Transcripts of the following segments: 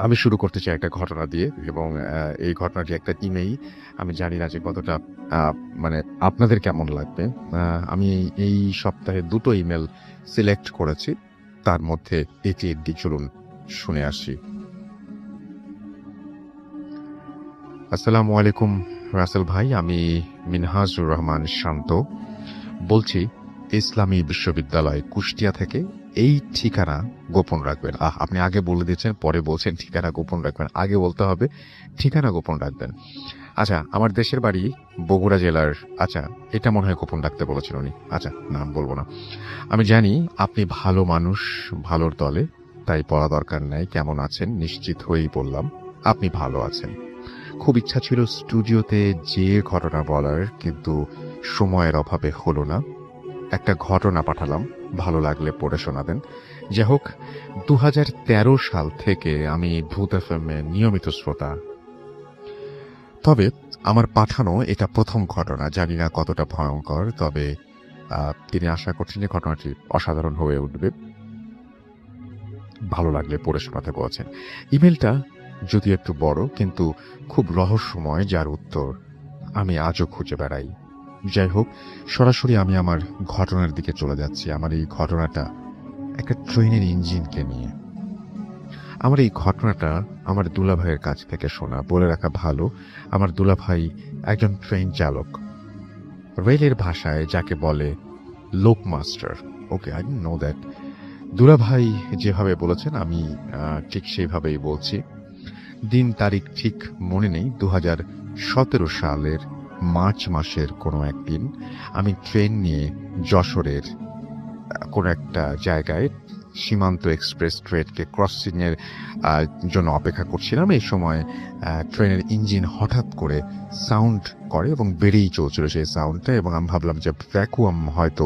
আমি শুরু করতে চাই একটা ঘটনা দিয়ে এবং এই ঘটনাটি একটা টিমেই আমি জানি না যে কতটা আ মানে আপনাদের কেমন লাগবে। আ আমি এই সপ্তাহে ২ টো ইমেইল সিলেক্ট করেছি। তার মধ্যে এটি একটি চলুন শুনে আসি। আসসালামু আলাইকুম রাসেল ভাই। আমি মিনহাজুর রহমান শান্ত বলছি ইসলামী বিশ্ববিদ্যালয় কুষ্টিয়া থেকে। এই ঠিকানা গোপন রাখবেন। আপনি আগে বলে দিয়েছেন, পরে বলছেন ঠিকানা গোপন রাখবেন। আগে বলতে হবে ঠিকানা গোপন রাখবেন। আচ্ছা, আমার দেশের বাড়ি বগুড়া জেলার। আচ্ছা, এটা মনে হয় গোপন রাখতে বলেছেন উনি। আচ্ছা, নাম বলব না। আমি জানি আপনি ভালো মানুষ, ভালোর দলে, তাই বলা দরকার নাই কেমন আছেন নিশ্চিত হয়েই বললাম আপনি ভালো আছেন। খুব ইচ্ছা ছিল স্টুডিওতে যেয়ে ঘটনা বলার, কিন্তু সময়ের অভাবে হলো না। একটা ঘটনা পাঠালাম, ভালো লাগলে পড়ে শোনাবেন। যাই হোক, ২০১৩ সাল থেকে আমি ভূত এফএম নিয়মিত শ্রোতা। তবে আমার পাঠানো এটা প্রথম ঘটনা। জানি না কতটা ভয়ঙ্কর, তবে তিনি আশা করছেন যে ঘটনাটি অসাধারণ হয়ে উঠবে। ভালো লাগলে পড়ে শোনাতে বলছেন। ইমেলটা যদিও একটু বড়, কিন্তু খুব রহস্যময়, যার উত্তর আমি আজও খুঁজে বেড়াই। যাই হোক, সরাসরি আমি আমার ঘটনার দিকে চলে যাচ্ছি। আমার এই ঘটনাটা একটা ট্রেনের ইঞ্জিনকে নিয়ে। আমার এই ঘটনাটা আমার দুলাভাইয়ের কাছ থেকে শোনা। বলে রাখা ভালো, আমার দুলাভাই একজন ট্রেন চালক। রেলের ভাষায় যাকে বলে লোকমাস্টার। ওকে, আই ডিডন্ট নো দ্যাট। দুলাভাই যেভাবে বলেছেন আমি ঠিক সেইভাবেই বলছি। দিন তারিখ ঠিক মনে নেই। ২০১৭ সালের মার্চ মাসের কোনো একদিন আমি ট্রেন নিয়ে যশোরের কোনো একটা জায়গায় সীমান্ত এক্সপ্রেস ট্রেনকে ক্রসিং এর জন্য অপেক্ষা করছিলাম। এই সময় ট্রেনের ইঞ্জিন হঠাৎ করে সাউন্ড করে এবং বেড়েই চলছিল সেই সাউন্ডটা, এবং আমি ভাবলাম যে ভ্যাকুয়াম হয়তো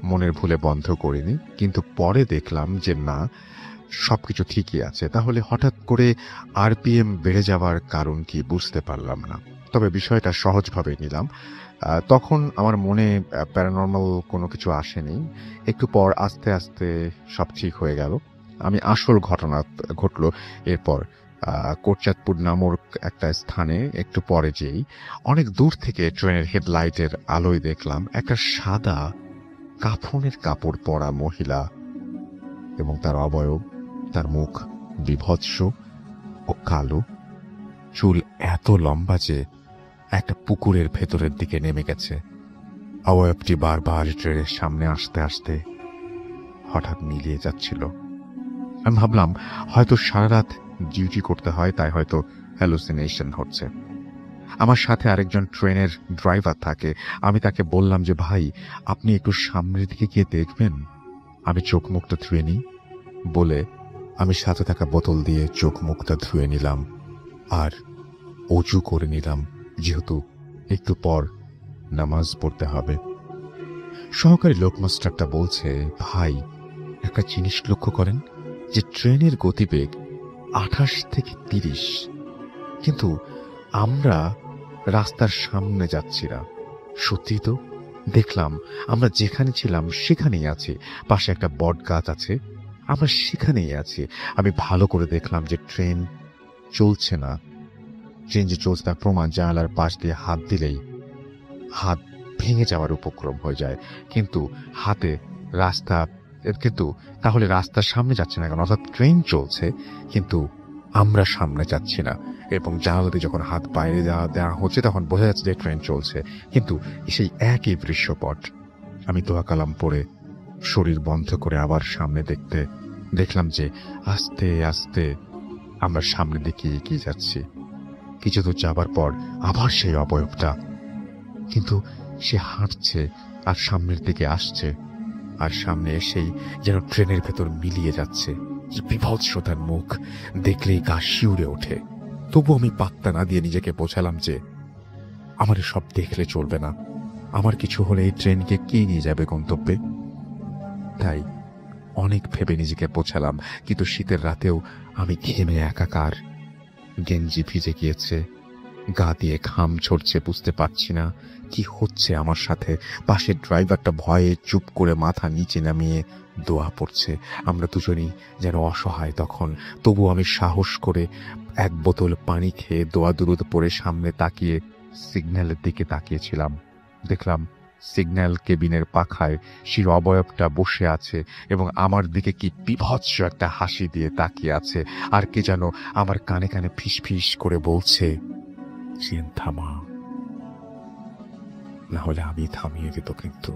মনের ভুলে বন্ধ করিনি, কিন্তু পরে দেখলাম যে না, সবকিছু ঠিকই আছে। তাহলে হঠাৎ করে আরপিএম বেড়ে যাওয়ার কারণ কি বুঝতে পারলাম না, তবে বিষয়টা সহজভাবে নিলাম। তখন আমার মনে প্যারানরমাল কোনো কিছু আসেনি। একটু পর আস্তে আস্তে সব ঠিক হয়ে গেল। আমি আসল ঘটনা ঘটল এরপর। কোটচাঁদপুর নামক একটা স্থানে একটু পরে যেই অনেক দূর থেকে ট্রেনের হেডলাইটের আলোয় দেখলাম একটা সাদা কাফনের কাপড় পরা মহিলা, এবং তার অবয়ব, তার মুখ বিভৎস ও কালো, চুল এত লম্বা যে একটা পুকুরের ভেতরের দিকে নেমে গেছে। অবয়বটি বারবার ট্রেনের সামনে আসতে আসতে হঠাৎ মিলিয়ে যাচ্ছিল। আমি ভাবলাম হয়তো সারা রাত ডিউটি করতে হয়, তাই হয়তো হ্যালুসিনেশন হচ্ছে। আমার সাথে আরেকজন ট্রেনের ড্রাইভার থাকে। আমি তাকে বললাম যে ভাই, আপনি একটু সামনের দিকে গিয়ে দেখবেন, আমি চোখ মুখটা ধুয়ে নিই। বলে আমি সাথে থাকা বোতল দিয়ে চোখ মুখটা ধুয়ে নিলাম আর অজু করে নিলাম, যেহেতু একটু পর নামাজ পড়তে হবে। সহকারী লোকমাস্টারটা বলছে, ভাই একটা জিনিস লক্ষ্য করেন যে ট্রেনের গতিবেগ ২৮ থেকে ৩০, কিন্তু আমরা রাস্তার সামনে যাচ্ছি না। সত্যি তো, দেখলাম আমরা যেখানে ছিলাম সেখানেই আছি। পাশে একটা বট গাছ আছে, আমরা সেখানেই আছি। আমি ভালো করে দেখলাম যে ট্রেন চলছে না। ট্রেন যে চলছে তার প্রমাণ জানালার পাশ দিয়ে হাত দিলেই হাত ভেঙে যাওয়ার উপক্রম হয়ে যায়। কিন্তু হাতে রাস্তা, কিন্তু তাহলে রাস্তার সামনে যাচ্ছে না কেন? অর্থাৎ ট্রেন চলছে, কিন্তু আমরা সামনে যাচ্ছি না। এবং জানালাতে যখন হাত বাইরে দেওয়া হচ্ছে তখন বোঝা যাচ্ছে যে ট্রেন চলছে, কিন্তু সেই একই দৃশ্যপট। আমি দোয়া কালাম পড়ে শরীর বন্ধ করে আবার সামনে দেখলাম যে আস্তে আস্তে আমরা সামনের দিকে এগিয়ে যাচ্ছি। কিছু দূর যাবার পর আবার সেই অবয়বটা, কিন্তু সে হাঁটছে আর সামনের দিকে আসছে, আর সামনে এসেই যেন ট্রেনের ভেতর মিলিয়ে যাচ্ছে। কি বিভৎসতার মুখ, দেখলেই গা শিউরে ওঠে। তবু আমি পাত্তা না দিয়ে নিজেকে বোঝালাম যে আমার সব দেখলে চলবে না। আমার কিছু হলে এই ট্রেনকে কে নিয়ে যাবে গন্তব্যে? তাই অনেক ভেবে নিজেকে বোঝালাম, কিন্তু শীতের রাতেও আমি ঘেমে একাকার। গেঞ্জি ভিজে গিয়েছে, গা দিয়ে ঘাম ঝরছে, বুঝতে পারছি না কি হচ্ছে আমার সাথে। পাশের ড্রাইভারটা ভয়ে চুপ করে মাথা নিচে নামিয়ে দোয়া পড়ছে। আমরা দুজনেই যেন অসহায় তখন। তবু আমি সাহস করে এক বোতল পানি খেয়ে দোয়া দুরুদ পড়ে সামনে তাকিয়ে সিগন্যালের দিকে তাকিয়েছিলাম। দেখলাম সিগন্যাল কেবিনের পাখায় সেই অবয়বটা বসে আছে এবং আমার দিকে কি বীভৎস একটা হাসি দিয়ে তাকিয়ে আছে। আর কে যেন আমার কানে কানে ফিস ফিস করে বলছে, চেন থামা, না হলে আমি থামিয়ে দিত। কিন্তু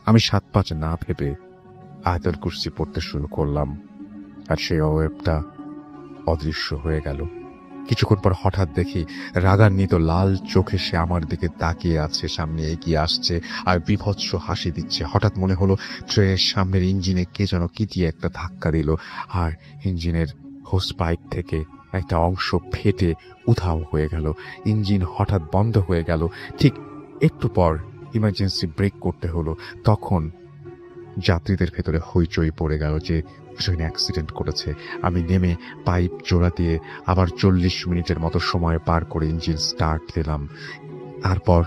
আমি ৭-৫ না ভেবে আয়াতুল কুরসি পড়তে শুরু করলাম, আর সেই অবয়বটা অদৃশ্য হয়ে গেল। কিছুক্ষণ পর হঠাৎ দেখি রাগান্বিত লাল চোখে সে আমার দিকে তাকিয়ে আছে, সামনে এগিয়ে আসছে আর বীভৎস হাসি দিচ্ছে। হঠাৎ মনে হলো ট্রেনের সামনের ইঞ্জিনে কে যেন কি দিয়ে একটা ধাক্কা দিল, আর ইঞ্জিনের হোস পাইপ থেকে একটা অংশ ফেটে উধাও হয়ে গেল। ইঞ্জিন হঠাৎ বন্ধ হয়ে গেল। ঠিক একটু পর ইমার্জেন্সি ব্রেক করতে হলো। তখন যাত্রীদের ভেতরে হইচই পড়ে গেল যে ট্রেন অ্যাক্সিডেন্ট করেছে। আমি নেমে পাইপ জোড়া দিয়ে আবার ৪০ মিনিটের মতো সময় পার করে ইঞ্জিন স্টার্ট দিলাম। তারপর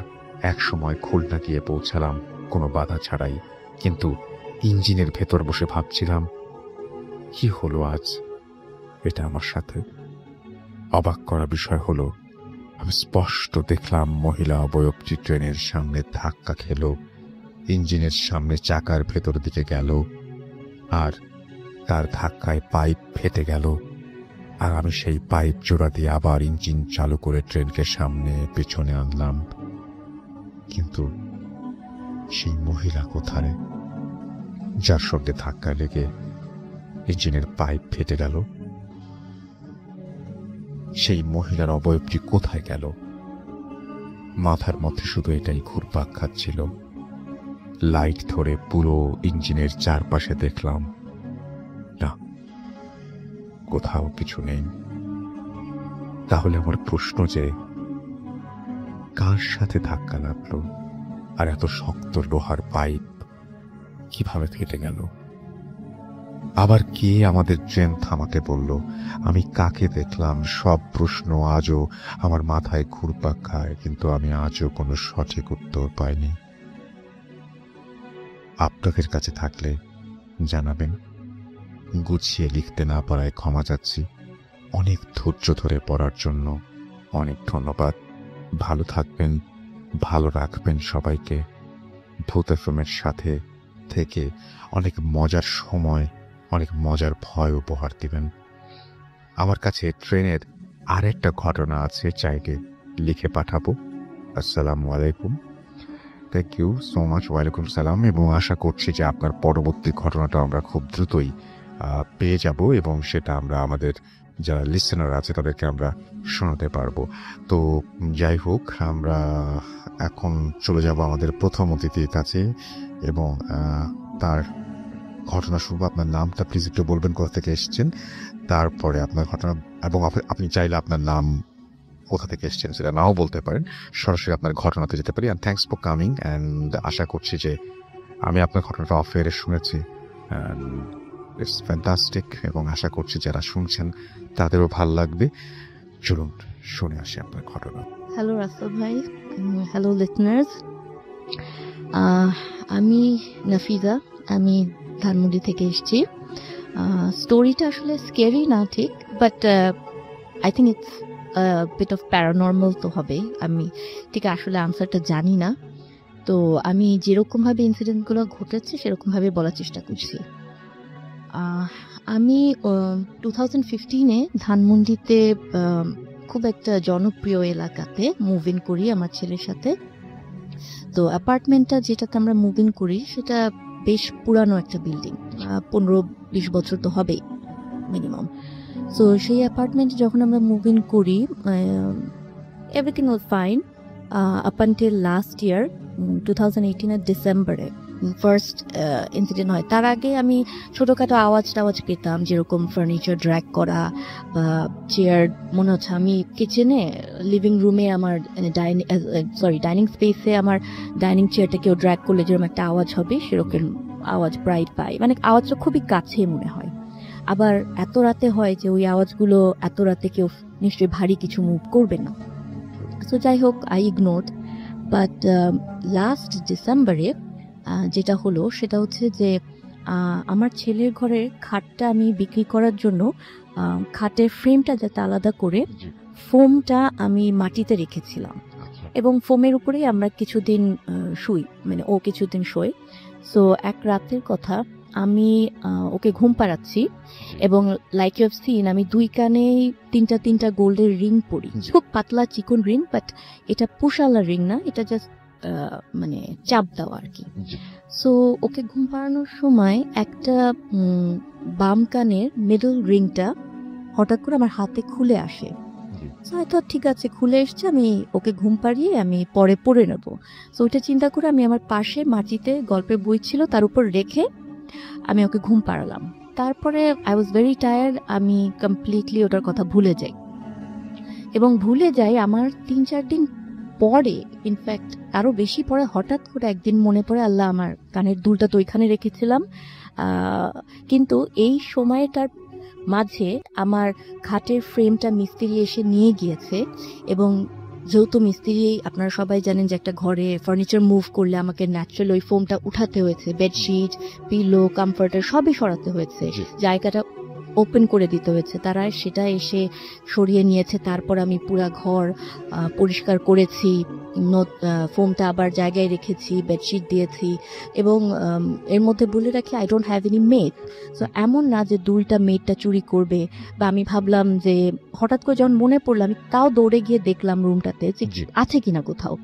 এক সময় খুলনা গিয়ে পৌঁছালাম কোনো বাধা ছাড়াই। কিন্তু ইঞ্জিনের ভেতর বসে ভাবছিলাম, কি হলো আজ এটা আমার সাথে। অবাক করা বিষয় হলো, আমি স্পষ্ট দেখলাম মহিলা অবয়বটি ট্রেনের সামনে ধাক্কা খেল, ইঞ্জিনের সামনে চাকার ভেতর দিকে গেল, আর তার ধাক্কায় পাইপ ফেটে গেল। আর আমি সেই পাইপ জোড়া দিয়ে আবার ইঞ্জিন চালু করে ট্রেনকে সামনে পেছনে আনলাম। কিন্তু সেই মহিলা কোথায়, যার সঙ্গে ধাক্কা লেগে ইঞ্জিনের পাইপ ফেটে গেল? সেই মহিলার অবয়বটি কোথায় গেল? মাথার মধ্যে শুধু এটাই ঘুরপাক খাচ্ছিল। লাইট ধরে পুরো ইঞ্জিনের চারপাশে দেখলাম, না, কোথাও কিছু নেই। তাহলে আমার প্রশ্ন যে, কার সাথে ধাক্কা লাগলো আর এত শক্ত লোহার পাইপ কিভাবে ফেটে গেল? আবার কে আমাদের ট্রেন থামাতে বলল? আমি কাকে দেখলাম? সব প্রশ্ন আজও আমার মাথায় ঘুরপাক খায়, কিন্তু আমি আজও কোনো সঠিক উত্তর পাইনি। আপনাদের কাছে থাকলে জানাবেন। গুছিয়ে লিখতে না পারায় ক্ষমা চাচ্ছি। অনেক ধৈর্য ধরে পড়ার জন্য অনেক ধন্যবাদ। ভালো থাকবেন, ভালো রাখবেন সবাইকে। ভূত এফএমের সাথে থেকে অনেক মজার সময়, অনেক মজার ভয় উপহার দিবেন। আমার কাছে ট্রেনের আরেকটা ঘটনা আছে, চাইলে লিখে পাঠাবো। আসসালামু আলাইকুম। Thank you so much. ওয়ালাইকুম সালাম। এবং আশা করছি যে আপনার পরবর্তী ঘটনাটা আমরা খুব দ্রুতই পেয়ে যাব এবং সেটা আমরা আমাদের যারা লিসেনার আছে তাদেরকে আমরা শোনাতে পারবো। তো যাই হোক, আমরা এখন চলে যাব আমাদের প্রথম অতিথির কাছে এবং তার ঘটনা শুনবো। আপনার নামটা প্লিজ একটু বলবেন, কোথা থেকে এসেছেন, তারপরে আপনার ঘটনা, এবং আপনি চাইলে আপনার নাম, কোথা থেকে এসেছেন সেটা নাও বলতে পারেন, সরাসরি আপনার ঘটনাতে যেতে পারি। And thanks for coming. And আশা করছি যে আমি আপনার ঘটনাটা অফ এয়ারে শুনেছি, অ্যান্ড ইটস ফ্যান্টাস্টিক, এবং আশা করছি যারা শুনছেন তাদেরও ভাল লাগবে। চলুন শুনে আসি আপনার ঘটনা। হ্যালো রাসেল ভাই, হ্যালো লিসনার্স। আমি নাফিজা, আমি ধানমন্ডি থেকে এসেছি। স্টোরিটা আসলে স্কেরি না ঠিক, but I think it's bit of paranormal তো হবে। আমি ঠিক আসলে আনসারটা জানি না, তো আমি যেরকমভাবে ইনসিডেন্টগুলো ঘটেছে সেরকমভাবে বলার চেষ্টা করছি। আমি 2015-এ ধানমন্ডিতে খুব একটা জনপ্রিয় এলাকাতে মুভ ইন করি আমার ছেলের সাথে। তো অ্যাপার্টমেন্টটা যেটাতে আমরা মুভ ইন করি সেটা বেশ পুরানো একটা বিল্ডিং, 15-20 বছর তো হবেই মিনিমাম। সো সেই অ্যাপার্টমেন্টে যখন আমরা মুভ ইন করি, everything was fine up until last year 2018-এর ডিসেম্বরে ফার্স্ট ইনসিডেন্ট হয়। তার আগে আমি ছোটোখাটো আওয়াজ পেতাম, যেরকম ফার্নিচার ড্র্যাগ করা বা চেয়ার, মনে হচ্ছে আমি কিচেনে লিভিং রুমে আমার ডাইনিং স্পেসে আমার ডাইনিং চেয়ারটা কেউ ড্র্যাগ করলে যেরকম একটা আওয়াজ হবে সেরকম আওয়াজ প্রায় পাই, মানে আওয়াজটা খুবই কাছে মনে হয়। আবার এত রাতে হয় যে ওই আওয়াজগুলো এত রাতে কেউ নিশ্চয়ই ভারী কিছু মুভ করবে না। তো যাই হোক, আই ইগনোরড। বাট লাস্ট ডিসেম্বরে যেটা হলো সেটা হচ্ছে যে আমার ছেলের ঘরের খাটটা আমি বিক্রি করার জন্য খাটের ফ্রেমটা যাতে আলাদা করে ফোমটা আমি মাটিতে রেখেছিলাম, এবং ফোমের উপরেই আমরা কিছুদিন শুই, মানে ও কিছুদিন শোয়। সো এক রাতের কথা, আমি ওকে ঘুম পাড়াচ্ছি এবং লাইক ইউ হ্যাভ সিন, আমি দুই কানেই তিনটা গোল্ডের রিং পরি, খুব পাতলা চিকন রিং, বাট এটা পুশালা রিং না, এটা জাস্ট মানে চাপ দেওয়া আর কি। সো ওকে ঘুম পাড়ানোর সময় একটা বাম কানের মিডল রিংটা হঠাৎ করে আমার হাতে খুলে আসে। হয়তো ঠিক আছে, খুলে এসছে, আমি ওকে ঘুম পাড়িয়ে আমি পরে পড়ে নেব। সো ওইটা চিন্তা করে আমি আমার পাশে মাটিতে গল্পের বই ছিল তার উপর রেখে আমি ওকে ঘুম পাড়ালাম। তারপরে আই ওয়াজ ভেরি টায়ার্ড, আমি কমপ্লিটলি ওটার কথা ভুলে যাই, এবং ভুলে যাই আমার 3-4 দিন পরে, ইনফ্যাক্ট আরো বেশি পরে, হঠাৎ করে একদিন মনে পড়ে, আল্লাহ, আমার কানের দুলটা তো ওইখানে রেখেছিলাম। কিন্তু এই সময়টার মাঝে আমার খাটের ফ্রেমটা মিস্ত্রি এসে নিয়ে গিয়েছে, এবং যেহেতু মিস্ত্রি, আপনারা সবাই জানেন যে একটা ঘরে ফার্নিচার মুভ করলে আমাকে ন্যাচারাল ওই ফোমটা উঠাতে হয়েছে, বেডশিট, পিলো, কমফর্টার সবই সরাতে হয়েছে, জায়গাটা ওপেন করে দিতে হয়েছে। তারা সেটা এসে সরিয়ে নিয়েছে। তারপর আমি পুরা ঘর পরিষ্কার করেছি, ফোমটা আবার জায়গায় রেখেছি, বেডশিট দিয়েছি, এবং এর মধ্যে বলে রাখি, I don't have any made. So এমন না যে দুইটা মেডটা চুরি করবে, বা আমি ভাবলাম যে, হঠাৎ করে যখন মনে পড়লো, আমি তাও দৌড়ে গিয়ে দেখলাম রুমটাতে যে আছে কিনা কোথাও।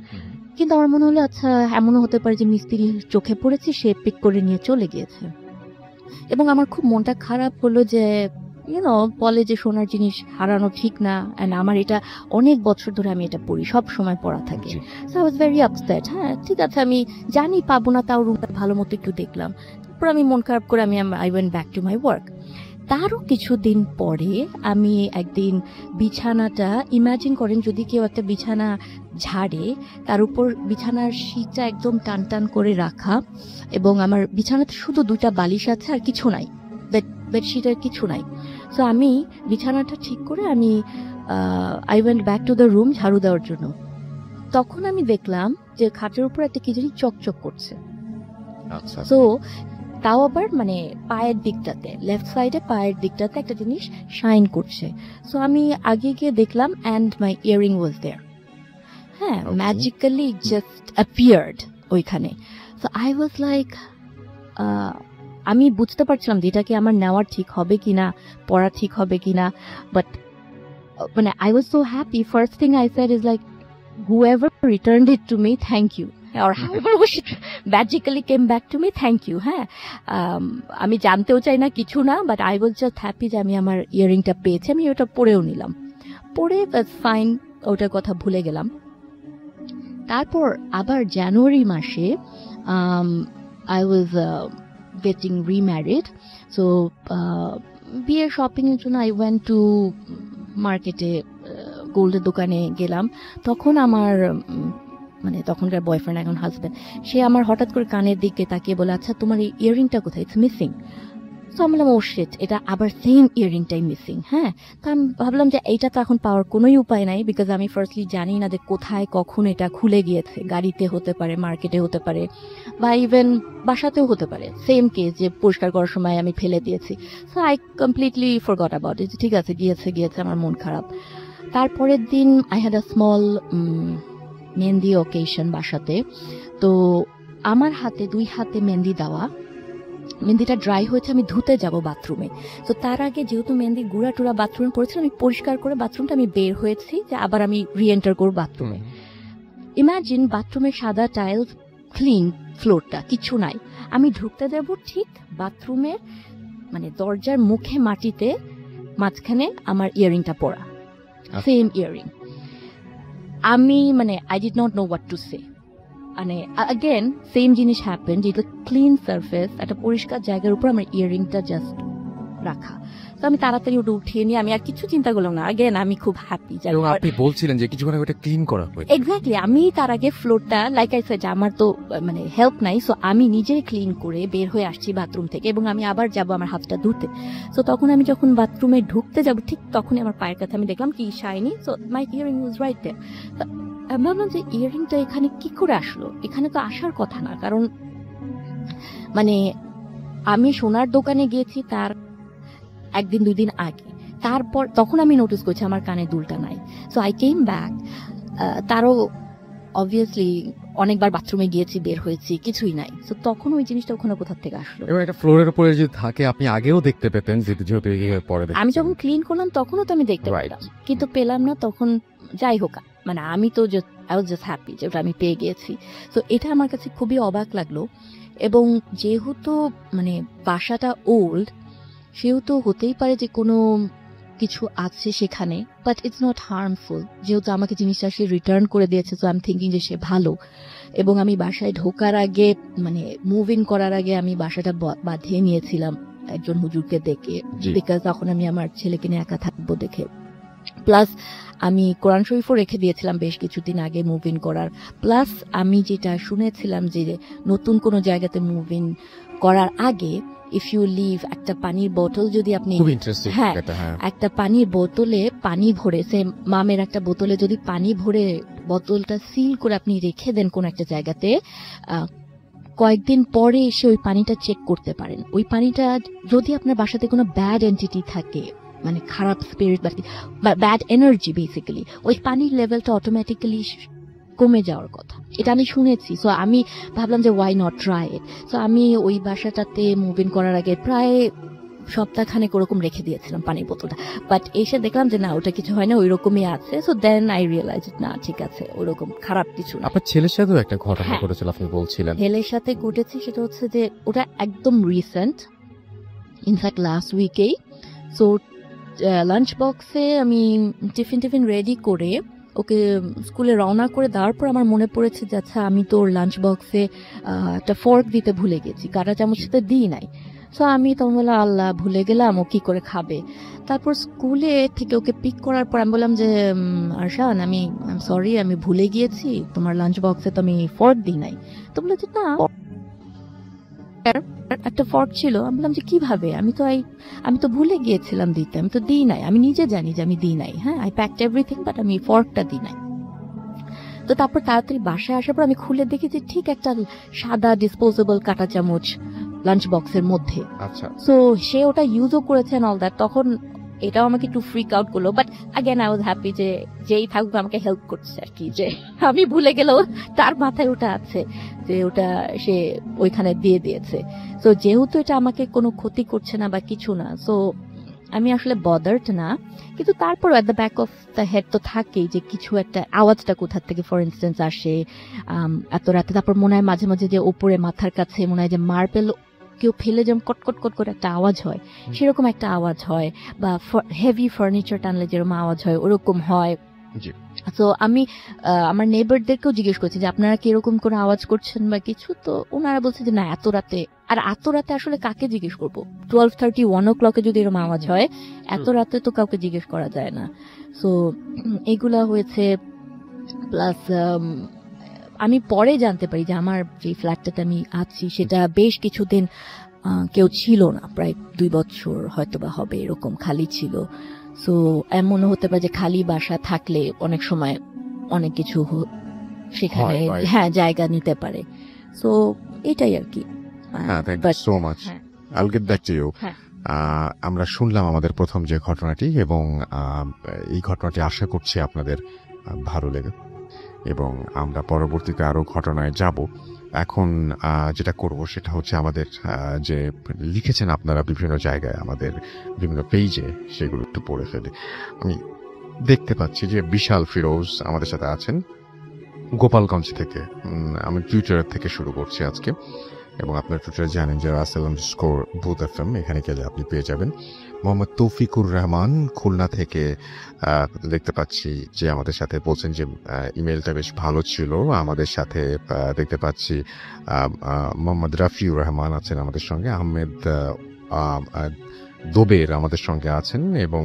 কিন্তু আমার মনে হলো, আচ্ছা, এমনও হতে পারে যে মিস্ত্রি চোখে পড়েছে, সে পিক করে নিয়ে চলে গিয়েছে। এবং আমার খুব মনটা খারাপ হলো যে, বলে যে সোনার জিনিস হারানো ঠিক না, এন্ড আমার এটা অনেক বছর ধরে আমি এটা পড়ি, সব সময় পড়া থাকে। So I was very upset. হ্যাঁ, ঠিক আছে, আমি জানি পাবো না, তাও রুমটা ভালো মতো একটু দেখলাম। তারপর আমি মন খারাপ করে I went back to my work. তারও কিছুদিন পরে আমি একদিন বিছানাটা, ইমাজিন করেন যদি কেউ একটা বিছানা ঝাড়ে, তার উপর বিছানার শীতটা একদম টান টান করে রাখা, এবং আমার বিছানাতে শুধু 2টা বালিশ আছে, আর কিছু নাই, বেডশিটের কিছু নাই। সো আমি বিছানাটা ঠিক করে আমি I went back to the room ঝাড়ু দেওয়ার জন্য। তখন আমি দেখলাম যে খাটের উপর একটা কি জানি চকচক করছে। সো তাও আবার মানে পায়ের দিকটাতে, লেফট সাইডে পায়ের দিকটাতে একটা জিনিস শাইন করছে। সো আমি আগে গিয়ে দেখলাম, অ্যান্ড মাই ইয়ারিং ওয়াজ দেয়ার। হ্যাঁ, ম্যাজিক্যালি জাস্ট অ্যাপিয়ার্ড ওইখানে। সো আই ওয়াজ লাইক, আমি বুঝতে পারছিলাম যে এটা কি আমার নেওয়ার ঠিক হবে কিনা, পড়া ঠিক হবে কিনা, বাট মানে I was so happy. First thing I said is like, whoever returned it to me, thank you, or however it magically came back to me, thank you. হ্যাঁ, আমি জানতেও চাই না, কিছু না, but I was just happy যে আমি আমার ইয়ারিংটা পেয়েছি। আমি ওটা পরেও নিলাম, পরে ফাইন, ওটার কথা ভুলে গেলাম। তারপর আবার জানুয়ারি মাসে আই ওয়াজ গেটিং রিম্যারিড। সো বিয়ের শপিং এর জন্য আই ওয়েন্ট টু মার্কেটে, গোল্ডের দোকানে গেলাম। তখন আমার মানে তখনকার বয়ফ্রেন্ড, এখন হাজব্যান্ড, সে আমার হঠাৎ করে কানের দিকে তাকিয়ে বলে, আচ্ছা, তোমার এই ইয়ারিংটা কোথায়, ইটস মিসিং। তো আমি বললাম, ও শিট, এটা আবার সেম ইয়ারিংটাই মিসিং। হ্যাঁ, তো আমি ভাবলাম যে এইটা তো এখন পাওয়ার কোনোই উপায় নাই, বিকজ আমি ফার্স্টলি জানি না যে কোথায় কখন এটা খুলে গিয়েছে। গাড়িতে হতে পারে, মার্কেটে হতে পারে, বা ইভেন বাসাতেও হতে পারে, সেম কেস যে পরিষ্কার করার সময় আমি ফেলে দিয়েছি। So I completely forgot about it. ঠিক আছে, গিয়েছে, আমার মন খারাপ। তারপরের দিন I had a small mehendi occasion বাসাতে। তো আমার হাতে 2 হাতে মেহেন্দি দেওয়া, মেহেন্দিটা ড্রাই হয়েছে, আমি ধুতে যাব বাথরুমে। তো তার আগে যেহেতু মেহেন্দির গুঁড়া টুড়া বাথরুমে পড়েছিল, আমি পরিষ্কার করে বাথরুমটা আমি বের হয়েছি যে আবার আমি রিএন্টার করব বাথরুমে। ইমাজিন, বাথরুমের সাদা টাইলস, ক্লিন ফ্লোরটা, কিছু নাই। আমি ঢুকতে যাব, ঠিক বাথরুমের মানে দরজার মুখে মাটিতে মাঝখানে আমার ইয়ারিংটা পরা, সেম ইয়ারিং। আমি মানে I did not know what to say. মানে আগেন সেম জিনিস হ্যাপেন, যেটা ক্লিন সারফেস, একটা পরিষ্কার জায়গার উপর আমার ইয়ারিংটা জাস্ট রাখা। তো আমি তাড়াতাড়ি ওটা উঠিয়ে নিয়ে আমি আর কিছু চিন্তা করলাম না। আগেন আমি খুব হ্যাপি। এবং আপনি বলছিলেন যে কিছুক্ষণ আগে ওটা ক্লিন করা হয়েছে। এক্স্যাক্টলি, আমি তার আগে ফ্লোরটা লাইক আই সেড আমার তো মানে হেল্প নাই, সো আমি নিজে ক্লিন করে বের হয়ে আসছি বাথরুম থেকে এবং আমি আবার যাব আমার হাতটা ধুতে। সো তখন আমি যখন বাথরুমে ঢুকতে যাব ঠিক তখনই আমার পায়ের কাছে আমি দেখলাম কি shiny, so my earring was right there. আমি ভাবলাম যে ইয়ারিংটা এখানে কি করে আসলো, এখানে তো আসার কথা না, কারণ মানে আমি সোনার দোকানে গিয়েছি তার একদিন 2 দিন আগে, তারপর তখন আমি নোটিস করছি আমার কানে দুলটা নাই। সো আই কেম ব্যাক, তারও অবভিয়াসলি অনেকবার বাথরুমে গিয়েছি, বের হয়েছি, কিছুই নাই। তো তখন ওই জিনিসটা ওখানে কোথা থেকে আসলো? এবং একটা ফ্লোরের উপরে যদি থাকে আপনি আগেও দেখতে পেতেন, যেহেতু পরে আমি যখন ক্লিন করলাম তখনও তো আমি দেখতে Right. পেলাম, কিন্তু পেলাম না তখন। যাই হোক, মানে আমি তো আই ওয়াজ জাস্ট হ্যাপি যে ওটা আমি পেয়ে গিয়েছি। তো এটা আমার কাছে খুবই অবাক লাগলো। এবং যেহেতু মানে বাসাটা ওল্ড, সেহেতু হতেই পারে যে কোনো কিছু আছে সেখানে, বাট ইটস নট হার্মফুল। যেহেতু আমাকে জিনিসটা সে রিটার্ন করে দিয়েছে, তো আই এম থিঙ্কিং যে সে ভালো। এবং আমি বাসায় ঢোকার আগে মানে মুভ ইন করার আগে আমি বাসাটা বাঁধিয়ে নিয়েছিলাম একজন হুজুরকে দেখে, জি। বিকজ তখন আমি আমার ছেলেকে নিয়ে একা থাকবো দেখে। প্লাস আমি কোরআন শরীফও রেখে দিয়েছিলাম বেশ কিছুদিন আগে মুভ ইন করার। প্লাস আমি যেটা শুনেছিলাম যে নতুন কোনো জায়গাতে মুভ ইন করার আগে ইফ ইউ লিভ একটা পানির বোতল যদি আপনি খুব ইন্টারেস্টিং হ্যাঁ, এটা। হ্যাঁ, একটা পানির বোতলে পানি ভরে, সে মামের একটা বোতলে যদি পানি ভরে বোতলটা সিল করে আপনি রেখে দেন কোন একটা জায়গাতে, কয়েকদিন পরে এসে ওই পানিটা চেক করতে পারেন। ওই পানিটা যদি আপনার বাসাতে কোনো ব্যাড এন্টিটি থাকে, মানে খারাপ স্পিরিট বা ব্যাড এনার্জি, বেসিক্যালি ওই পানির লেভেলটা অটোমেটিক্যালি কমে যাওয়ার কথা। এটা আমি শুনেছি। সো আমি ভাবলাম যে why not try it. So আমি ওই বাসাটাতে মুভ ইন করার আগে প্রায় সপ্তাহখানেক ওরকম রেখে দিয়েছিলাম পানির বোতলটা, বাট এসে দেখলাম যে না, ওটা কিছু হয় না, ওই রকমই আছে। সো দেন আই রিয়েলাইজ না, ঠিক আছে, ওরকম খারাপ কিছু না। আপনার ছেলের সাথেও একটা ঘটনা হ্যাঁ। ঘটেছিল আপনি বলছিলেন। হেলের সাথে ঘটেছে, সেটা হচ্ছে যে ওটা একদম রিসেন্ট, ইনফ্যাক্ট লাস্ট উইকেই। সো লাঞ্চ বক্সে আমি টিফিন রেডি করে ওকে স্কুলে রওনা করে দেওয়ার পর আমার মনে পড়েছে যে আচ্ছা আমি তো ওর লাঞ্চ বক্সে একটা ফর্ক দিতে ভুলে গেছি, কাঁটা চামচটা দিই নাই। সো আমি তখন বললাম আল্লাহ, ভুলে গেলাম, ও কি করে খাবে। তারপর স্কুলে থেকে ওকে পিক করার পর আমি বললাম যে আরশান, আমি সরি, আমি ভুলে গিয়েছি, তোমার লাঞ্চ বক্সে তো আমি ফর্ক দিই নাই। তো বললো যে না, একটা ফর্ক ছিল। আমি বললাম যে কিভাবে, আমি তো ভুলে গিয়েছিলাম দিতে, আমি তো দিই নাই, আমি নিজে জানি যে আমি দিই নাই। হ্যাঁ, আই প্যাকড এভরিথিং, বাট আমি ফর্কটা দিই নাই। তো তারপর তাড়াতাড়ি বাসায় আসার পর আমি খুলে দেখি যে ঠিক একটা সাদা ডিসপোজেবল কাঁটা চামচ লাঞ্চ বক্সের মধ্যে। আচ্ছা, সো সে ওটা ইউজও করেছে অল দ্যাট। তখন এটাও আমাকে একটু ফ্রিক আউট করলো, but again I was happy যে যেই থাকুক আমাকে হেল্প করছে আর কি, যে আমি ভুলে গেলেও তার মাথায় ওটা আছে যে ওটা সে ওইখানে দিয়ে দিয়েছে। সো যেহেতু এটা আমাকে কোনো ক্ষতি করছে না বা কিছু না, সো আমি আসলে বদার্ড না। কিন্তু তারপর at the back of the head তো থাকেই যে কিছু একটা আওয়াজটা কোথা থেকে ফর ইনস্টেন্স আসে এত রাতে। তারপর মনে হয় মাঝে মাঝে যে ওপরে মাথার কাছে মনে হয় যে মার্বেল কেউ ফেলে যেমন কটকট কট করে একটা আওয়াজ হয়, সেরকম একটা আওয়াজ হয়। বা হেভি ফার্নিচার টানলে যেরকম আওয়াজ হয় ওরকম হয়। জি। তো আমি আমার নেবারদেরকেও জিজ্ঞেস করছি যে আপনারা কি এরকম কোনো আওয়াজ করছেন বা কিছু, তো ওনারা বলছে যে না, এত রাতে। আর এত রাতে আসলে কাকে জিজ্ঞেস করবো? 12:30 1 o'clock যদি এরকম আওয়াজ হয়, এত রাতে তো কাউকে জিজ্ঞেস করা যায় না। সো এগুলা হয়েছে। প্লাস আমি পরে জানতে পারি যে আমার যে ফ্ল্যাটটাতে আমি আছি সেটা বেশ কিছুদিন কেউ ছিল না, প্রায় 2 বছর হয়তো বা হবে, এরকম খালি ছিল। সো এমনও হতে পারে যে খালি বাসা থাকলে অনেক সময় অনেক কিছু সেখানে হয়। হ্যাঁ জায়গা নিতে পারে। সো এটাই আর কি। হ্যাঁ, thank you But- so much. হ্যাঁ। I'll get back to you. হ্যাঁ। আমরা শুনলাম আমাদের প্রথম যে ঘটনাটি, এবং এই ঘটনাটি আশা করছি আপনাদের ভালো লেগে, এবং আমরা পরবর্তীতে আরো ঘটনায় যাব। এখন যেটা করব সেটা হচ্ছে আমাদের যে লিখেছেন আপনারা বিভিন্ন জায়গায় আমাদের বিভিন্ন পেজে, সেগুলো একটু পড়ে ফেলি। আমি দেখতে পাচ্ছি যে বিশাল ফিরোজ আমাদের সাথে আছেন গোপালগঞ্জ থেকে। আমি টুইটার থেকে শুরু করছি আজকে, এবং আপনার টুইটারে জানেন যে @Booth FM, এখানে গেলে আপনি পেয়ে যাবেন। মোহাম্মদ তৌফিকুর রহমান খুলনা থেকে দেখতে পাচ্ছি যে আমাদের সাথে বলছেন যে ইমেলটা বেশ ভালো ছিল। আমাদের সাথে দেখতে পাচ্ছি মোহাম্মদ রাফিউর রহমান আছেন আমাদের সঙ্গে। আহমেদ দোবের আমাদের সঙ্গে আছেন এবং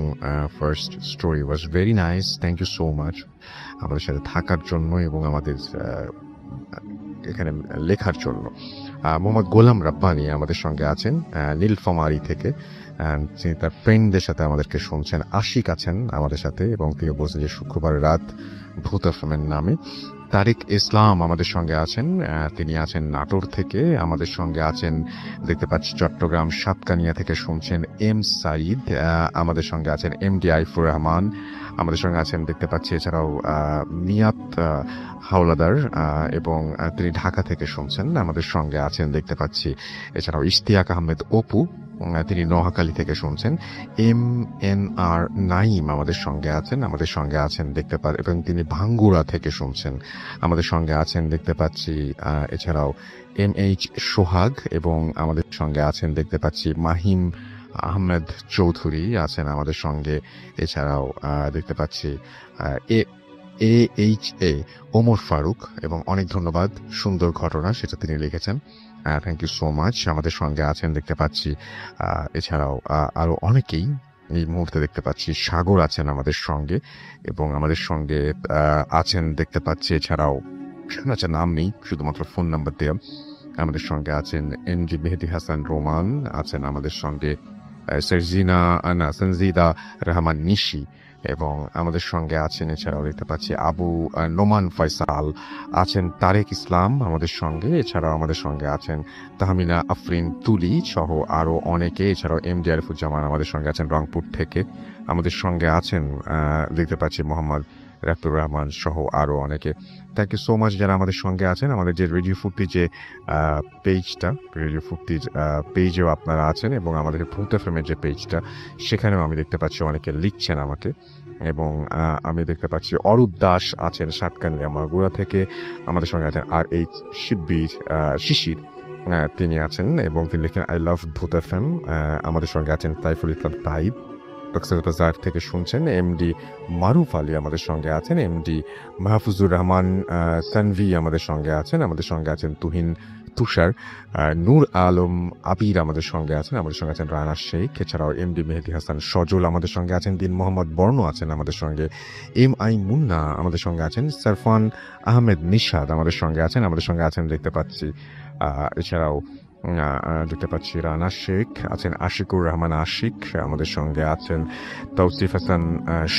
first story was very nice, thank you so much আমাদের সাথে থাকার জন্য এবং আমাদের এখানে লেখার জন্য। মোহাম্মদ গোলাম রাব্বানি আমাদের সঙ্গে আছেন নীলফামারী থেকে, তিনি তার ফ্রেন্ডদের সাথে আমাদেরকে শুনছেন। আশিক আছেন আমাদের সাথে এবং তিনি বলছেন যে শুক্রবার রাত ভূত এফএমের নামে। তারিক ইসলাম আমাদের সঙ্গে আছেন, তিনি আছেন নাটোর থেকে। আমাদের সঙ্গে আছেন দেখতে পাচ্ছি চট্টগ্রাম সাতকানিয়া থেকে শুনছেন এম সাইদ, আমাদের সঙ্গে আছেন এমডি আইফুর রহমান, আমাদের সঙ্গে আছেন দেখতে পাচ্ছি এছাড়াও নিয়াত হাওলাদার এবং তিনি ঢাকা থেকে শুনছেন। আমাদের সঙ্গে আছেন দেখতে পাচ্ছি এছাড়াও ইশতিয়াক আহমেদ অপু, তিনি নোয়াখালী থেকে শুনছেন। এম এন আর নাইম আমাদের সঙ্গে আছেন দেখতে পাচ্ছি, এবং তিনি ভাঙ্গুড়া থেকে শুনছেন। আমাদের সঙ্গে আছেন দেখতে পাচ্ছি এছাড়াও এম এইচ সোহাগ, এবং আমাদের সঙ্গে আছেন দেখতে পাচ্ছি মাহিম আহমেদ চৌধুরী আছেন আমাদের সঙ্গে। এছাড়াও দেখতে পাচ্ছি এ ওমর ফারুক, এবং অনেক ধন্যবাদ, সুন্দর ঘটনা সেটা তিনি লিখেছেন, থ্যাংক ইউ সো মাচ। আমাদের সঙ্গে আছেন দেখতে পাচ্ছি এছাড়াও আরো অনেকেই এই মুহূর্তে দেখতে পাচ্ছি। সাগর আছেন আমাদের সঙ্গে, এবং আমাদের সঙ্গে আছেন দেখতে পাচ্ছি এছাড়াও আচ্ছা নাম নেই, শুধুমাত্র ফোন নাম্বার দেওয়া। আমাদের সঙ্গে আছেন এনজি মেহেদি হাসান রোমান, আছেন আমাদের সঙ্গে সঞ্জিদা রহমান নিশি, এবং আমাদের সঙ্গে আছেন এছাড়াও দেখতে পাচ্ছি আবু নোমান ফয়সাল, আছেন তারেক ইসলাম আমাদের সঙ্গে, এছাড়াও আমাদের সঙ্গে আছেন তাহমিনা আফরিন তুলি সহ আরো অনেকে। এছাড়াও এমডি আরিফুজ্জামান আমাদের সঙ্গে আছেন রংপুর থেকে। আমাদের সঙ্গে আছেন দেখতে পাচ্ছি মোহাম্মদ রাফিউর রহমান সহ আরো অনেকে। থ্যাংক ইউ সো মাচ যারা আমাদের সঙ্গে আছেন। আমাদের যে রেডিও ফুর্তি যে পেজটা, রেডিও ফুর্তির পেজেও আপনারা আছেন, এবং আমাদের ভূত এফএমের যে পেজটা, সেখানেও আমি দেখতে পাচ্ছি অনেকে লিখছেন আমাকে, এবং আমি দেখতে পাচ্ছি অরূপ দাস আছেন সাতকানিয়া মাগুরা থেকে। আমাদের সঙ্গে আছেন আর এইচ শিশির, তিনি আছেন এবং তিনি লিখেন আই লাভ ভূত এফএম। আমাদের সঙ্গে আছেন তাইফুল ইসলাম তাইব কক্সবাজার থেকে শুনছেন। এমডি মারুফ আলী আমাদের সঙ্গে আছেন। এমডি মাহফুজুর রহমান তানভি আমাদের সঙ্গে আছেন। আমাদের সঙ্গে আছেন তুহিন তুষার, নূর আলম আবির আমাদের সঙ্গে আছেন। আমাদের সঙ্গে আছেন রানা শেখ, এছাড়াও এমডি মেহেদি হাসান সজল আমাদের সঙ্গে আছেন। দিন মোহাম্মদ বর্ণ আছেন আমাদের সঙ্গে। এম আই মুন্না আমাদের সঙ্গে আছেন। সারফান আহমেদ নিশাদ আমাদের সঙ্গে আছেন। আমাদের সঙ্গে আছেন দেখতে পাচ্ছি এছাড়াও দেখতে পাচ্ছি রানা শেখ আছেন। আশিকুর রহমান আশিক আমাদের সঙ্গে আছেন। Tausif Hasan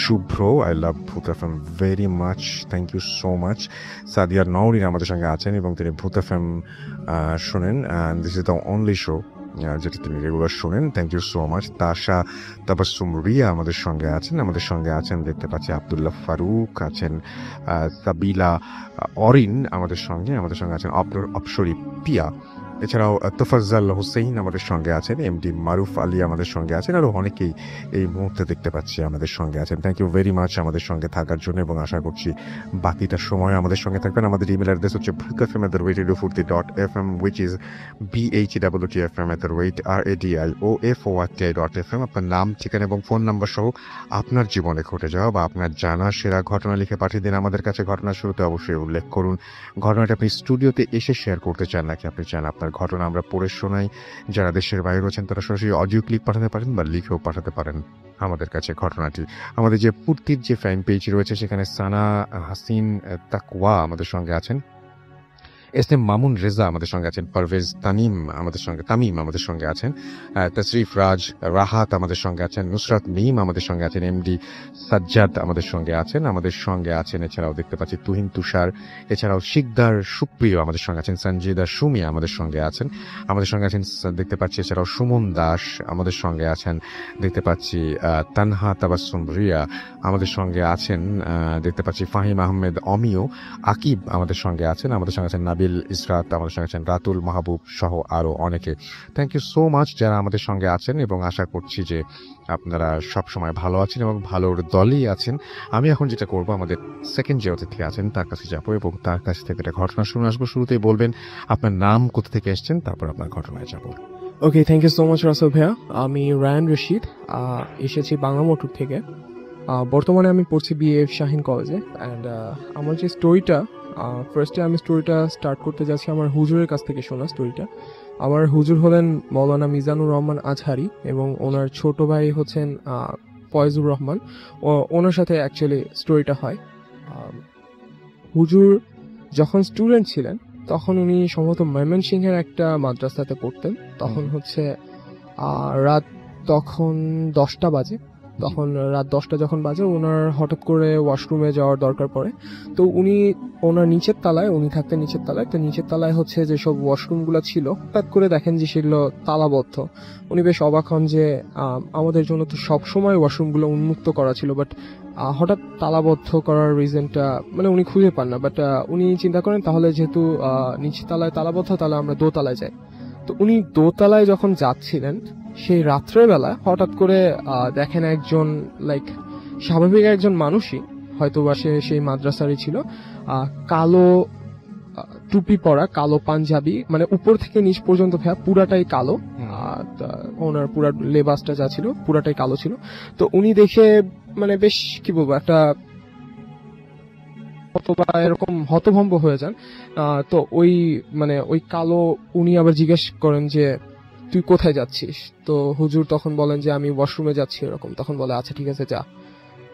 Shuvro, I love Bhoot FM very much, thank you so much. Sadia Nowrin আমাদের সঙ্গে আছেন এবং তিনি ভূত এফএম শোনেন, this is the only show যেটা তিনি রেগুলার শোনেন, thank you so much. Tasha Tabassum Riya আমাদের সঙ্গে আছেন। আমাদের সঙ্গে আছেন দেখতে পাচ্ছি আবদুল্লাহ ফারুক আছেন। সাবিলা অরিন আমাদের সঙ্গে আছেন। অপসরি পিয়া, এছাড়াও তোফাজ্জল হোসেন আমাদের সঙ্গে আছেন। এমডি মারুফ আলী আমাদের সঙ্গে আছেন। আরও অনেকেই এই মুহূর্তে দেখতে পাচ্ছি আমাদের সঙ্গে আছেন। থ্যাংক ইউ ভেরি মাচ আমাদের সঙ্গে থাকার জন্য, এবং আশা করছি বাকিটা সময় আমাদের সঙ্গে থাকবেন। আমাদের ইমেল অ্যাড্রেস হচ্ছে bhutfm@radiofurti.fm, which is BHWTFM@radioforti.fm। আপনার নাম, ঠিকানা এবং ফোন নাম্বার সহ আপনার জীবনে ঘটে যাওয়া বা আপনার জানা সেরা ঘটনা লিখে পাঠিয়ে দিন আমাদের কাছে। ঘটনার শুরুতে অবশ্যই উল্লেখ করুন ঘটনাটা আপনি স্টুডিওতে এসে শেয়ার করতে চান নাকি আপনি চান আপনার ঘটনা আমরা পড়ে শোনাই। যারা দেশের বাইরে রয়েছেন তারা সরাসরি অডিও ক্লিপ পাঠাতে পারেন বা লিখেও পাঠাতে পারেন আমাদের কাছে ঘটনাটি। আমাদের যে ফুর্তির যে ফ্যান পেজ রয়েছে সেখানে সানা হাসিন তাকওয়া আমাদের সঙ্গে আছেন। এস এম মামুন রেজা আমাদের সঙ্গে আছেন। পারভেজ তামিম আমাদের সঙ্গে আছেন। তশরিফ রাজ রাহাত আমাদের সঙ্গে আছেন। নুসরাত মিম আমাদের সঙ্গে আছেন। এমডি সাজ্জাদ আমাদের সঙ্গে আছেন। এছাড়াও দেখতে পাচ্ছি তুহিন তুষার, এছাড়াও শিকদার সুপ্রিয় আমাদের সঙ্গে আছেন। সঞ্জিদা সুমি আমাদের সঙ্গে আছেন দেখতে পাচ্ছি। এছাড়াও সুমন দাস আমাদের সঙ্গে আছেন দেখতে পাচ্ছি। তানহা তাবাসসুম রিয়া আমাদের সঙ্গে আছেন দেখতে পাচ্ছি। ফাহিম আহমেদ অমিও, আকিব আমাদের সঙ্গে আছেন নাবিল ইসরাত আমাদের সঙ্গে আছেন। রাতুল মাহবুব সহ আরো অনেকে। থ্যাংক ইউ সো মাচ যারা আমাদের সঙ্গে আছেন, এবং আশা করছি যে আপনারা সব সময় ভালো আছেন এবং ভালোর দলই আছেন। আমি এখন যেটা করব, আমাদের সেকেন্ড যে অতিথি আছেন তার কাছে যাবো এবং তার কাছ থেকে একটা ঘটনা শুনে আসবো। শুরুতেই বলবেন আপনার নাম, কোথা থেকে এসেছেন, তারপর আপনার ঘটনায় যাবো। Okay, thank you so much Rasel ভাইয়া। আমি রায়ান রশিদ, এসেছি বাংলা মোটর থেকে। বর্তমানে আমি পড়ছি BF শাহিন কলেজে। অ্যান্ড আমার যে স্টোরিটা, ফার্স্টে আমি স্টোরিটা স্টার্ট করতে যাচ্ছি আমার হুজুরের কাছ থেকে শোনা স্টোরিটা। আমার হুজুর হলেন মৌলানা মিজানুর রহমান আজহারি এবং ওনার ছোট ভাই হচ্ছেন ফয়েজুর রহমান। ওনার সাথে অ্যাকচুয়ালি স্টোরিটা হয়। হুজুর যখন স্টুডেন্ট ছিলেন তখন উনি সম্ভবত ময়মনসিংহের একটা মাদ্রাসাতে পড়তেন। তখন হচ্ছে রাত তখন 10টা বাজে। তখন রাত 10টা যখন বাজে ওনার হঠাৎ করে ওয়াশরুমে যাওয়ার দরকার পড়ে। তো উনি ওনার নিচের তলায়, উনি থাকতেন নিচের তলায়, তো নিচের তলায় হচ্ছে যেসব ওয়াশরুমগুলো ছিল হঠাৎ করে দেখেন যে সেগুলো তালাবদ্ধ। উনি বেশ অবাক হন যে আমাদের জন্য তো সবসময় ওয়াশরুমগুলো উন্মুক্ত করা ছিল, বাট হঠাৎ তালাবদ্ধ করার রিজনটা মানে উনি খুঁজে পান না। বাট উনি চিন্তা করেন তাহলে যেহেতু নিচের তলায় তালাবদ্ধ তাহলে আমরা দোতলায় যাই। তো উনি দোতলায় যখন যাচ্ছিলেন সেই রাত্রেবেলা হঠাৎ করে দেখেন একজন লাইক স্বাভাবিক একজন মানুষই, হয়তো বা সে সেই মাদ্রাসারই ছিল, কালো টুপি পরা, কালো পাঞ্জাবি, মানে উপর থেকে নিচ পর্যন্ত ভাইয়া পুরাটাই কালো। ওনার পুরা লেবাসটা যা ছিল পুরাটাই কালো ছিল। তো উনি দেখে মানে বেশ কি বলবো একটা অথবা এরকম হতভম্ব হয়ে যান। তো ওই কালো উনি আবার জিজ্ঞেস করেন যে তুই কোথায় যাচ্ছিস? তো হুজুর তখন বলেন যে আমি ওয়াশরুমে যাচ্ছি এরকম। তখন বলে আচ্ছা ঠিক আছে যা।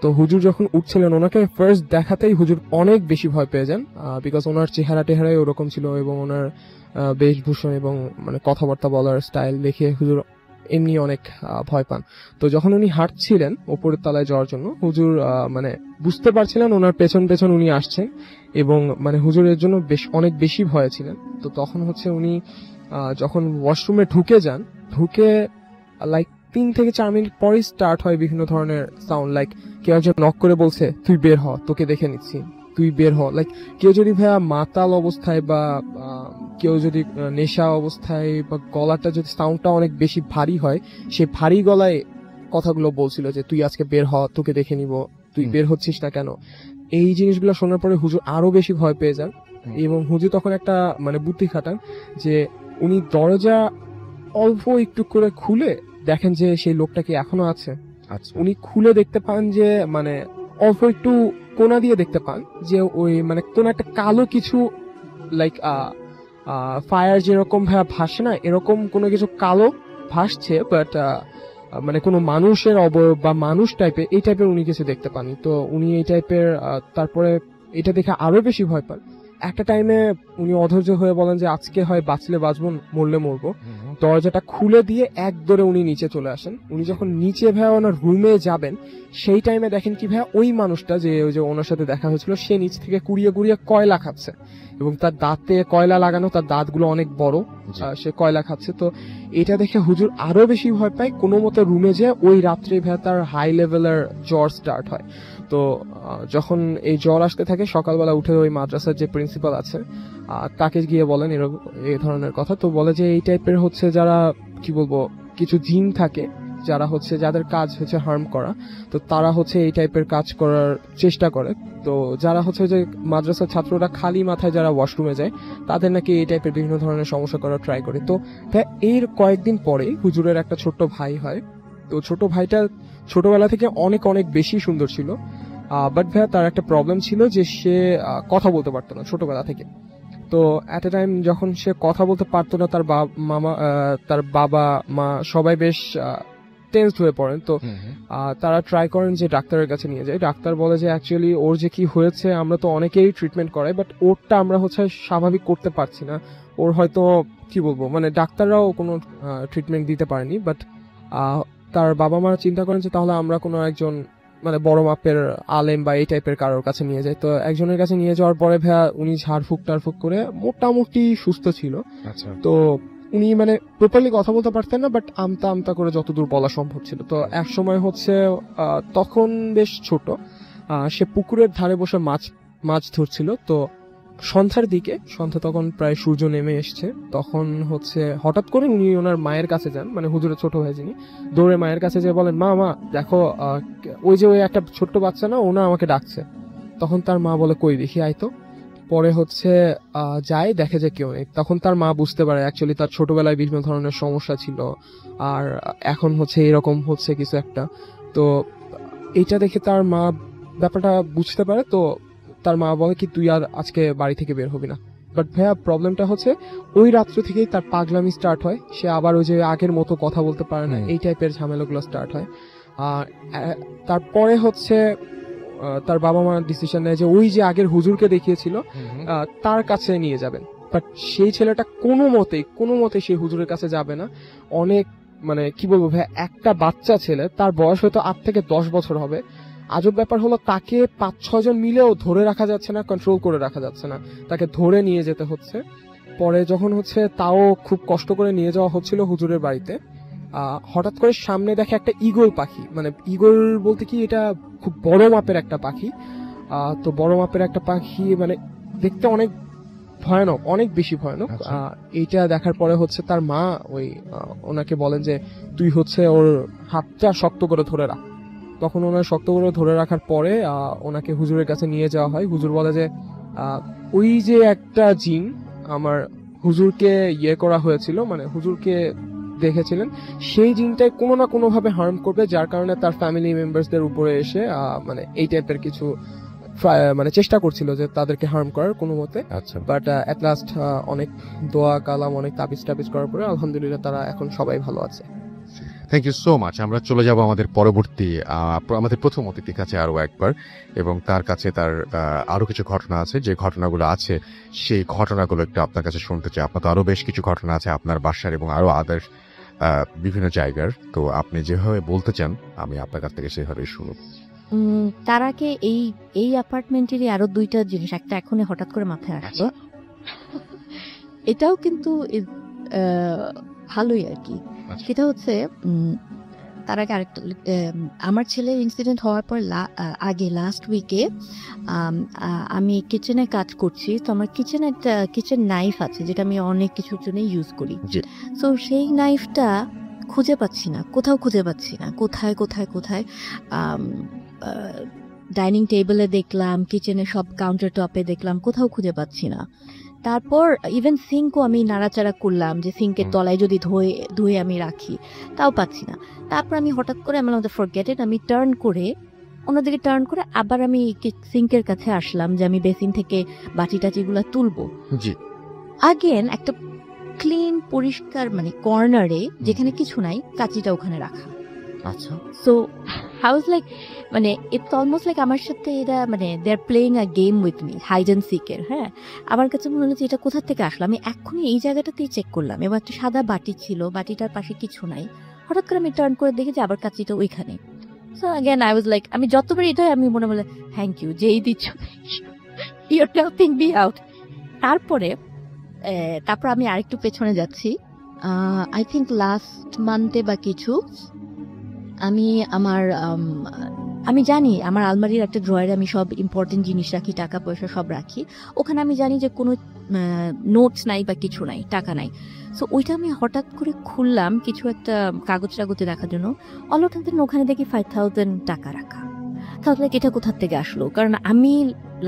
তো হুজুর যখন উঠছিলেন ওনাকে ফার্স্ট দেখাতেই হুজুর অনেক বেশি ভয় পেয়ে যান, বিকজ ওনার চেহারা টেহারাই ওরকম ছিল এবং ওনার বেশভূষণ এবং মানে কথাবার্তা বলার স্টাইল দেখে হুজুর এমনি অনেক ভয় পান। তো যখন উনি হাঁটছিলেন উপরের তলায় যাওয়ার জন্য হুজুর মানে বুঝতে পারছিলেন ওনার পেছন পেছন উনি আসছেন এবং মানে হুজুরের জন্য অনেক বেশি ভয় ছিলেন। তো তখন হচ্ছে উনি যখন ওয়াশরুমে ঢুকে যান, ঢুকে লাইক 3 থেকে 4 মিনিট পরেই স্টার্ট হয় বিভিন্ন ধরনের সাউন্ড, লাইক কেউ একজন নক করে বলছে তুই বের হ, তোকে দেখে নিচ্ছি, তুই বের হ। লাইক কেউ যদি ভাইয়া মাতাল অবস্থায় বা কেউ যদি নেশা অবস্থায় বা গলাটা যদি সাউন্ডটা অনেক বেশি ভারী হয়, সে ভারী গলায় কথাগুলো বলছিল যে তুই আজকে বের হ, তোকে দেখে নিব, তুই বের হচ্ছিস না কেন। এই জিনিসগুলো শোনার পরে হুজুর আরো বেশি ভয় পেয়ে যান এবং হুজুর তখন একটা মানে বুদ্ধি খাটান যে উনি দরজা অল্প একটু করে খুলে দেখেন যে সেই লোকটা কি এখনো আছে। আচ্ছা, উনি খুলে দেখতে পান যে মানে অল্প একটু কোনা দিয়ে দেখতে পান যে ওই মানে কোন একটা কালো কিছু লাইক ফায়ার যেরকম ভাসে না, এরকম কোনো কিছু কালো ভাসছে, বাট মানে কোনো মানুষের অবয়ব বা মানুষ টাইপের এই টাইপের উনি কিছু দেখতে পান। তো উনি এই টাইপের তারপরে এটা দেখে আরো বেশি ভয় পান। একটা টাইমে উনি অধৈর্য হয়ে বলেন যে আজকে হয় বাঁচলে বাঁচবো, মরলে মরবো। দরজাটা খুলে দিয়ে এক দৌড়ে উনি নিচে চলে আসেন। উনি যখন নিচে ভাইয়া ওনার রুমে যাবেন সেই টাইমে দেখেন কি ভাইয়া ওই মানুষটা যে ওই যে ওনার সাথে দেখা হয়েছিল সে নিচ থেকে কুড়িয়ে কুড়িয়ে কয়লা খাচ্ছে এবং তার দাঁতে কয়লা লাগানো, তার দাঁতগুলো অনেক বড়, সে কয়লা খাচ্ছে। তো এটা দেখে হুজুর আরো বেশি ভয় পায়। কোনো মতে রুমে যেয়ে ওই রাত্রে ভাইয়া তার হাই লেভেলের জ্বর স্টার্ট হয়। তো যখন এই জ্বর আসতে থাকে সকালবেলা উঠে ওই মাদ্রাসার যে প্রিন্সিপাল আছে তাকে গিয়ে বলেন এই ধরনের কথা। তো বলে যে এই টাইপের হচ্ছে যারা কি বলবো কিছু জিন থাকে যারা হচ্ছে যাদের কাজ হচ্ছে হার্ম করা, তো তারা হচ্ছে এই টাইপের কাজ করার চেষ্টা করে। তো যারা হচ্ছে যে মাদ্রাসার ছাত্ররা খালি মাথায় যারা ওয়াশরুমে যায় তাদের নাকি এই টাইপের বিভিন্ন ধরনের সমস্যা করার ট্রাই করে। তো এর কয়েকদিন পরেই হুজুরের একটা ছোট্ট ভাই হয়। তো ছোট ভাইটা ছোটবেলা থেকে অনেক অনেক বেশি সুন্দর ছিল, বাট ভাইয়া তার একটা প্রবলেম ছিল যে সে কথা বলতে পারতো না ছোটবেলা থেকে। তো এট এ টাইম যখন সে কথা বলতে পারতো না তার বাবা মা সবাই বেশ টেন্সড হয়ে পড়েন। তো তারা ট্রাই করেন যে ডাক্তারের কাছে নিয়ে যায়। ডাক্তার বলে যে অ্যাকচুয়ালি ওর যে কি হয়েছে আমরা তো অনেকেই ট্রিটমেন্ট করাই, বাট ওরটা আমরা হচ্ছে স্বাভাবিক করতে পারছি না। ওর হয়তো কি বলবো মানে ডাক্তাররাও কোনো ট্রিটমেন্ট দিতে পারেনি। বাট তার বাবা মা চিন্তা করেন যে তাহলে আমরা কোনো একজন মানে বড় মাপের আলেম বা এই টাইপের কারোর কাছে নিয়ে যায়। তো একজনের কাছে নিয়ে যাওয়ার পরে ভাইয়া উনি ঝাড়ফুঁক টাড়ফুঁক করে মোটামুটি সুস্থ ছিল। আচ্ছা, তো উনি মানে প্রপারলি কথা বলতে পারতেন না, বাট আমতা আমতা করে যতদূর বলা সম্ভব ছিল। তো এক সময় হচ্ছে তখন বেশ ছোট, সে পুকুরের ধারে বসে মাছ ধরছিল। তো সন্ধ্যার দিকে, সন্ধ্যা তখন প্রায় সূর্য নেমে এসছে, তখন হচ্ছে হঠাৎ করে উনি ওনার মায়ের কাছে যান, মানে হুজুরের ছোট ভাই যিনি, দৌড়ে মায়ের কাছে যেয়ে বলেন মা মা দেখো ওই যে ওই একটা ছোট্ট বাচ্চা না ওনা আমাকে ডাকছে। তখন তার মা বলে কই দেখি আয় তো। পরে হচ্ছে যায়, দেখে যে কেউ নেই। তখন তার মা বুঝতে পারে অ্যাকচুয়ালি তার ছোটবেলায় বিভিন্ন ধরনের সমস্যা ছিল আর এখন হচ্ছে এরকম হচ্ছে কিছু একটা। তো এইটা দেখে তার মা ব্যাপারটা বুঝতে পারে। তো তার মা বলে কি তুই আর আজকে বাড়ি থেকে বের হবি না, বাট ভাইয়া প্রবলেমটা হচ্ছে ওই রাত্র থেকেই তার পাগলামি স্টার্ট হয়, সে আবার ওই যে আগের মতো কথা বলতে পারে না, এই টাইপের ঝামেলাগুলো স্টার্ট হয়। আর তারপরে হচ্ছে তার বাবা মা ডিসিশন নেয় যে ওই যে আগের হুজুরকে দেখিয়েছিল তার কাছে নিয়ে যাবেন, বাট সেই ছেলেটা কোনো মতে সেই হুজুরের কাছে যাবে না। অনেক মানে কি বলবো ভাই, একটা বাচ্চা ছেলে, তার বয়স হয়তো 8 থেকে 10 বছর হবে। আজব ব্যাপার হলো তাকে 5-6 জন মিলেও ধরে রাখা যাচ্ছে না, কন্ট্রোল করে রাখা যাচ্ছে না, তাকে ধরে নিয়ে যেতে হচ্ছে। পরে যখন হচ্ছে তাও খুব কষ্ট করে নিয়ে যাওয়া হচ্ছিল হুজুরের বাড়িতে, হঠাৎ করে সামনে দেখে একটা ঈগল পাখি, মানে ঈগল বলতে কি এটা খুব বড় মাপের একটা পাখি। তো বড় মাপের একটা পাখি মানে দেখতে অনেক ভয়ানক, অনেক বেশি ভয়ানক। এইটা দেখার পরে হচ্ছে তার মা ওই ওনাকে বলেন যে তুই হচ্ছে ওর হাতটা শক্ত করে ধরে রাখ। তখন ওনার শক্ত করে ধরে রাখার পরে ওনাকে হুজুরের কাছে নিয়ে যাওয়া হয়। হুজুর বলে যে ওই যে একটা জিন আমার হুজুরকে করা হয়েছিল, মানে হুজুরকে দেখেছিলেন, সেই জিনটাই কোনো না কোনো ভাবে হার্ম করবে, যার কারণে তার ফ্যামিলি মেম্বারসদের উপরে এসে মানে এই টাইপের কিছু মানে চেষ্টা করছিল যে তাদেরকে হার্ম করার কোনো মতে। আচ্ছা, বাট এট লাস্ট অনেক দোয়া কালাম, অনেক তাবিজ টাবিজ করার পরে আলহামদুলিল্লাহ তারা এখন সবাই ভালো আছে। Thank you so much. আমরা চলে যাব আমাদের পরবর্তী আমাদের প্রথম অতিথির কাছে আরো একবার, এবং তার কাছে তার আরো কিছু ঘটনা আছে, যে ঘটনাগুলো আছে সেই ঘটনাগুলো একটু আপনার কাছে শুনতে চাই। আপনার তো আরো বেশ কিছু ঘটনা আছে আপনার বাসার এবং আরো আদার্স বিভিন্ন জায়গার, তো আপনি যেভাবে বলতে চান আমি আপনার কাছ থেকে সেভাবেই শুনুন। তার আগে এই অ্যাপার্টমেন্টেরই আরো 2টা জিনিস, একটা এখনই হঠাৎ করে মাথায় আসলো, এটাও কিন্তু ভালোই আর কি। সেটা হচ্ছে তার আগে আরেকটা, আমার ছেলের ইনসিডেন্ট হওয়ার পর আগে লাস্ট উইকে আমি কিচেনে কাজ করছি, তো আমার কিচেনে একটা কিচেন নাইফ আছে যেটা আমি অনেক কিছুর জন্য ইউজ করি। তো সেই নাইফটা খুঁজে পাচ্ছি না, কোথাও খুঁজে পাচ্ছি না, কোথায় কোথায় কোথায় ডাইনিং টেবিলে দেখলাম, কিচেনে সব কাউন্টার টপে দেখলাম, কোথাও খুঁজে পাচ্ছি না। তারপর ইভেন সিঙ্কও আমি নাড়াচাড়া করলাম যে সিঙ্কের তলায় যদি ধুয়ে আমি রাখি, তাও পাচ্ছি না। তারপর আমি হঠাৎ করে আমার ফরগেট ইট, আমি অন্যদিকে টার্ন করে আবার আমি সিঙ্কের কাছে আসলাম যে আমি বেসিন থেকে বাটি টাটিগুলা তুলবো। আগেন একটা ক্লিন পরিষ্কার মানে কর্নারে যেখানে কিছু নাই, কাঁচিটা ওখানে রাখা। আচ্ছা, সো হাউ ওয়াজ লাইক, মানে ইটস অলমোস্ট লাইক আমার সাথে এরা মানে they are playing a game with me, hide and সিকের। হ্যাঁ, আমার কাছে মনে হলো যে এটা কোথা থেকে আসলো। আমি এখনই এই জায়গাটাতেই চেক করলাম, এবার একটা সাদা বাটি ছিল, বাটিটার পাশে কিছু নাই। হঠাৎ করে আমি টার্ন করে দেখি যে আবার কাঁচিটা ওইখানে। So again I was like, আমি যতবার এটা আমি মনে বলে থ্যাংক ইউ যে এই দিচ্ছ, you are helping me out. তারপর আমি আরেকটু পেছনে যাচ্ছি, আই থিঙ্ক লাস্ট মান্থে বা কিছু, আমি জানি আমার আলমারির একটা ড্রয়ারে আমি সব ইম্পর্টেন্ট জিনিস রাখি, টাকা পয়সা সব রাখি। ওখানে আমি জানি যে কোনো নোটস নাই বা কিছু নাই, টাকা নাই। সো ওইটা আমি হঠাৎ করে খুললাম কিছু একটা কাগজ টাগজে রাখার জন্য, অল অফ সাডেন ওখানে দেখি 5,000 টাকা রাখা। তাহলে এটা কোথা থেকে আসলো? কারণ আমি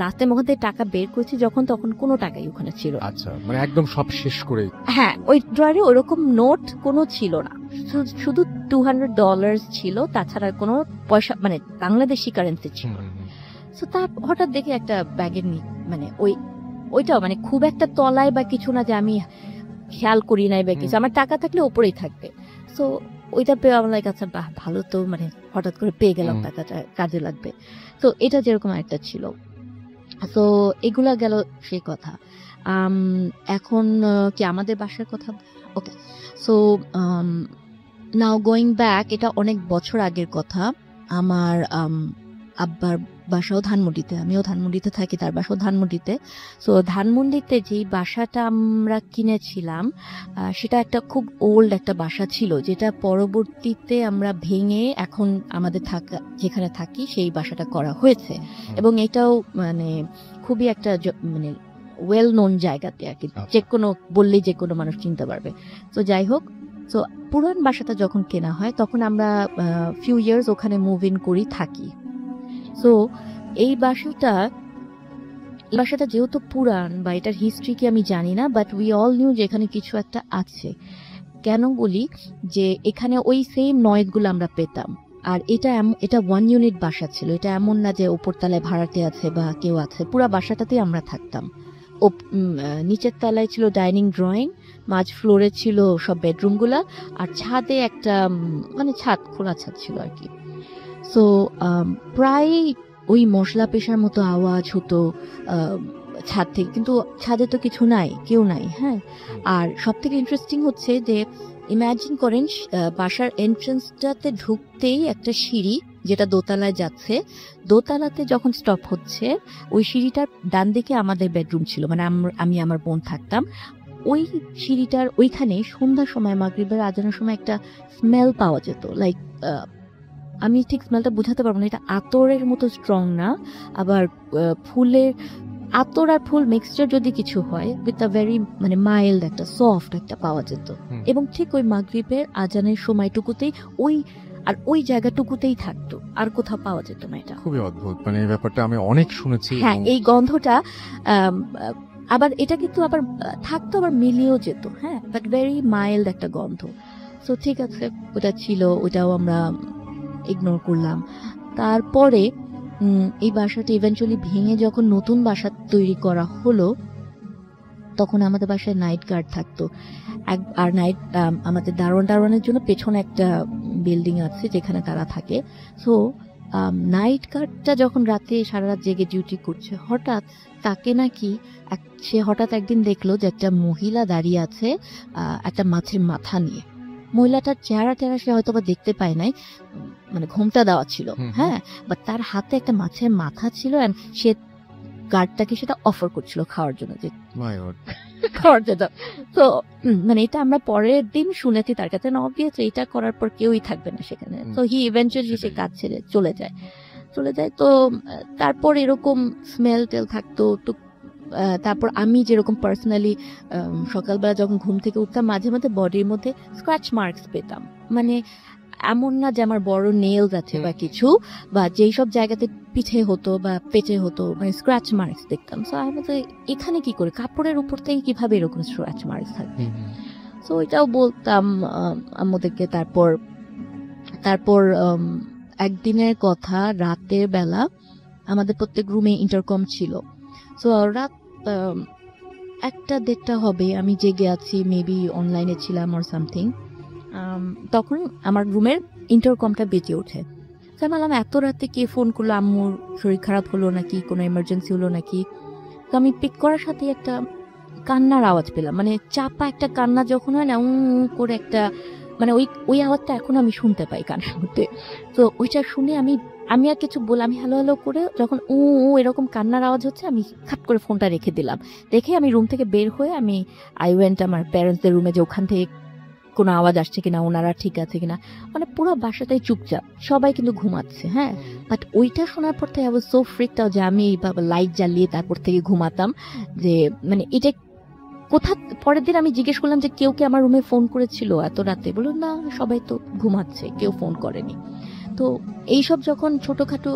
লাস্ট টাইম ওখান থেকে টাকা বের করেছি যখন, তখন কোনো টাকাই ওখানে ছিল। আচ্ছা, মানে একদম সব শেষ করে। হ্যাঁ, ওই ড্রয়ারে ওরকম নোট কোনো ছিল না, শুধু $200 ছিল, তাছাড়া কোনো পয়সা মানে বাংলাদেশি কারেন্সি ছিল। তো তা হঠাৎ দেখি একটা ব্যাগের মানে ওইটাও মানে খুব একটা তলায় বা কিছু না যে আমি খেয়াল করি নাই বা কিছু, আমার টাকা থাকলে ওপরেই থাকবে। সো ওইটা পেয়ে আমার লাগে আচ্ছা বাহ ভালো, তো মানে হঠাৎ করে পেয়ে গেলাম, টাকাটা কাজে লাগবে। তো এটা যেরকম একটা ছিল। তো এগুলা গেল সেই কথা। এখন কি আমাদের বাসার কথা? ওকে, সো নাও গোয়িং ব্যাক, এটা অনেক বছর আগের কথা। আমার আব্বার বাসাও ধানমন্ডিতে, আমিও ধানমন্ডিতে থাকি, তার বাসাও ধানমন্ডিতে। সো ধানমন্ডিতে যেই বাসাটা আমরা কিনেছিলাম সেটা একটা খুব ওল্ড একটা বাসা ছিল, যেটা পরবর্তীতে আমরা ভেঙে এখন আমাদের থাকা যেখানে থাকি সেই বাসাটা করা হয়েছে। এবং এটাও মানে খুবই একটা মানে ওয়েল নোন জায়গাতে আর কি, যে কোনো বললেই যে কোনো মানুষ চিনতে পারবে। তো যাই হোক, তো পুরান বাসাটা যখন কেনা হয় তখন আমরা ফিউ ইয়ার্স ওখানে মুভ ইন করি, থাকি। সো এই বাসাটা যেহেতু পুরান বা এটার হিস্ট্রি কি আমি জানি না, বাট উই অল নিউ যে এখানে কিছু একটা আছে। কেন বলি যে এখানে ওই সেম নয়েজগুলো আমরা পেতাম। আর এটা 1 ইউনিট বাসা ছিল, এটা এমন না যে উপরতলায় ভাড়াটে আছে বা কেউ আছে, পুরা বাসাটাতেই আমরা থাকতাম। নিচের তলায় ছিল ডাইনিং ড্রয়িং, মাঝ ফ্লোরে ছিল সব বেডরুমগুলা, আর ছাদে একটা মানে ছাদ, খোলা ছাদ ছিল আর কি। সো প্রায় ওই মশলা পেশার মতো আওয়াজ হতো ছাদ থেকে, কিন্তু ছাদে তো কিছু নাই, কেউ নাই। হ্যাঁ, আর সব থেকে ইন্টারেস্টিং হচ্ছে যে ইমাজিন করেন বাসার এন্ট্রান্সটাতে ঢুকতেই একটা সিঁড়ি যেটা দোতলায় যাচ্ছে, দোতলাতে যখন স্টপ হচ্ছে ওই সিঁড়িটার ডান দিকে আমাদের বেডরুম ছিল, মানে আমি আমার বোন থাকতাম। ওই সিঁড়িটার ওইখানে সন্ধ্যার সময় মাগরিবের আজানের সময় একটা স্মেল পাওয়া যেত, লাইক আমি ঠিক স্মেলটা বোঝাতে পারবো না, এটা আতরের মতো স্ট্রং না, আবার ফুলের আতর আর ফুল মিক্সচার যদি কিছু হয়, উইথ আ ভেরি মানে মাইল্ড একটা সফট একটা পাওয়া যেত। এবং ঠিক ওই মাগরিবের আজানের সময়টুকুতেই ওই জায়গাটুকুতেই থাকতো, আর কোথাও পাওয়া যেত না। এটা খুবই অদ্ভুত, মানে এই ব্যাপারটা আমি অনেক শুনেছি। হ্যাঁ, এই গন্ধটা আবার এটা কিন্তু আবার থাকতো, আবার মিলিয়েও যেত। হ্যাঁ, বাট ভেরি মাইল্ড একটা গন্ধ। সো ঠিক আছে, ওটা ছিল, ওটাও আমরা ইগনোর করলাম। তারপরে এই বাসাটা ইভেন্চুয়ালি ভেঙে যখন নতুন বাসা তৈরি করা হলো, তখন আমাদের বাসায় নাইট গার্ড থাকতো। আর আমাদের দারোয়ানের জন্য পেছনে একটা বিল্ডিং আছে যেখানে তারা থাকে। সো নাইট গার্ডটা যখন রাতে সারা রাত জেগে ডিউটি করছে, হঠাৎ তাকে নাকি সে হঠাৎ একদিন দেখলো যে একটা মহিলা দাঁড়িয়ে আছে একটা মাছের মাথা নিয়ে। মহিলাটার চেহারা সে হয়তো বা দেখতে পায় নাই, মানে ঘোমটা দেওয়া ছিল। হ্যাঁ, বাট তার হাতে একটা মাছের মাথা ছিল, এন্ড সে গার্ডটাকে সেটা অফার করছিল খাওয়ার জন্য, যে খাওয়ার জন্য। তো মানে এটা আমরা পরের দিন শুনেছি তার কাছে, অবভিয়াসলি এটা করার পর কেউই থাকবে না সেখানে। তো হি ইভেন্চুয়ালি সে কাজ ছেড়ে চলে যায়। তো তারপর এরকম স্মেল টেল থাকতো। তো তারপর আমি যেরকম পার্সোনালি সকালবেলা যখন ঘুম থেকে উঠতাম, মাঝে মাঝে বডির মধ্যে স্ক্র্যাচ মার্কস পেতাম। মানে এমন না যে আমার বড় নেলস আছে বা কিছু, বা যেই সব জায়গাতে পিঠে হতো বা পেটে হতো, মানে স্ক্র্যাচ মার্কস দেখতাম। সো আমি তো এখানে কি করে, কাপড়ের উপর থেকে কিভাবে এরকম স্ক্র্যাচ মার্কস থাকবে। সো এটাও বলতাম আমাদেরকে। তারপর একদিনের কথা, রাতের বেলা আমাদের প্রত্যেক রুমে ইন্টারকম ছিল। সো রাত 1-1:30 হবে, আমি জেগে আছি, মেবি অনলাইনে ছিলাম অর সামথিং। তখন আমার রুমের ইন্টারকমটা বেজে ওঠে। আমি বললাম এত রাতে কে ফোন করলো, আম্মুর শরীর খারাপ হলো নাকি, কোনো এমার্জেন্সি হলো নাকি। তো আমি পিক করার সাথে একটা কান্নার আওয়াজ পেলাম, মানে চাপা একটা কান্না যখন হয় না, করে একটা, মানে ওই আওয়াজটা এখন আমি শুনতে পাই কানের মধ্যে। তো ওইটা শুনে আমি আর কিছু বললাম, আমি হ্যালো হ্যালো করে যখন এরকম কান্নার আওয়াজ হচ্ছে, আমি খাপ করে ফোনটা রেখে দিলাম। রেখে আমি রুম থেকে বের হয়ে আই ওয়েন্ট আমার প্যারেন্টসদের রুমে, যে ওখান থেকে কোনো আওয়াজ আসছে কিনা, ওনারা ঠিক আছে কিনা। মানে পুরো বাসাটাই চুপচাপ, সবাই কিন্তু ঘুমাচ্ছে। হ্যাঁ, বাট ওইটা শোনার পর থেকে আবার সো ফ্রিকড আউট যে আমি লাইট জ্বালিয়ে তারপর থেকে ঘুমাতাম। যে মানে এটা পরের দিন আমি জিজ্ঞেস করলাম যে কেউ কি আমার রুমে ফোন করেছিল এত রাতে, বলল না, সবাই তো ঘুমাচ্ছে, কেউ ফোন করেনি। তো এইসব যখন ছোটখাটো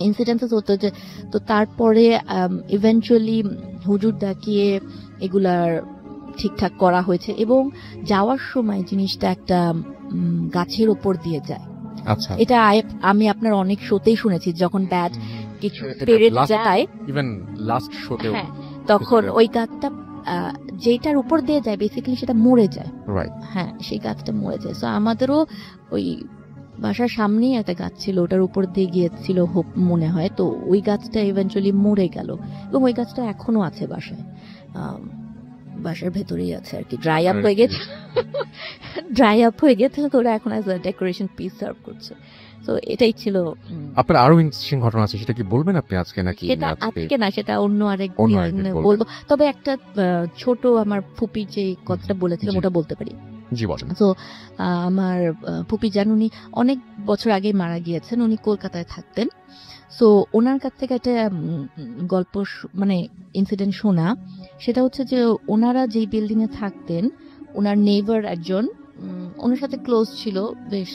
ইনসিডেন্টস হতো, যে তো তারপরে ইভেন্চুয়ালি হুজুর ডাকিয়ে এগুলার ঠিকঠাক করা হয়েছে। এবং যাওয়ার সময় জিনিসটা একটা গাছের ওপর দিয়ে যায়। আচ্ছা, এটা আমি আপনার অনেক শোতেই শুনেছি, যখন ব্যাড কিছু পেরে যায়, ইভেন লাস্ট শোতেও, হ্যাঁ, তখন ওই গাছটা যেটার উপর দিয়ে যায় বেসিক্যালি সেটা মরে যায়। রাইট, হ্যাঁ, সেই গাছটা মরে যায়। সো আমাদেরও ওই বাসার সামনেই একটা গাছ ছিল, ওটার উপর দিয়ে গিয়েছিল মনে হয়। তো ওই গাছটা ইভেন্চুয়ালি মরে গেল, এবং ওই গাছটা এখনো আছে বাসার ভেতরেই আছে আর কি। ড্রাই আপ হয়ে গেছে, তো ওরা এখন as a decoration piece serve করছে। তো এটাই ছিল। আপনার আরো ইন্টারেস্টিং ঘটনা আছে, সেটা কি বলবেন আপনি আজকে নাকি? সেটা আজকে না, সেটা অন্য আরেক বলবো। তবে একটা ছোট আমার ফুপি যে কথাটা বলেছিলাম ওটা বলতে পারি। জি বলেন। তো আমার ফুপি যান, উনি অনেক বছর আগে মারা গিয়েছেন, উনি কলকাতায় থাকতেন। সো ওনার কাছ থেকে একটা গল্প, মানে ইনসিডেন্ট শোনা। সেটা হচ্ছে যে ওনারা যেই বিল্ডিং এ থাকতেন, ওনার নেইবার একজন ওনার সাথে ক্লোজ ছিল বেশ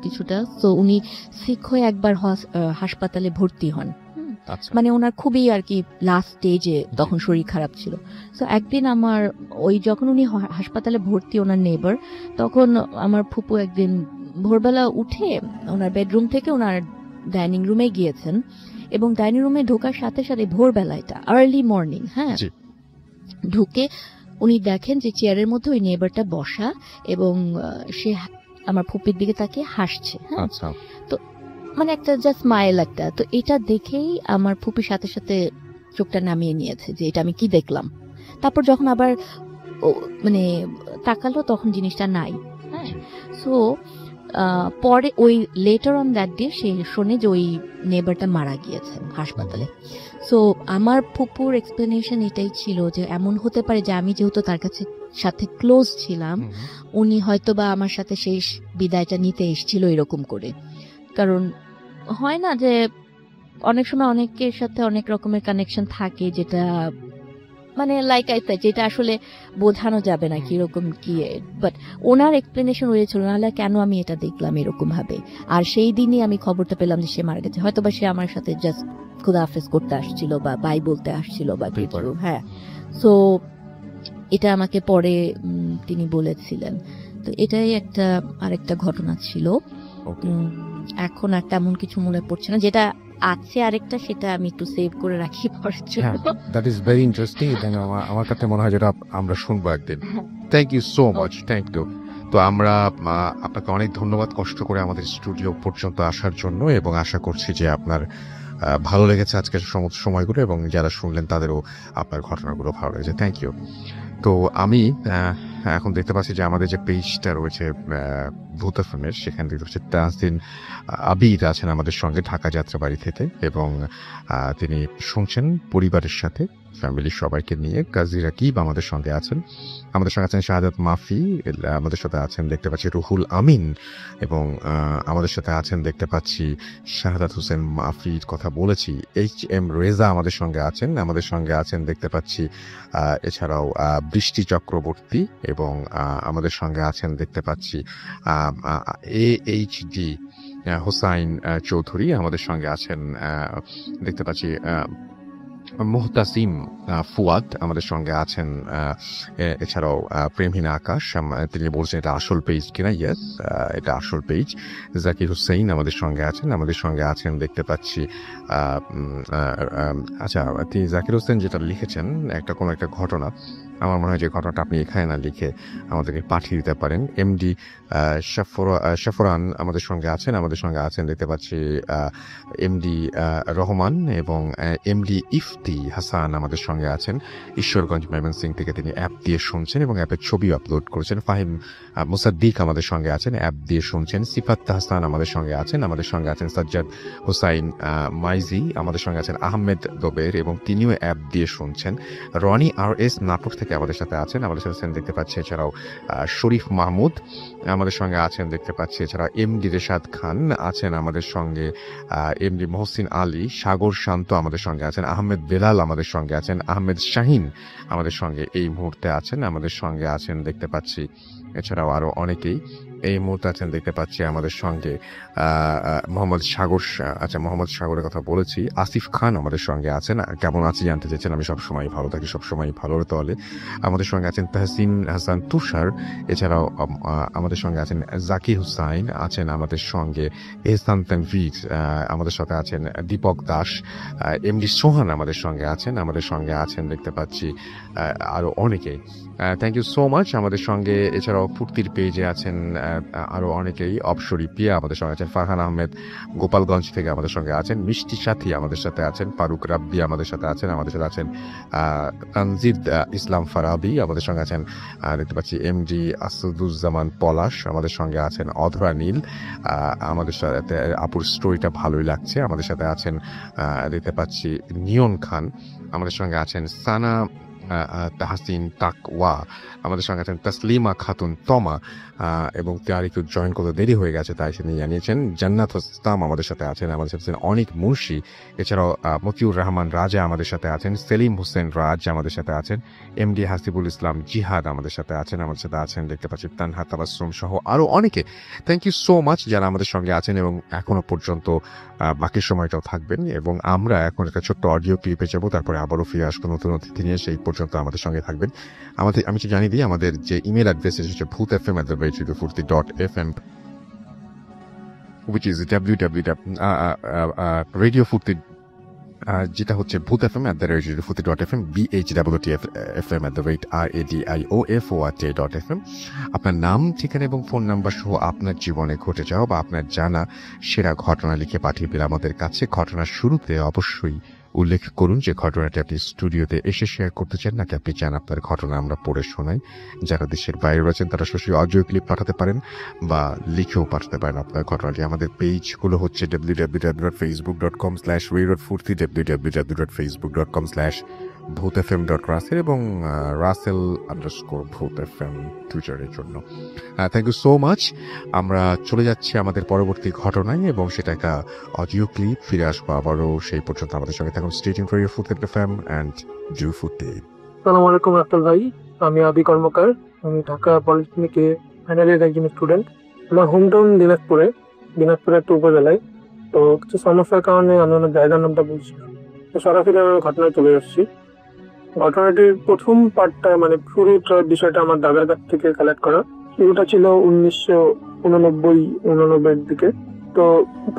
কিছুটা। তো উনি সিক হয়ে একবার হাসপাতালে ভর্তি হন। মানে ওনার খুবই আর কি লাস্ট স্টেজে তখন শরীর খারাপ ছিল। তো একদিন আমার যখন উনি হাসপাতালে ভর্তি, ওনার নেইবার, তখন আমার ফুপু একদিন ভোরবেলা উঠে ওনার বেডরুম থেকে ওনার ডাইনিং রুমে গিয়েছেন, এবং ডাইনিং রুমে ঢোকার সাথে সাথে ভোরবেলা, এটা আর্লি মর্নিং, হ্যাঁ, জি। ঢুকে উনি দেখেন যে চেয়ারের মধ্যে ওই নেবারটা বসা এবং সে আমার ফুপির দিকে তাকিয়ে হাসছে, হ্যাঁ, আচ্ছা, মানে একটা জাস্ট স্মাইল একটা। তো এটা দেখেই আমার ফুপির সাথে সাথে চোখটা নামিয়ে নিয়েছে যে এটা আমি কি দেখলাম। তারপর যখন আবার মানে তাকালো তখন জিনিসটা নাই, হ্যাঁ। সো পরে ওই লেটার অন দ্যাট ডে সে শোনে যে ওই নেবারটা মারা গিয়েছে হাসপাতালে। সো আমার ফুপুর এক্সপ্লেনেশন এটাই ছিল যে এমন হতে পারে যে আমি যেহেতু তার কাছে সাথে ক্লোজ ছিলাম, উনি হয়তো বা আমার সাথে শেষ বিদায়টা নিতে এসেছিল এরকম করে। কারণ হয় না যে অনেক সময় অনেকের সাথে অনেক রকমের কানেকশন থাকে যেটা মানে লাইক আই সেড যেটা আসলে বোঝানো যাবে না কিরকম কি, বাট ওনার এক্সপ্লেনেশন হয়েছিল নাহলে কেন আমি এটা দেখলাম এরকম ভাবে। আর সেই দিনই আমি খবরটা পেলাম যে সে মারা গেছে। হয়তো বা সে আমার সাথে জাস্ট খুদা হাফেজ করতে আসছিল বা বাই বলতে আসছিল বা কিছু, হ্যাঁ। সো এটা আমাকে পরে তিনি বলেছিলেন। তো এটাই একটা আরেকটা ঘটনা ছিল। এখন আর তেমন কিছু মনে পড়ছে না, যেটা আছে আরেকটা সেটা আমি একটু সেভ করে রাখি পরের জন্য। That is very interesting. আমার কাছে মনে হয় যেটা আমরা শুনবো একদিন। Thank you so much, thank you. তো আমরা আপনাকে অনেক ধন্যবাদ কষ্ট করে আমাদের স্টুডিও পর্যন্ত আসার জন্য, এবং আশা করছি যে আপনার ভালো লেগেছে আজকের সমস্ত সময়গুলো, এবং যারা শুনলেন তাদেরও আপনার ঘটনাগুলো ভালো লেগেছে। Thank you. তো আমি এখন দেখতে পাচ্ছি যে আমাদের যে পেজটা রয়েছে ভূত এফএমের, সেখান থেকে হচ্ছে তাহসিন আবিদ আছেন আমাদের সঙ্গে ঢাকা যাত্রাবাড়ি থেকে, এবং তিনি শুনছেন পরিবারের সাথে, ফ্যামিলির সবাইকে নিয়ে। কাজী রাকিব আমাদের সঙ্গে আছেন, আমাদের সঙ্গে আছেন শাহাদাত মাফি, আমাদের সাথে আছেন দেখতে পাচ্ছি রুহুল আমিন, এবং আমাদের সাথে আছেন দেখতে পাচ্ছি শাহাদাত হোসেন মাফির কথা বলেছি, HM রেজা আমাদের সঙ্গে আছেন, আমাদের সঙ্গে আছেন দেখতে পাচ্ছি এছাড়াও বৃষ্টি চক্রবর্তী, এবং আমাদের সঙ্গে আছেন দেখতে পাচ্ছি AHD হোসাইন চৌধুরী, আমাদের সঙ্গে আছেন দেখতে পাচ্ছি মুহতাসিম ফুয়াদ আমাদের সঙ্গে আছেন, এছাড়াও প্রেমহীনা আকাশ, তিনি বলছেন এটা আসল পেজ কিনা। ইয়েস, এটা আসল পেজ। জাকির হুসাইন আমাদের সঙ্গে আছেন, আমাদের সঙ্গে আছেন দেখতে পাচ্ছি আচ্ছা, তিনি জাকির হোসেন যেটা লিখেছেন কোনো একটা ঘটনা, আমার মনে হয় যে ঘটনাটা আপনি এখানে না লিখে আমাদেরকে পাঠিয়ে দিতে পারেন। MD শাফরান আমাদের সঙ্গে আছেন, আমাদের সঙ্গে আছেন দেখতে পাচ্ছি MD রহমান, এবং MD ইফতি হাসান আমাদের সঙ্গে আছেন ঈশ্বরগঞ্জ ময়মনসিংহ থেকে। তিনি অ্যাপ দিয়ে শুনছেন এবং অ্যাপের ছবি আপলোড করেছেন। ফাহিম মুসাদ্দিক আমাদের সঙ্গে আছেন, অ্যাপ দিয়ে শুনছেন। সিফাত হাসান আমাদের সঙ্গে আছেন, আমাদের সঙ্গে আছেন সাজ্জাদ হোসাইন মাইজি, আমাদের সঙ্গে আছেন আহমেদ দোবের, এবং তিনিও অ্যাপ দিয়ে শুনছেন। রনি RS নাটক থেকে আমাদের সাথে আছেন, আমাদের সাথে দেখতে পাচ্ছি এছাড়াও শরীফ মাহমুদ আমাদের সঙ্গে আছেন দেখতে পাচ্ছি, এছাড়া MD রেশাদ খান আছেন আমাদের সঙ্গে, MD মহসিন আলী, সাগর শান্ত আমাদের সঙ্গে আছেন, আহমেদ বেলাল আমাদের সঙ্গে আছেন, আহমেদ শাহিন আমাদের সঙ্গে এই মুহূর্তে আছেন, আমাদের সঙ্গে আছেন দেখতে পাচ্ছি এছাড়াও আরো অনেকেই এই মুহূর্তে আছেন দেখতে পাচ্ছি আমাদের সঙ্গে। মোহাম্মদ সাগর, আচ্ছা মোহাম্মদ সাগরের কথা বলেছি। আসিফ খান আমাদের সঙ্গে আছেন, কেমন আছি জানতে চেয়েছেন। আমি সবসময় ভালো থাকি, সবসময় ভালোর তলে। আমাদের সঙ্গে আছেন তাহসিন হাসান তুষার, এছাড়াও আমাদের সঙ্গে আছেন জাকির হুসাইন, আছেন আমাদের সঙ্গে এহসান তানভীর, আমাদের সাথে আছেন দীপক দাস, MD সোহান আমাদের সঙ্গে আছেন, আমাদের সঙ্গে আছেন দেখতে পাচ্ছি আরো অনেকেই। Thank you so much. আমাদের সঙ্গে এছাড়াও ফুর্তির পেজে আছেন আরো অনেকেই। অপসরী পিয়া আমাদের সঙ্গে আছেন, ফারহান আহমেদ গোপালগঞ্জ থেকে আমাদের সঙ্গে আছেন, মিষ্টি সাথী আমাদের সাথে আছেন, ফারুক রাব্বি আমাদের সাথে আছেন, আমাদের সাথে আছেন তানজিদ ইসলাম ফারাবি, আমাদের সঙ্গে আছেন দেখতে পাচ্ছি MD আসাদুজ্জামান পলাশ, আমাদের সঙ্গে আছেন অধরা নীল, আমাদের সাথে আপুর স্টোরিটা ভালোই লাগছে, আমাদের সাথে আছেন দেখতে পাচ্ছি নিয়ন খান, আমাদের সঙ্গে আছেন সানা তাহসিন তাকওয়া, আমাদের সঙ্গে আছেন তাসলিমা খাতুন তমা, এবং তার একটু জয়েন করতে দেরি হয়ে গেছে তাই তিনি জানিয়েছেন। জান্নাত হোসতাম আমাদের সাথে আছেন, আমাদের সাথে আছেন অনিক মুন্সি, এছাড়াও মতিউর রহমান রাজা আমাদের সাথে আছেন, সেলিম হোসেন রাজ আমাদের সাথে আছেন, MD হাসিবুল ইসলাম জিহাদ আমাদের সাথে আছেন, আমাদের সাথে আছেন দেখতে পাচ্ছি তানহা তাবাসসুম সহ আরো অনেকে। থ্যাংক ইউ সো মাচ যারা আমাদের সঙ্গে আছেন এবং এখনো পর্যন্ত বাকি সময়টাও থাকবেন। এবং আমরা এখন একটা ছোট্ট অডিও ক্লিপে যাবো, তারপরে আবারও ফিরে আসবো নতুন অতিথি নিয়ে। সেই পর্যন্ত আমাদের সঙ্গে থাকবেন। আমি তো জানিয়ে দিই আমাদের যে ইমেল অ্যাড্রেস হচ্ছে bhootfm@radiofurti.fm, which is www.radiofurti যেটা হচ্ছে ভূত এফএম @radiofuti.fm BHWTFM@RADIOFORT.FM। আপনার নাম, ঠিকানা এবং ফোন নাম্বার সহ আপনার জীবনে ঘটে যাওয়া বা আপনার জানা সেরা ঘটনা লিখে পাঠিয়ে দিলে আমাদের কাছে। ঘটনার শুরুতে অবশ্যই উল্লেখ করুন যে ঘটনাটি আপনি স্টুডিওতে এসে শেয়ার করতে চান, নাকি আপনি চান আপনার ঘটনা আমরা পড়ে শোনাই। যারা দেশের বাইরে রয়েছেন তারা সরাসরি অডিও ক্লিপ পাঠাতে পারেন বা লিখেও পাঠাতে পারেন আপনার ঘটনাটি। আমাদের পেজগুলো হচ্ছে www.facebook.com/radiofuti, www.facebook.com/bhutfm.russell এবং Russell_bhutfm টুইটারের জন্য। Thank you so much. আমরা চলে যাচ্ছি আমাদের পরবর্তী ঘটনায় এবং সেটা একটা অডিও ক্লিপ। ফিরে আসবো আবারও, সেই পর্যন্ত আমাদের সঙ্গে থাকুন। Stay tuned for your food FM and do ফুটি। আসসালামু আলাইকুম আফতাল ভাই, আমি আবি কর্মকার। আমি ঢাকা পলিটেকনিকে ফাইনাল ইয়ার একজন স্টুডেন্ট। আমার হোম টাউন দিনাজপুরের একটা উপজেলায়। তো কিছু সমস্যার কারণে আমি অনেক জায়গার নামটা বলছিলাম, তো সরাসরি আমি ঘটনায় চলে আসছি। ঘটনাটির প্রথম পার্টটা মানে শুরুটার বিষয়টা আমার দাদার কাছ থেকে কালেক্ট করা। শুরুটা ছিল 1989-89 দিকে। তো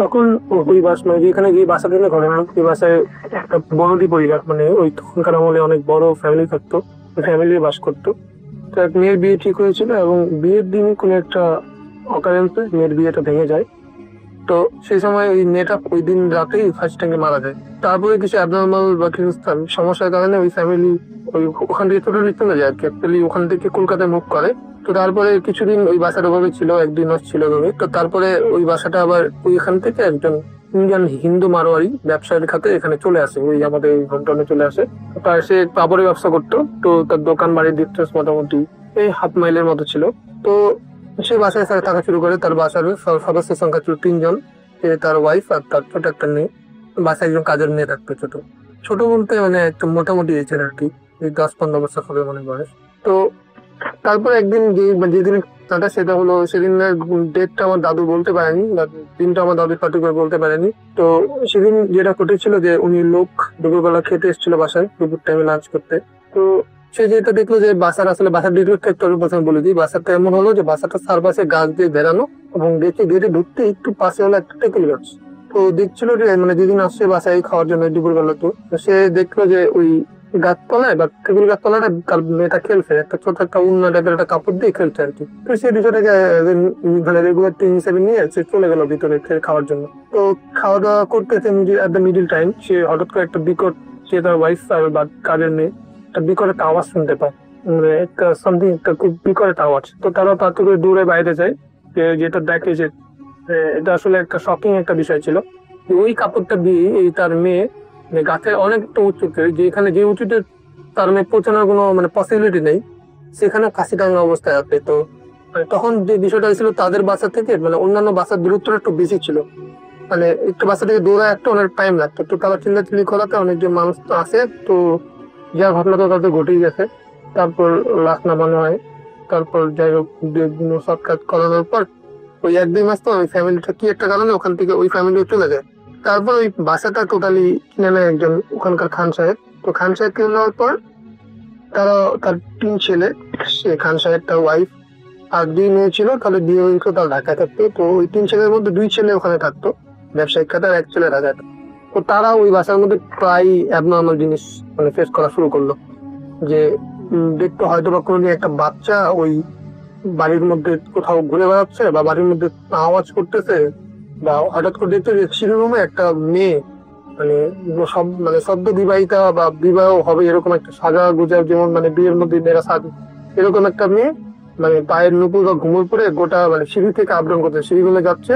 তখন ওই বাস মানে যেখানে যে বাসা থেকে ঘটনা, ওই বাসায় একটা বনদী পরিবার, মানে ওই তখনকার আমলে অনেক বড় ফ্যামিলি থাকতো, ফ্যামিলি বাস করতো। তো এক মেয়ের বিয়ে ঠিক হয়েছিল এবং বিয়ের দিন কোনো একটা অকারেন্সে মেয়ের বিয়েটা ভেঙে যায়। তো সেই সময় ওই মেয়েটা ওই দিন রাতেই ফার্স্ট ট্যাঙ্কে মারা যায়। তারপরে কিছু অ্যাবনর্মাল বা কিছু সমস্যার কারণে ওই ফ্যামিলি ওখান থেকে টোটালি চলে যায় আর কি। অ্যাকচুয়ালি ওখান থেকে কলকাতায় মুভ করে। তো তারপরে কিছুদিন ওই বাসাটা ওভাবে ছিল, 1-2 মাস ছিল ওভাবে। তো তারপরে ওই বাসাটা আবার ওইখান থেকে একজন ইন্ডিয়ান হিন্দু মারোয়ারি ব্যবসায়ীর খাতে এখানে চলে আসে, ওই আমাদের হোম টাউনে চলে আসে। তার সে কাপড়ের ব্যবসা করতো। তো তার দোকান বাড়ির ডিস্টেন্স মোটামুটি এই 1/2 মাইলের মতো ছিল। তো সে বাসায় থাকা শুরু করে। তার বাসার সদস্যের সংখ্যা ছিল 3 জন, তার ওয়াইফ আর তার ছোট একটা মেয়ে। বাসায় একজন কাজের মেয়ে থাকতো, ছোট ছোট বলতে মানে একটু মোটামুটি এজের আর কি, 10-15 বছর হবে মনে বয়স। তো তারপর একদিন যেদিন তাটা সেটা হলো, সেদিনের ডেটটা আমার দাদু বলতে পারেনি, দিনটা আমার দাদু সঠিক করে বলতে পারেনি। তো সেদিন যেটা ঘটেছিল যে উনি লোক দুপুরবেলা খেতে এসেছিল বাসায়, দুপুর টাইমে লাঞ্চ করতে। তো সে যেটা দেখলো যে বাসার ডিটেলসটা একটু প্রথমে বলে দিই। বাসাটা এমন হলো যে বাসাটা চারপাশে গাছ দিয়ে বেড়ানো এবং গেটে ঢুকতে একটু পাশে হলো একটা টেবিল গাছ। তো দেখছিল যে মানে যেদিন আসছে বাসায় খাওয়ার জন্য দুপুরবেলা, তো সে দেখলো যে ওই গাছতলায় বা টেবিল গাছতলাটা তার মেয়েটা খেলছে, একটা ছোট একটা উন্না টাইপের একটা কাপড় দিয়ে খেলছে আর কি। তো সে বিষয়টাকে মানে রেগুলার টিম হিসেবে নিয়ে সে চলে গেল ভিতরে খাওয়ার জন্য। তো খাওয়া দাওয়া করতেছে, এট দ্য মিডিল টাইম সে হঠাৎ করে একটা বিকট, সে তার ওয়াইফ আর বা কাজের মেয়ে একটা বিকট একটা আওয়াজ শুনতে পায়, মানে একটা সামথিং একটা খুব বিকট একটা আওয়াজ। তো তারা তাড়াতাড়ি দূরে বাইরে যায়, যেটা দেখে যে এটা আসলে একটা শকিং একটা বিষয় ছিল। ওই কাপড়টা দিয়ে এই তার মেয়ে গাছে অনেকটা উঁচুতে, যেখানে যে উঁচুতে তার মেয়ে পৌঁছানোর কোনো মানে পসিবিলিটি নেই, সেখানে কাশি টাঙা অবস্থায় আছে। তো তখন যে বিষয়টা হয়েছিল, তাদের বাসা থেকে মানে অন্যান্য বাসার দূরত্বটা একটু বেশি ছিল, মানে একটু বাসা থেকে দৌড়া একটা অনেক টাইম লাগতো। তো তারা চিল্লাচিল্লি করাতে অনেকজন মানুষ তো আসে। তো যা ঘটনা তো তাদের ঘটেই গেছে। তারপর লাশ নামানো হয়। তারপর যাই হোক সব কাজ করানোর পর ওই 1-2 মাস তো ওই ফ্যামিলিটা কি একটা কারণে ওখান থেকে ওই ফ্যামিলি চলে যায়। তারপর ওই বাসাটা টোটালি কিনে নেয় একজন ওখানকার খান সাহেব। তো খান সাহেব কিনে নেওয়ার পর তার 3 ছেলে, সে খান সাহেব, তার ওয়াইফ আর 2 মেয়ে ছিল, তাহলে বিয়ে হয়েছিল, তার ঢাকায় থাকতো। তো ওই 3 ছেলের মধ্যে 2 ছেলে ওখানে থাকতো ব্যবসায়িক খাতে, আর 1 ছেলে ঢাকায় থাকতো। তো তারা ওই বাসার মধ্যে প্রায় অ্যাবনর্মাল জিনিস মানে ফেস করা শুরু করলো। যে দেখতো হয়তো বা কোনো একটা বাচ্চা ওই বাড়ির মধ্যে কোথাও ঘুরে বেড়াচ্ছে বা বাড়ির মধ্যে আওয়াজ করতেছে, বা হঠাৎ করে দেখতো যে সিঁড়ি রুমে একটা মেয়ে মানে সদ্য বিবাহিতা বা বিবাহ হবে এরকম একটা সাজা গুজা, যেমন মানে বিয়ের মধ্যে মেয়েরা সাজে, এরকম একটা মেয়ে মানে পায়ের নুপুর বা ঘুমুর পরে গোটা মানে সিঁড়ি থেকে আপডাউন করছে, সিঁড়িগুলো যাচ্ছে,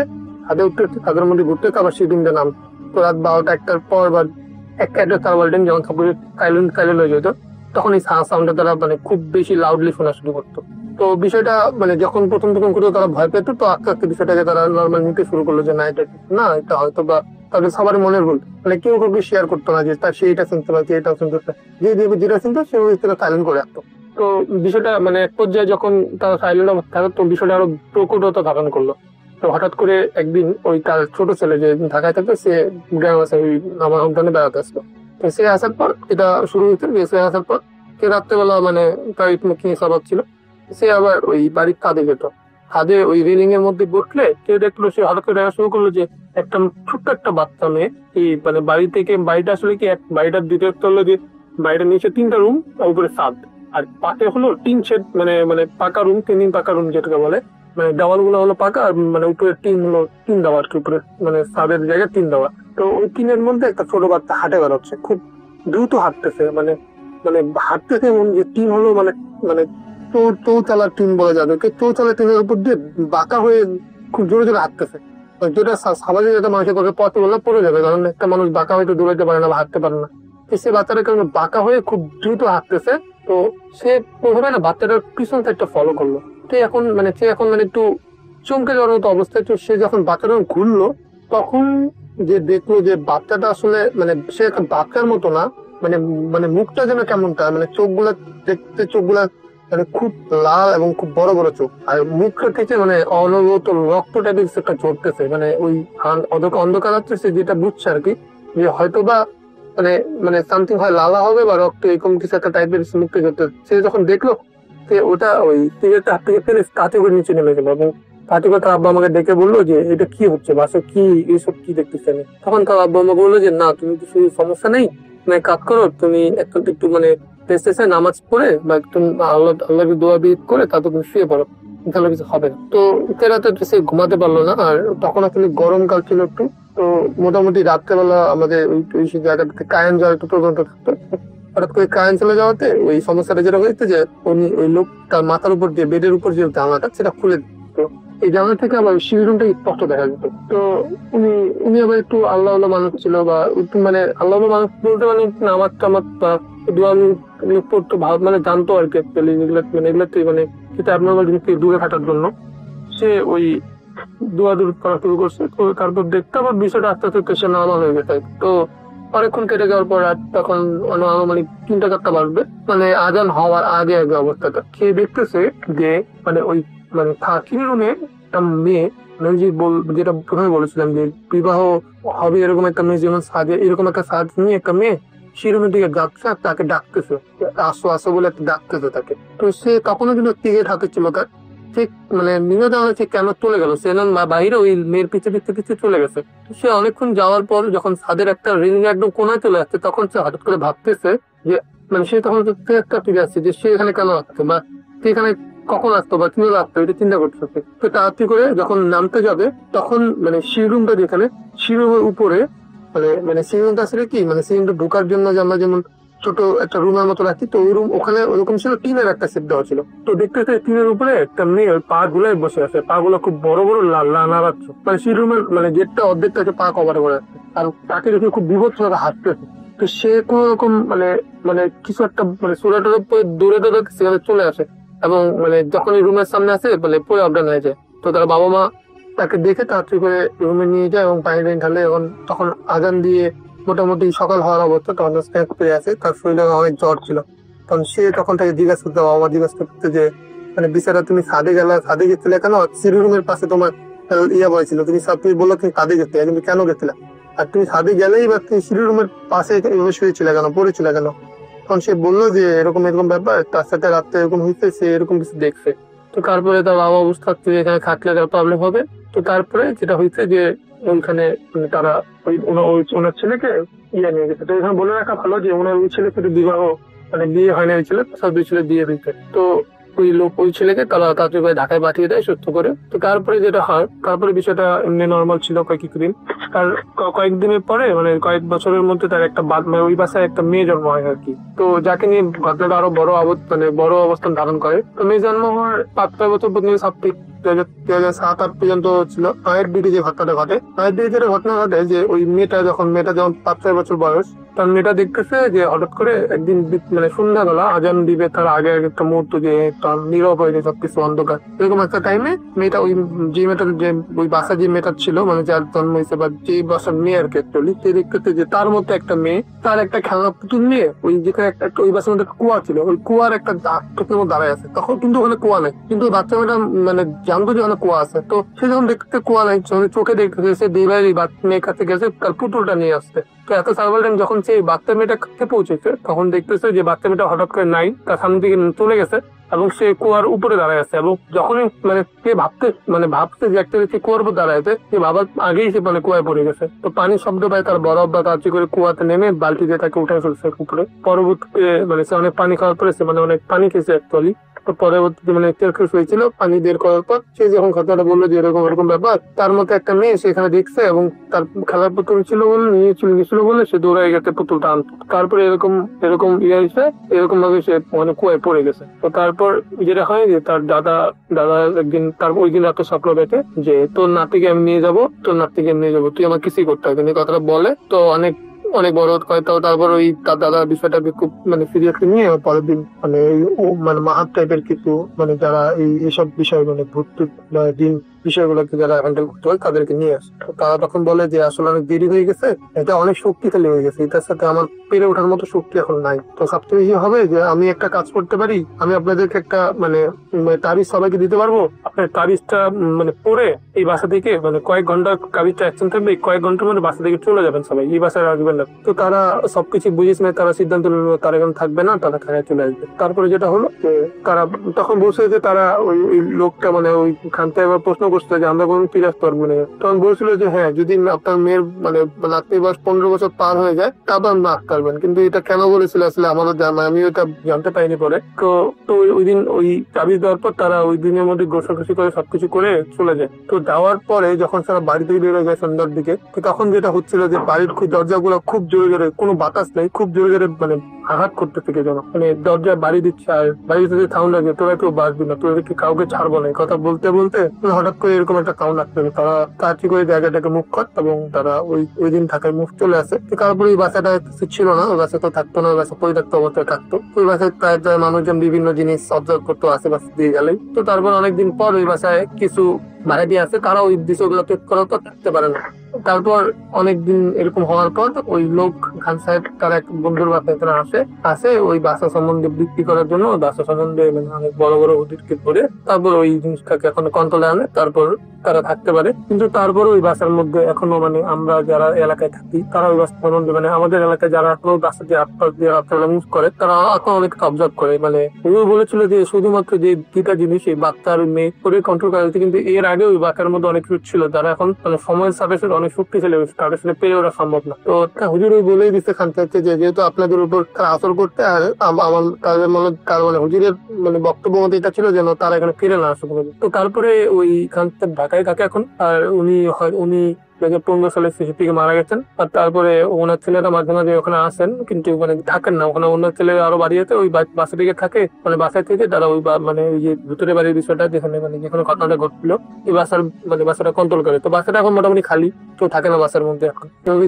হাতে উঠতে তাদের মধ্যে ঘুরতে আবার সিঁড়িতে নাম। তো রাত 12টা-1টার পর বা 1টা তার ওয়ার্ল্ডেন যখন সবগুলো সাইলেন্ট হয়ে যেত, তখন এই সাউন্ডটা তারা মানে খুব বেশি লাউডলি শোনা শুরু করতো। তো বিষয়টা মানে যখন প্রথম করতো তারা ভয় পেত। তো আস্তে আস্তে বিষয়টাকে তারা নর্মাল নিতে শুরু করলো যে না এটা হয়তো বা তাদের সবার মনের ভুল, মানে কেউ কাউকে শেয়ার করতো না যে তার সেইটা শুনতে পাচ্ছে, এটাও শুনতে পাচ্ছে, যেটা শুনতো সে সাইলেন্ট করে রাখতো। তো বিষয়টা মানে এক পর্যায়ে যখন তারা সাইলেন্ট অবস্থা থাকতো, তো বিষয়টা আরো প্রকটতা ধারণ করলো। তো হঠাৎ করে একদিন ওই তার ছোট ছেলে যে ঢাকায় থাকতো, সে গ্রামে আসে, ওই আমার হোমটাউনে বেড়াতে আসতো। তো সে আসার পর এটা শুরু হয়েছে, সে আসার পর সে রাত্রেবেলা মানে তার মুখে স্বভাব ছিল, সে আবার ওই বাড়ির কাঁধে যেত। কাঁধে ওই রেলিং এর মধ্যে বসলে কেউ দেখলো, সে হঠাৎ করে দেখা শুরু করলো যে একটা ছোট্ট একটা বাচ্চা মেয়ে এই মানে বাড়ি থেকে, বাড়িটা আসলে কি বাড়িটার দ্বিতীয় তলা দিয়ে, বাড়িটার নিচে 3টা রুম, উপরে ছাদ, আর পাশে হলো টিন শেড, মানে মানে পাকা রুম, 3 পাকা রুম যেটাকে বলে, মানে দেওয়াল গুলো হলো পাকা, আর মানে উপরে টিন হলো, টিন দেওয়া আর কি, উপরে মানে ছাদের জায়গায় টিন দেওয়া। তো ওই টিনের মধ্যে একটা ছোট বাচ্চা হাঁটে বেড়াচ্ছে, খুব দ্রুত হাঁটতেছে, মানে মানে হাঁটতেছে এমন যে টিন হলো মানে মানে চৌচালার টিন বলা যাবে, চৌচালার টিনের উপর দিয়ে বাঁকা হয়ে খুব জোরে জোরে হাঁটতেছে, যেটা স্বাভাবিক একটা মানুষের পক্ষে পথে পড়ে যাবে, কারণ একটা মানুষ বাঁকা হয়তো দৌড়াইতে পারে না বা হাঁটতে পারে না। সে বাচ্চাটার কারণে বাঁকা হয়ে খুব দ্রুত হাঁটতেছে। তো সে প্রথমে না বাচ্চাটার পিছন সাইডটা ফলো করলো। তো এখন মানে সে এখন মানে একটু চমকে যাওয়ার মতো অবস্থায়। তো সে যখন বাচ্চাটা ঘুরলো, তখন যে দেখলো যে বাচ্চাটা আসলে মানে সে একটা বাচ্চার মতো না, মানে মানে মুখটা যেন কেমনটা, মানে চোখগুলা দেখতে, চোখগুলা মানে খুব লাল এবং খুব বড় বড় চোখ, আর মুখটা থেকে মানে অনবরত রক্ত টাইপের কিছু একটা ঝরতেছে, মানে ওই অন্ধকার আসছে, যেটা বুঝছে আর কি যে হয়তো বা মানে মানে সামথিং হয় লালা হবে বা রক্ত এরকম কিছু একটা টাইপের মুখটা ঝরতে। সে যখন দেখলো, সে ওটা ওই সিগারেটটা হাত থেকে ফেলে কাঁচে করে নিচে নেমে গেল, এবং কাঁচে করে তার আব্বা আমাকে ডেকে বললো যে এটা কি হচ্ছে, বাসা কি এইসব কি দেখতেছে আমি। তখন তার আব্বা আমাকে বললো যে না, তুমি কিছু সমস্যা নেই, মানে কাজ করো, তুমি একটু মানে শেষে নামাজ পড়ে বা একটু আল্লাহকে দোয়া বিদ করে তারপর তুমি শুয়ে পড়ো, তাহলে কিছু হবে না। তো রাতে সে ঘুমাতে পারলো না, আর তখন আসলে গরমকাল ছিল একটু। তো মোটামুটি রাত্রেবেলা আমাদের ওই জায়গাটাতে কারেন্ট যাওয়ার একটু প্রবণতা থাকতো। হঠাৎ করে কারেন্ট চলে যাওয়াতে ওই সমস্যাটা যেটা হয়েছে যে উনি ওই লোক তার মাথার উপর দিয়ে বেডের উপর যে জানলাটা সেটা খুলে দিত। এই জানলা থেকে আমার সিঁড়িটা স্পষ্ট দেখা যেত। তো উনি উনি আবার একটু আল্লাহ মানুষ ছিল, বা একটু মানে আল্লাহ মানুষ বলতে মানে নামাজ টামাজ বা দোয়া পড়তো ভালো, মানে জানতো আর কি অ্যাকচুয়ালি এগুলো, মানে এগুলোতে মানে সেটা অ্যাবনর্মাল জিনিস থেকে দূরে থাকার জন্য সে ওই দোয়া দূর করা শুরু করছে। তো তারপর দেখতে আবার বিষয়টা আস্তে আস্তে সে নর্মাল হয়ে গেছে। তো অনেকক্ষণ কেটে যাওয়ার পর রাত তখন মানে 3টা-4টা বাজবে, মানে আজান হওয়ার আগে আগে অবস্থাটা খেয়ে দেখতেছে যে মানে ওই মানে থাকির রুমে একটা মেয়ে, মানে যেটা প্রথমে বলেছিলাম যে বিবাহ হবে এরকম একটা মেয়ে, যেমন সাজে এরকম একটা সাজ নিয়ে একটা মেয়ে শিরোমের দিকে যাচ্ছে আর তাকে ডাকতেছে, আসো আসো বলে একটা ডাকতেছে তাকে। তো সে তখনও কিন্তু টিকিট হাতে ছিল তার, ঠিক মানে নিরোধ সে কেন চলে গেল, সে বাইরে ওই মেয়ের পিছিয়ে পিছিয়ে পিছিয়ে চলে গেছে। সে অনেকক্ষণ যাওয়ার পর যখন ছাদের একটা রেলিং একদম কোনায় চলে আসছে, তখন সে হঠাৎ করে ভাবতেছে যে মানে সে তখন একটা ফিরে আসছে যে সে এখানে কেন আসছে, বা সে এখানে কখন আসতো বা কিভাবে আসতো, এটা চিন্তা করতেছে। তো তাড়াতাড়ি করে যখন নামতে যাবে, তখন মানে শিরুমটা যেখানে শিরুমের উপরে মানে মানে সিলিংটা আসলে কি মানে সিলিংটা ঢোকার জন্য যে আমরা যেমন ছোট একটা রুমের মতো রাখি, তো ওই রুম ওখানে ওরকম ছিল, টিনের একটা সেট দেওয়া ছিল। তো দেখতে টিনের উপরে একটা মেয়ে ওই পা গুলাই বসে আছে, পা গুলো খুব বড় বড় নাড়াচ্ছে, মানে সেই রুমের মানে গেটটা অর্ধেকটা পা কভার করে আছে, আর তাকে দেখে খুব বিভৎস ভাবে হাসতেছে। তো সে কোন রকম মানে মানে কিছু একটা মানে সোলাটার উপরে দৌড়ে দৌড়ে সেখানে চলে আসে, এবং মানে যখন এই রুমের সামনে আসে মানে পুরো অজ্ঞান হয়ে যায়। তো তার বাবা মা তাকে দেখে তাড়াতাড়ি করে রুমে নিয়ে যায় এবং পানি টানি ঢালে, এবং তখন আজান দিয়ে মোটামুটি সকাল হওয়ার অবস্থা, তখন স্ন্যাক পেয়ে আছে, তার শরীরে অনেক জ্বর ছিল। তখন সে তখন তাকে জিজ্ঞাসা করতে, বাবা মা জিজ্ঞাসা করতে যে মানে বিচারা তুমি ছাদে গেলা, ছাদে গেছিলে কেন, সিঁড়ি রুমের পাশে তোমার ইয়া বলেছিল, তুমি বললো তুমি ছাদে গেছিলে, তুমি কেন গেছিলে, আর তুমি ছাদে গেলেই বা তুমি সিঁড়ি রুমের পাশে শুয়েছিল কেন, পড়েছিল কেন। তখন সে বললো যে এরকম এরকম ব্যাপার, তার সাথে রাত্রে এরকম হয়েছে, সে এরকম কিছু দেখছে। তো তারপরে তার বাবা বুঝতে পারছে যে এখানে থাকলে প্রবলেম হবে। তো তারপরে যেটা হয়েছে যে ওইখানে তারা ওনার ছেলেকে ইয়ে নিয়ে গেছে। তো এখানে বলে রাখা ভালো যে ওনার ওই ছেলে সাথে বিবাহ মানে বিয়ে হয়নি, ওই ছেলে সব দুই ছেলে বিয়ে হয়েছে। তো ওই ছেলেকে তারা তাড়াতাড়ি করে ঢাকায় পাঠিয়ে দেয় সুস্থ করে। তো তারপরে যেটা হয়, তারপরে বিষয়টা এমনি নর্মাল ছিল কয়েকদিন। তার কয়েকদিনের পরে মানে কয়েক বছরের মধ্যে তার একটা মানে ওই বাসায় একটা মেয়ে জন্ম হয় আর কি। তো যাকে নিয়ে ঘটনাটা আরো বড় অবস্থান ধারণ করে। তো মেয়ে জন্ম হওয়ার 5-6 বছর পর্যন্ত 2007-2008 পর্যন্ত ছিল। নয়ের দিকে যে ঘটনাটা ঘটে, নয়ের দিকে যেটা ঘটনা ঘটে যে ওই মেয়েটা যখন 5-6 বছর বয়স, তার মেয়েটা দেখতেছে যে হঠাৎ করে একদিন মানে সন্ধ্যাবেলা আজান দিবে তার আগে একটা মুহূর্ত যে তার নীরব হয়ে যায়, সবকিছু অন্ধকার, এরকম একটা টাইমে মেয়েটা ওই যে মেয়েটা যে ওই বাসা যে মেয়েটা ছিল মানে যার জন্ম হয়েছে বা যে বাসার মেয়ে আর কি অ্যাকচুয়ালি, সে দেখতেছে যে তার মধ্যে একটা মেয়ে তার একটা খেলনা পুতুল নিয়ে ওই যেখানে একটা ওই বাসার মধ্যে কুয়া ছিল, ওই কুয়ার একটা টুকরোর মধ্যে দাঁড়ায় আছে। তখন কিন্তু ওখানে কুয়া নেই, কিন্তু বাচ্চা মেয়েটা মানে জানতো যে ওখানে কুয়া আছে। তো সে যখন দেখতে কুয়া নাই, চোখে দেখতেছে, সে দিবাই মেয়ের কাছে গেছে তার পুতুলটা নিয়ে আসতে। তো এত সার্ভার টাইম যখন সেই বাচ্চা মেয়েটা কাছে পৌঁছেছে, তখন দেখতেছে যে বাচ্চা মেয়েটা হঠাৎ করে নাই, তার সামনে দিকে চলে গেছে। এবং সে কুয়ার উপরে দাঁড়ায় আছে, এবং যখনই মানে সে ভাবছে যে একটা সে কুয়ার উপর দাঁড়ায় আছে, সে ভাবার আগেই সে মানে কুয়ায় পড়ে গেছে। তো পানির শব্দ পায়, তার বরফ বা কাজ করে কুয়াতে নেমে বালতি দিয়ে তাকে উঠে ফেলছে উপরে। পরবর্তীতে মানে সে অনেক পানি খাওয়ার পরে সে মানে অনেক পানি খেয়েছে অ্যাকচুয়ালি। তো পরবর্তীতে মানে তেলখেস হয়েছিল পানি বের করার পর, সে যখন ঘটনাটা বললো যে এরকম এরকম ব্যাপার, তার মতো একটা মেয়ে সেখানে দেখছে এবং তার খেলার পুতুল ছিল বলে নিয়ে চলে গেছিল বলে সে দৌড়ায় গেছে পুতুলটা আনতো। তারপরে এরকম এরকম ইয়ে এসে এরকম ভাবে সে মানে কুয়ায় পড়ে গেছে। তো তারপর যেটা হয় যে তার দাদা একদিন তার ওই দিন রাতে স্বপ্ন দেখে যে তোর নাতিকে আমি নিয়ে যাবো, তুই আমার কিছুই করতে হবে না, কথাটা বলে। তো অনেক অনেক বড় হয়। তো তারপর ওই তার দাদা বিষয়টাকে খুব মানে সিরিয়াসলি নিয়ে পরের দিন মানে মানে মাহাত টাইপের কিছু মানে যারা এইসব বিষয় মানে ভূত দিন বিষয়গুলোকে যারা হ্যান্ডেল করতে হয় তাদেরকে নিয়ে আসে। তো তারা তখন বলে যে আসলে অনেক দেরি হয়ে গেছে, এটা অনেক শক্তিশালী হয়ে গেছে, এটার সাথে আমার পেরে ওঠার মতো শক্তি এখন নাই। তো সবচেয়ে বেশি হবে যে আমি একটা কাজ করতে পারি, আমি আপনাদেরকে একটা মানে তাবিজ সবাইকে দিতে পারবো। আপনার তাবিজটা মানে পরে এই বাসা থেকে মানে কয়েক ঘন্টা তাবিজটা অ্যাকশন থাকবে, কয়েক ঘন্টার মধ্যে বাসা থেকে চলে যাবেন সবাই, এই বাসায় আসবেন না। তো তারা সবকিছু বুঝিস না, তারা সিদ্ধান্ত নিল তারা এখন থাকবে না, তারা খায় চলে আসবে। তারপরে যেটা হলো যে তারা তখন বলছে যে তারা ওই লোকটা মানে ওই খানতে এবার প্রশ্ন করছিল যে আমরা কোনো ফিরে আসতে পারবো না। তখন বলছিল যে হ্যাঁ, যদি আপনার মেয়ের মানে নাতনি বয়স 15 বছর পার হয়ে যায় তারপর না আসতে পারবেন। কিন্তু এটা কেন বলেছিল আসলে আমাদের জানা, আমি ওটা জানতে পাইনি পরে। তো তো ওই দিন ওই তাবিজ দেওয়ার পর তারা ওই দিনের মধ্যে গোছাগুছি করে সবকিছু করে চলে যায়। তো যাওয়ার পরে যখন তারা বাড়ি থেকে বেরোয় যায় সন্ধ্যার দিকে, তো তখন যেটা হচ্ছিল যে বাড়ির দরজাগুলো খুব জোরে জোরে, কোনো বাতাস নেই, খুব জোরে জোরে মানে আঘাত করতে থেকে যেন মানে দরজায় বাড়ি দিচ্ছে। আর বাড়িতে যে সাউন্ড লাগে তোরা কেউ বাঁচবি না, তোরা কি কাউকে ছাড়বো না, কথা বলতে বলতে হঠাৎ করে এরকম একটা সাউন্ড আসতে হবে। তারা তাড়াতাড়ি করে জায়গাটাকে মুভ করে এবং তারা ওই দিন ঢাকায় মুভ চলে আসে। তারপরে ওই বাসাটা কিছু ছিল না, ওই বাসা তো থাকতো না, ওই বাসা পরিত্যক্ত অবস্থায় থাকতো। ওই বাসায় প্রায় মানুষজন বিভিন্ন জিনিস অবজার্ভ করতো আশেপাশে দিয়ে গেলেই। তো তারপর অনেকদিন পর ওই বাসায় কিছু ভাড়াটি আছে, তারা ওই বিষয়গুলো টেস্ট করার পর থাকতে পারে না। তারপর অনেকদিন এরকম হওয়ার পর ওই লোক খান সাহেব তার এক বন্ধুর বাসায় আসে ওই বাসা সম্বন্ধে বিক্রি করার জন্য, বাসা সম্বন্ধে মানে অনেক বড় বড় ওদেরকে করে তারপর ওই জিনিসটাকে এখন কন্ট্রোলে আনে, তারপর তারা থাকতে পারে। কিন্তু তারপর ওই বাসার মধ্যে এখনো মানে আমরা যারা এলাকায় থাকি তারা ওই বাসা সম্বন্ধে মানে আমাদের এলাকায় যারা এখনো বাসা দিয়ে আশপাশ দিয়ে আপনারা মুভ করে তারা এখন অনেক অবজার্ভ করে। মানে ও বলেছিল যে শুধুমাত্র যে দুটা জিনিস এই বাচ্চার মেয়ে করে কন্ট্রোল করা হয়েছে, কিন্তু এর আগে ওই বাচ্চার মধ্যে অনেক কিছু ছিল যারা এখন মানে সময়ের সাথে সাথে অনেক শক্তিশালী হয়েছে, তাদের সাথে পেরে ওরা সম্ভব না। তো হুজুর ওই বলেই দিচ্ছে খান চাচ্ছে যে যেহেতু আপনাদের উপর তারা আসর করতে, আর আমার তাদের তার মানে হুজুরের মানে বক্তব্য মধ্যে এটা ছিল যেন তারা এখানে ফিরে না আসে। তো তারপরে ওই খান ঢাকায় থাকে এখন, আর উনি 2015 সালে থেকে মারা গেছেন। আর তারপরে ওনার ছেলেরা মাঝে মাঝে ওখানে আসেন, কিন্তু মানে থাকেন না ওখানে, ওনার ছেলে আরো বাড়ি আছে ওই বাসা থেকে থাকে, মানে বাসায় থেকে তারা ওই মানে ওই যে ভিতরে বাড়ির বিষয়টা যেখানে মানে যেখানে ঘটনাটা ঘটছিল এই বাসাটা কন্ট্রোল করে। তো বাসাটা এখন মোটামুটি খালি, তো থাকে না বাসার মধ্যে, এখন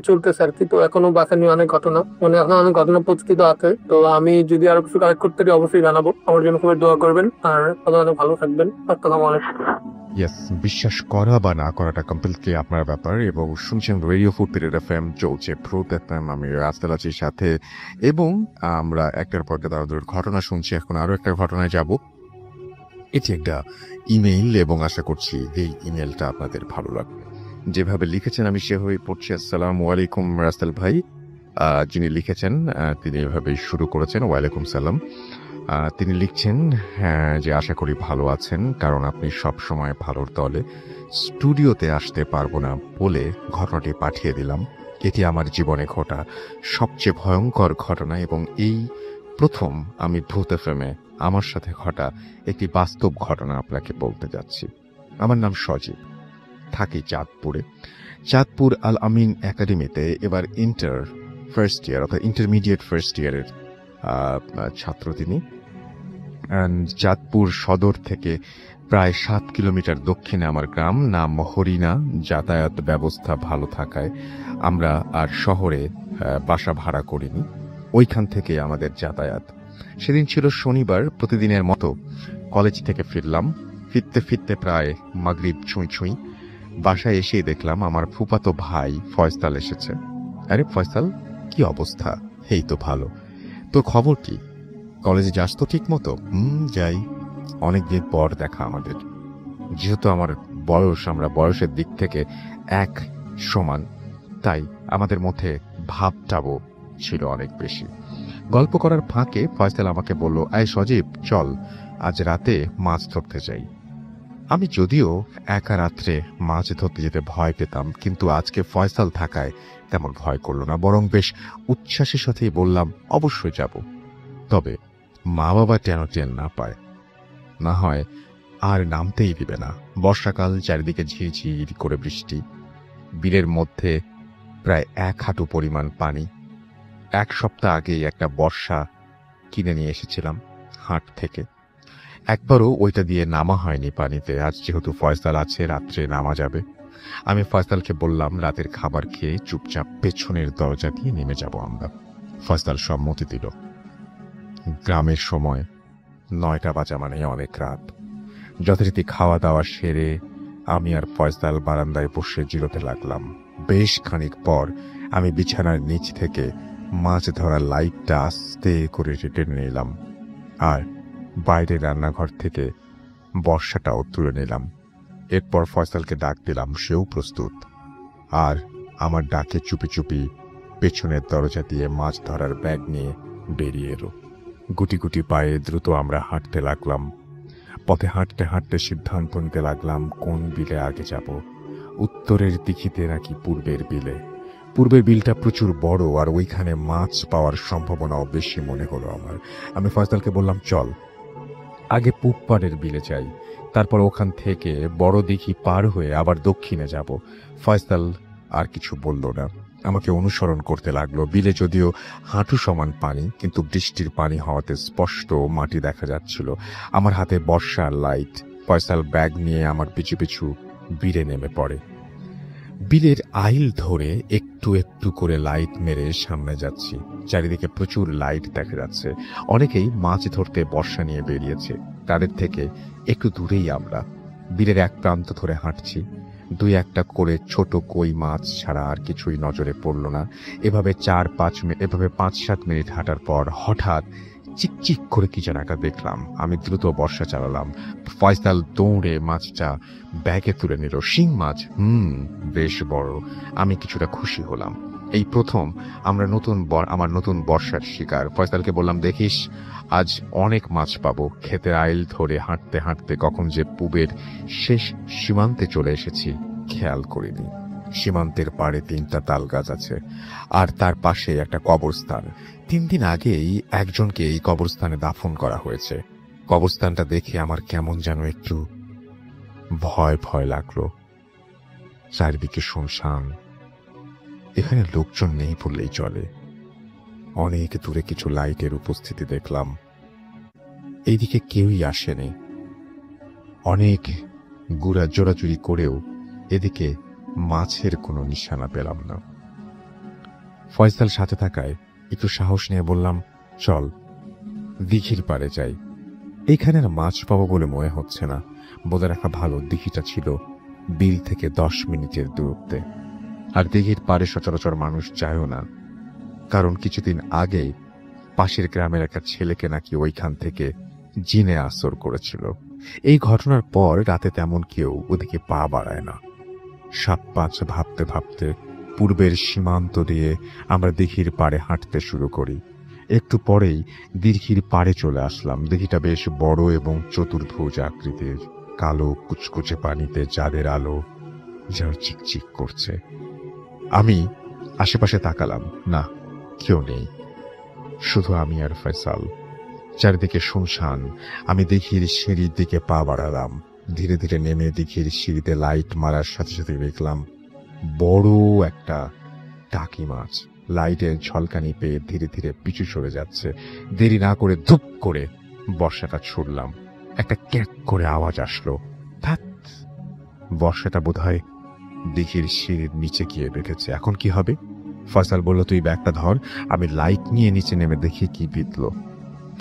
চলতেছে আর কি। তো এখনো বাসা নিয়ে অনেক ঘটনা মানে এখন অনেক ঘটনা প্রস্তুত আছে। তো আমি যদি আরো কিছু কালেক্ট করতে পারি অবশ্যই জানাবো, আমার জন্য খুবই দোয়া করবেন আর আপনারা ভালো থাকবেন। আসসালামু আলাইকুম। ইয়েস, বিশ্বাস করা বা না করাটা কমপ্লিটলি আপনার ব্যাপার। এবং শুনছেন রেডিও ফুরফুরে এফএম, চলছে ট্রুথ এফএম, আমি রাসেল আছির সাথে। এবং আমরা একটার পর তাদের ঘটনা শুনছি, এখন আরো একটা ঘটনায় যাব। এটি একটা ইমেইল এবং আশা করছি এই ইমেইলটা আপনাদের ভালো লাগবে। যেভাবে লিখেছেন আমি সেভাবেই পড়ছি। আসসালামু আলাইকুম রাসেল ভাই। যিনি লিখেছেন তিনি এভাবেই শুরু করেছেন, ওয়ালাইকুম সালাম। তিনি লিখছেন যে আশা করি ভালো আছেন, কারণ আপনি সব সময় ভালোর দলে। স্টুডিওতে আসতে পারবো না বলে ঘটনাটি পাঠিয়ে দিলাম। এটি আমার জীবনে ঘটা সবচেয়ে ভয়ঙ্কর ঘটনা এবং এই প্রথম আমি ট্রুথ এফএমে আমার সাথে ঘটা একটি বাস্তব ঘটনা আপনাকে বলতে যাচ্ছি। আমার নাম সজীব, থাকি চাঁদপুর আল আমিন একাডেমিতে এবার ইন্টার ফার্স্ট ইয়ার অর্থাৎ ইন্টারমিডিয়েট ফার্স্ট ইয়ারের ছাত্র তিনি। চাঁদপুর সদর থেকে প্রায় 7 কিলোমিটার দক্ষিণে আমার গ্রাম, নাম হরিণা। যাতায়াত ব্যবস্থা ভালো থাকায় আমরা আর শহরে বাসা ভাড়া করিনি, ওইখান থেকে আমাদের যাতায়াত। সেদিন ছিল শনিবার, প্রতিদিনের মতো কলেজ থেকে ফিরতে প্রায় মাগরিব ছুঁই। বাসায় এসেই দেখলাম আমার ফুফাতো ভাই ফয়সাল এসেছে। আরে ফয়সাল, কি অবস্থা? এই তো ভালো। তো খবর কি? কলেজে যাস তো ঠিক মতো? যাই। অনেকদিন পর দেখা আমাদের। যেহেতু আমরা বয়সের দিক থেকে এক সমান, তাই আমাদের মধ্যে ভাবটাও ছিল অনেক বেশি। গল্প করার ফাঁকে ফয়সাল আমাকে বলল, আয় সজীব চল, আজ রাতে মাছ ধরতে যাই। আমি যদিও একা রাত্রে মাছ ধরতে যেতে ভয় পেতাম, কিন্তু আজকে ফয়সাল থাকায় তেমন ভয় করলো না, বরং বেশ উচ্ছ্বাসের সাথেই বললাম অবশ্যই যাব। তবে মা বাবা যেন টের না পায়, না হয় আর নামতেই দিবে না। বর্ষাকাল, চারিদিকে ঝিরঝির করে বৃষ্টি, বিলের মধ্যে প্রায় 1 হাঁটু পরিমাণ পানি। 1 সপ্তাহ আগেই একটা বর্ষা কিনে নিয়ে এসেছিলাম হাট থেকে, একবারও ওইটা দিয়ে নামা হয়নি পানিতে। আজ যেহেতু ফয়সাল আছে, রাত্রে নামা যাবে। আমি ফয়সালকে বললাম রাতের খাবার খেয়ে চুপচাপ পেছনের দরজা দিয়ে নেমে যাব আমরা। ফয়সাল সম্মতি দিল। গ্রামের সময় 9টা বাজা মানে অনেক রাত। যথারীতি খাওয়া দাওয়া সেরে আমি আর ফয়সাল বারান্দায় বসে জিরোতে লাগলাম। বেশ খানিক পর আমি বিছানার নিচ থেকে মাছ ধরার লাইটটা আস্তে করে টেনে নিলাম, আর বাইরে রান্নাঘর থেকে বর্ষাটাও তুলে নিলাম। এরপর ফয়সালকে ডাক দিলাম, সেও প্রস্তুত। আর আমার ডাকে চুপি চুপি পেছনের দরজা দিয়ে মাছ ধরার ব্যাগ নিয়ে বেরিয়ে এলো। গুটি গুটি পায়ে দ্রুত আমরা হাঁটতে লাগলাম। পথে হাঁটতে হাঁটতে সিদ্ধান্ত নিতে লাগলাম কোন বিলে আগে যাব, উত্তরের দিঘিতে নাকি পূর্বের বিলে। পূর্বের বিলটা প্রচুর বড়, আর ওইখানে মাছ পাওয়ার সম্ভাবনাও বেশি মনে হলো আমার। আমি ফয়সালকে বললাম, চল আগে পূব পাড়ের বিলে যাই, তারপর ওখান থেকে বড় দিঘি পার হয়ে আবার দক্ষিণে যাব। ফয়সাল আর কিছু বলল না, আমাকে অনুসরণ করতে লাগলো। বিলে যদিও হাঁটু সমান পানি, কিন্তু বৃষ্টির পানি হওয়াতে স্পষ্ট মাটি দেখা যাচ্ছিল। আমার হাতে বর্ষার লাইট। ফয়সাল ব্যাগ নিয়ে আমার পিছু পিছু বিলে নেমে পড়ে। বিলের আইল ধরে একটু একটু করে লাইট মেরে সামনে যাচ্ছি। চারিদিকে প্রচুর লাইট দেখা যাচ্ছে। অনেকেই মাছ ধরতে বর্ষা নিয়ে বেরিয়েছে। তাদের থেকে একটু দূরেই আমরা বিলের এক প্রান্ত ধরে হাঁটছি। 2-1টা করে ছোট কই মাছ ছাড়া আর কিছুই নজরে পড়ল না। এভাবে 5-7 মিনিট হাঁটার পর হঠাৎ চিকচিক করে কি যেন একটা দেখলাম। আমি দ্রুত বর্ষা চালালাম। ফয়সাল দৌড়ে মাছটা ব্যাগে তুলে নিল। শিং মাছ, বেশ বড়। আমি কিছুটা খুশি হলাম। এই প্রথম আমার নতুন বর্ষার শিকার। ফয়সালকে বললাম, দেখিস আজ অনেক মাছ পাবো। ক্ষেতের আইল ধরে হাঁটতে হাঁটতে কখন যে পূবের শেষ সীমান্তে চলে এসেছি খেয়াল করিনি। সীমান্তের পাড়ে 3টা তাল গাছ আছে, আর তার পাশে একটা কবরস্থান। 3 দিন আগেই একজনকে এই কবরস্থানে দাফন করা হয়েছে। কবরস্থানটা দেখে আমার কেমন যেন একটু ভয় ভয় লাগলো। চারিদিকে শুনশান, এখানে লোকজন নেই বললেই চলে। অনেক দূরে কিছু লাইটের উপস্থিতি দেখলাম, এইদিকে কেউই আসেনি। অনেক গুড়া জোড়াজুড়ি করেও এদিকে মাছের কোনো নিশানা পেলাম না। ফয়সাল সাথে থাকায় একটু সাহস নিয়ে বললাম, চল দিঘির পাড়ে যাই। এইখানে আর মাছ পাবো বলে মনে হচ্ছে না। বলে রাখা ভালো, দিঘিটা ছিল বিল থেকে 10 মিনিটের দূরত্বে। আর দিঘির পাড়ে সচরাচর মানুষ যায়ও না, কারণ কিছুদিন আগে পাশের গ্রামের একটা ছেলেকে নাকি ওইখান থেকে জিনে আসর করেছিল। এই ঘটনার পর রাতে তেমন কেউ ওদিকে পা বাড়ায় না। 7-5 ভাবতে ভাবতে পূর্বের সীমান্ত দিয়ে আমরা দিঘির পাড়ে হাঁটতে শুরু করি। একটু পরেই দিঘির পাড়ে চলে আসলাম। দিঘিটা বেশ বড় এবং চতুর্ভুজ আকৃতির। কালো কুচকুচে পানিতে চাঁদের আলো যেন চিকচিক করছে। আমি আশেপাশে তাকালাম, না কেউ নেই, শুধু আমি আর ফয়সাল। চারিদিকে শুনশান। আমি দিঘির সিঁড়ির দিকে পা বাড়ালাম। ধীরে ধীরে নেমে দিঘির সিঁড়িতে লাইট মারার সাথে সাথে দেখলাম বড় একটা টাকি মাছ লাইটের ঝলকানি পেয়ে ধীরে ধীরে পিছু সরে যাচ্ছে। দেরি না করে ধুপ করে বর্ষাটা ছুড়লাম। একটা ক্যাক করে আওয়াজ আসলো। ধ্যাৎ, বর্ষাটা বোধহয় দিঘির সিঁড়ির নিচে গিয়ে বেঁধেছে। এখন কি হবে? ফয়সাল বলল, তুই ব্যাগটা ধর। আমি লাইট নিয়ে নিচে নেমে দেখি কি বিঁধল।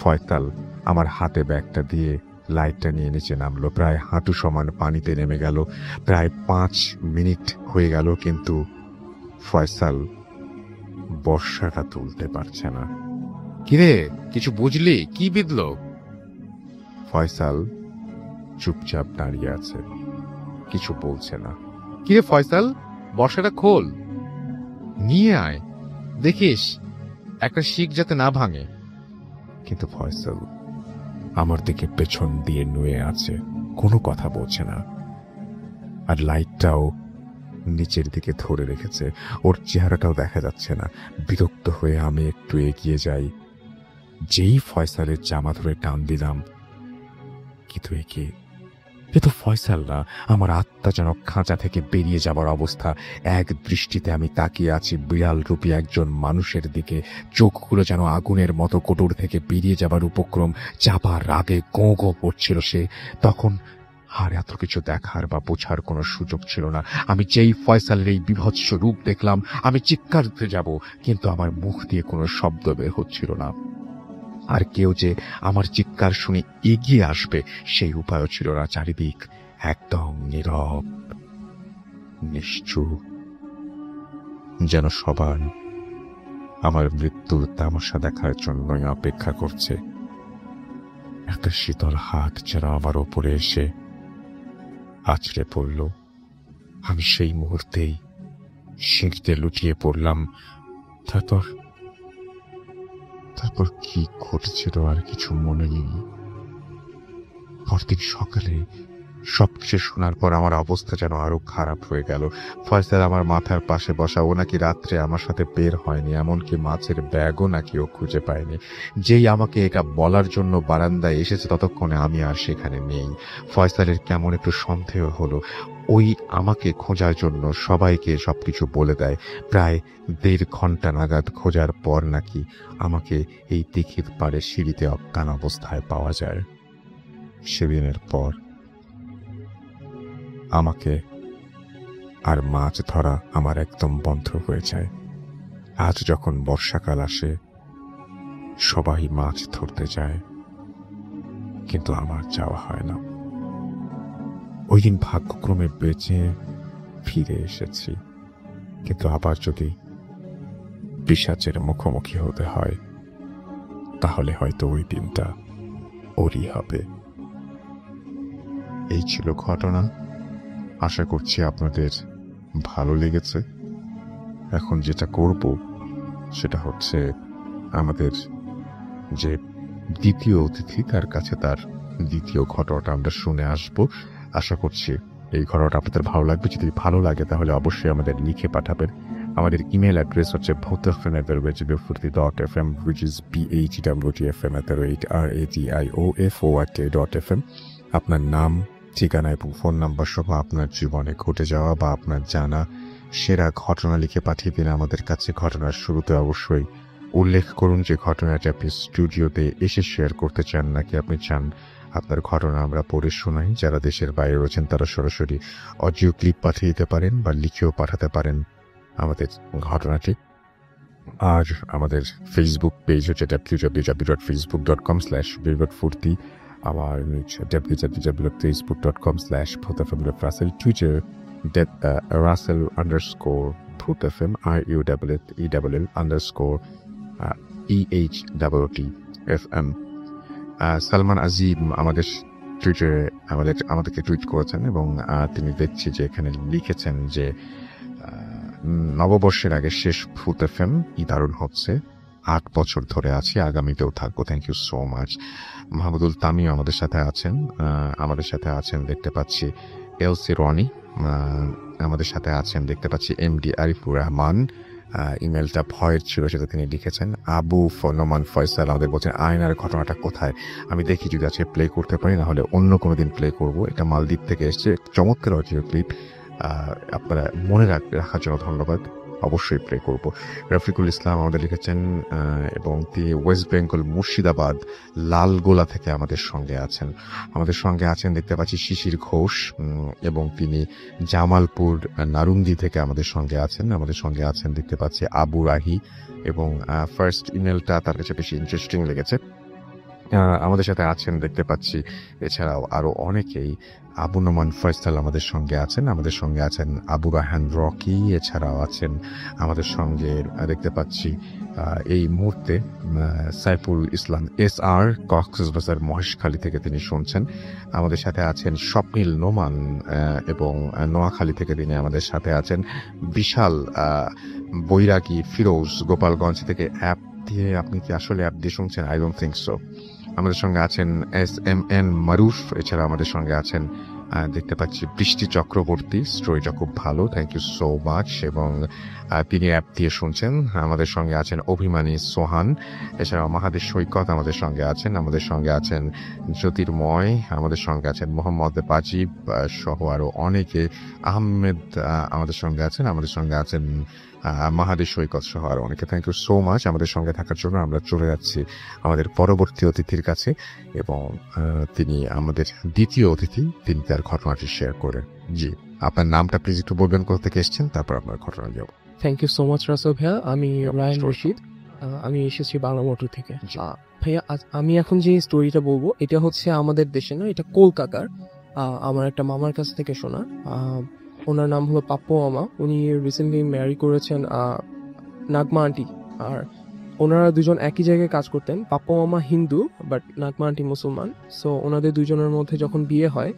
ফয়সাল আমার হাতে ব্যাগটা দিয়ে লাইটটা নিয়ে নিচে নামলো। প্রায় হাঁটু সমান পানিতে নেমে গেল। প্রায় 5 মিনিট হয়ে গেল, কিন্তু ফয়সাল বর্ষাটা তুলতে পারছে না। কিরে, কিছু বুঝলি? কি বিঁধল? ফয়সাল চুপচাপ দাঁড়িয়ে আছে, কিছু বলছে না। কিরে ফয়সাল, বর্ষাটা খোল, নিয়ে আয়, দেখিস একটা শিক যাতে না ভাঙে। কিন্তু ফয়সাল আমার দিকে পেছন দিয়ে নুয়ে আছে, কোনো কথা বলছে না, আর লাইটটাও নিচের দিকে ধরে রেখেছে। ওর চেহারাটাও দেখা যাচ্ছে না। বিরক্ত হয়ে আমি একটু এগিয়ে যাই। যেই ফয়সালের জামা ধরে টান দিলাম, কিন্তু এ তো ফয়সাল না। আমার আত্মা যেন খাঁচা থেকে বেরিয়ে যাবার অবস্থা। এক দৃষ্টিতে আমি তাকিয়ে আছি বিড়াল রূপী একজন মানুষের দিকে। চোখগুলো যেন আগুনের মতো কোটর থেকে বেরিয়ে যাবার উপক্রম। চাপা রাগে গোঁ গোঁ করছিল সে। তখন আর এত কিছু দেখার বা বোঝার কোনো সুযোগ ছিল না। আমি যেই ফয়সালের এই বিভৎস রূপ দেখলাম, আমি চিৎকার দিতে যাব, কিন্তু আমার মুখ দিয়ে কোনো শব্দ বের হচ্ছিল না। আর কেউ যে আমার চিৎকার শুনে এগিয়ে আসবে সেই উপায়ও ছিল না। চারিদিক একদম নীরব, নিশ্চুপ, যেন সবাই আমার মৃত্যুর তামাশা দেখার জন্যই অপেক্ষা করছে। একটা শীতল হাত যেন আমার ওপরে এসে আছড়ে পড়ল। আমি সেই মুহূর্তেই সিঁড়িতে লুটিয়ে পড়লাম। তারপর কি ঘটেছিল আর কিছু মনে নেই। পরদিন সকালে সবকিছু শোনার পর আমার অবস্থা যেন আরো খারাপ হয়ে গেল। ফয়সাল আমার মাথার পাশে বসা, ও নাকি রাত্রে আমার সাথে বের হয়নি, এমনকি মাছের ব্যাগও নাকি ও খুঁজে পায়নি। যেই আমাকে এটা বলার জন্য বারান্দায় এসেছে, ততক্ষণে আমি আর সেখানে নেই। ফয়সালের কেমন একটু সন্দেহ হলো। ওই আমাকে খোঁজার জন্য সবাইকে সবকিছু বলে দেয়। প্রায় 1.5 ঘন্টা নাগাদ খোঁজার পর নাকি আমাকে এই দিঘির পাড়ে সিঁড়িতে অজ্ঞান অবস্থায় পাওয়া যায়। সেদিনের পর আমাকে আর মাছ ধরা আমার একদম বন্ধ হয়ে যায়। আজ যখন বর্ষাকাল আসে, সবাই মাছ ধরতে যায়, কিন্তু আমার যাওয়া হয় না। ওই দিন ভাগ্যক্রমে বেঁচে ফিরে এসেছি, কিন্তু আবার যদি পিশাচের মুখোমুখি হতে হয়, তাহলে হয়তো ওই দিনটা ওরই হবে। এই ছিল ঘটনা। আশা করছি আপনাদের ভালো লেগেছে। এখন যেটা করব সেটা হচ্ছে আমাদের যে দ্বিতীয় অতিথি, তার কাছে তার দ্বিতীয় ঘটনাটা আমরা শুনে আসব। আশা করছি এই ঘটনাটা আপনাদের ভালো লাগবে। যদি ভালো লাগে তাহলে অবশ্যই আমাদের লিখে পাঠাবেন। আমাদের ইমেল অ্যাড্রেস হচ্ছে bhotfm@radio40.fm, which is bhwtfm@radio4.fm. আপনার নাম, ঠিকানা এবং ফোন নাম্বার সহ আপনার জীবনে ঘটে যাওয়া বা আপনার জানা সেরা ঘটনা লিখে পাঠিয়ে দিন আমাদের কাছে। ঘটনার শুরুতে অবশ্যই উল্লেখ করুন যে ঘটনাটি আপনি স্টুডিওতে এসে শেয়ার করতে চান, নাকি আপনি চান আপনার ঘটনা আমরা পড়ে শোনাই। যারা দেশের বাইরে রয়েছেন তারা সরাসরি অডিও ক্লিপ পাঠিয়ে দিতে পারেন বা লিখেও পাঠাতে পারেন আমাদের ঘটনাটি। আর আমাদের ফেসবুক পেজ হচ্ছে www.facebook.com/বিরগটফুর্তি, আমার www.facebook.com/bhotfm_russell, Twitter Russell_BhootFM, RULLEL_EHFM। Salman আজিম আমাদের টুইটারে আমাদেরকে টুইট করেছেন এবং তিনি দেখছি যে এখানে লিখেছেন যে নববর্ষের আগে শেষ ভূত এফএম, দারুণ হচ্ছে, 8 বছর ধরে আছি, আগামীতেও থাকবো। Thank you so much. Mahmudul তামিও আমাদের সাথে আছেন দেখতে পাচ্ছি। এলসি রনি আমাদের সাথে আছেন দেখতে পাচ্ছি। এমডি আরিফুর রহমান, ইমেলটা ভয়ের ছিল সেটা তিনি লিখেছেন। আবু নোমান ফয়সাল আমাদের বলছেন আয়নার ঘটনাটা কোথায়। আমি দেখি যদি আজকে প্লে করতে পারি, না হলে অন্য কোনো দিন প্লে করব। এটা মালদ্বীপ থেকে এসছে, চমৎকার অডিও ক্লিপ, আপনারা মনে রাখার জন্য ধন্যবাদ। অবশ্যই প্লে করব। রফিকুল ইসলাম আমাদের লিখেছেন এবং তিনি ওয়েস্ট বেঙ্গল মুর্শিদাবাদ লালগোলা থেকে আমাদের সঙ্গে আছেন দেখতে পাচ্ছি শিশির ঘোষ, এবং তিনি জামালপুর নারুন্দি থেকে আমাদের সঙ্গে আছেন দেখতে পাচ্ছি আবু রাহি, এবং ফার্স্ট ইমেলটা তার কাছে বেশি ইন্টারেস্টিং লেগেছে। আমাদের সাথে আছেন দেখতে পাচ্ছি এছাড়াও আরো অনেকেই। আবু নোমান ফয়সাল আমাদের সঙ্গে আছেন আবু রাহান রকি, এছাড়াও আছেন আমাদের সঙ্গে দেখতে পাচ্ছি এই মুহূর্তে সাইফুল ইসলাম SR, কক্সবাজার মহেশখালী থেকে তিনি শুনছেন। আমাদের সাথে আছেন স্বপ্নিল নোমান, এবং নোয়াখালী থেকে তিনি আমাদের সাথে আছেন। বিশাল বৈরাগী ফিরোজ গোপালগঞ্জ থেকে অ্যাপ দিয়ে আপনি কি আসলে অ্যাপ দিয়ে শুনছেন? I don't think so. আমাদের সঙ্গে আছেন SMN মারুফ, এছাড়া আমাদের সঙ্গে আছেন দেখতে পাচ্ছি বৃষ্টি চক্রবর্তী। স্টোরিটা খুব ভালো, থ্যাংক ইউ সো মাচ। এবং তিনি অ্যাপ দিয়ে শুনছেন। আমাদের সঙ্গে আছেন অভিমানী সোহান, এছাড়াও মাহাদের সৈকত আমাদের সঙ্গে আছেন। আমাদের সঙ্গে আছেন জ্যোতির্ময়, আমাদের সঙ্গে আছেন মোহাম্মদ বাজিব সহ আরো অনেকে। আহমেদ আমাদের সঙ্গে আছেন। আমাদের সঙ্গে আছেন মাহাদের সৈকত সহ আরো অনেকে। থ্যাংক ইউ সো মাচ আমাদের সঙ্গে থাকার জন্য। আমরা চলে যাচ্ছি আমাদের পরবর্তী অতিথির কাছে, এবং তিনি আমাদের দ্বিতীয় অতিথি, তিনি তার ঘটনাটি শেয়ার করে। জি, আপনার নামটা প্লিজ একটু বলবেন, কোথা থেকে এসেছেন, তারপর আপনার ঘটনা যাব। Thank you so much Rasel ভাইয়া। আমি রায়ান রশিদ, আমি এসেছি বাংলা মোটর থেকে। ভাইয়া আমি এখন যে স্টোরিটা বলবো এটা হচ্ছে আমাদের দেশে না, এটা কলকাতার আমার একটা মামার কাছ থেকে শোনা। ওনার নাম হলো পাপ্পু মামা। উনি রিসেন্টলি ম্যারি করেছেন নাগমা আন্টি, আর ওনারা দুজন একই জায়গায় কাজ করতেন। পাপ্পু মামা হিন্দু বাট নাগমা আন্টি মুসলমান। সো ওনাদের দুজনের মধ্যে যখন বিয়ে হয়,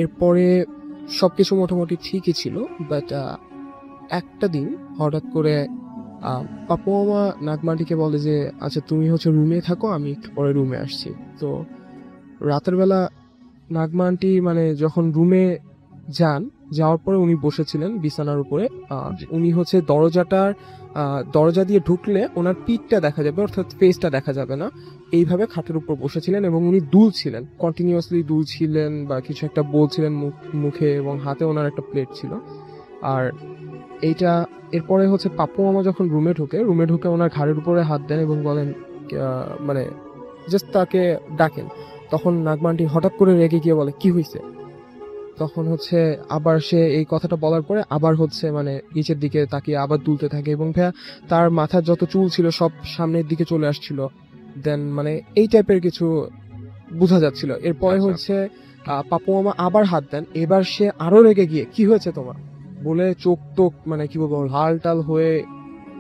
এরপরে সবকিছু মোটামুটি ঠিকই ছিল, বাট একটা দিন হঠাৎ করে পাপ্পু মামা নাগমা আন্টিকে বলে যে আচ্ছা তুমি হচ্ছে রুমে থাকো, আমি একটু পরে রুমে আসছি। তো রাতের বেলা নাগমা আন্টি মানে যখন রুমে যাওয়ার পরে উনি বসেছিলেন বিছানার উপরে। উনি হচ্ছে দরজা দিয়ে ঢুকলে ওনার পিঠটা দেখা যাবে, অর্থাৎ ফেসটা দেখা যাবে না। এইভাবে খাটের উপর বসেছিলেন এবং উনি দুলছিলেন, কন্টিনিউয়াসলি দুলছিলেন বা কিছু একটা বলছিলেন মুখে, এবং হাতে ওনার একটা প্লেট ছিল। আর এইটা এরপরে হচ্ছে পাপ্পু মামা যখন রুমে ঢুকে ওনার ঘাড়ের উপরে হাত দেন এবং বলেন মানে জাস্ট তাকে ডাকেন। তখন নাগমা আন্টি হঠাৎ করে রেগে গিয়ে বলে কি হয়েছে। তখন হচ্ছে আবার সে এই কথাটা বলার পরে আবার হচ্ছে মানে নিচের দিকে তাকিয়ে আবার দুলতে থাকে, এবং ভাইয়া তার মাথার যত চুল ছিল সব সামনের দিকে চলে আসছিল। দেন মানে এই টাইপের কিছু বোঝা যাচ্ছিল। এরপরে হচ্ছে পাপ্পু মামা আবার হাত দেন। এবার সে আরো রেগে গিয়ে কি হয়েছে তোমার বলে চোখ টোক মানে কি বলবো লাল টাল হয়ে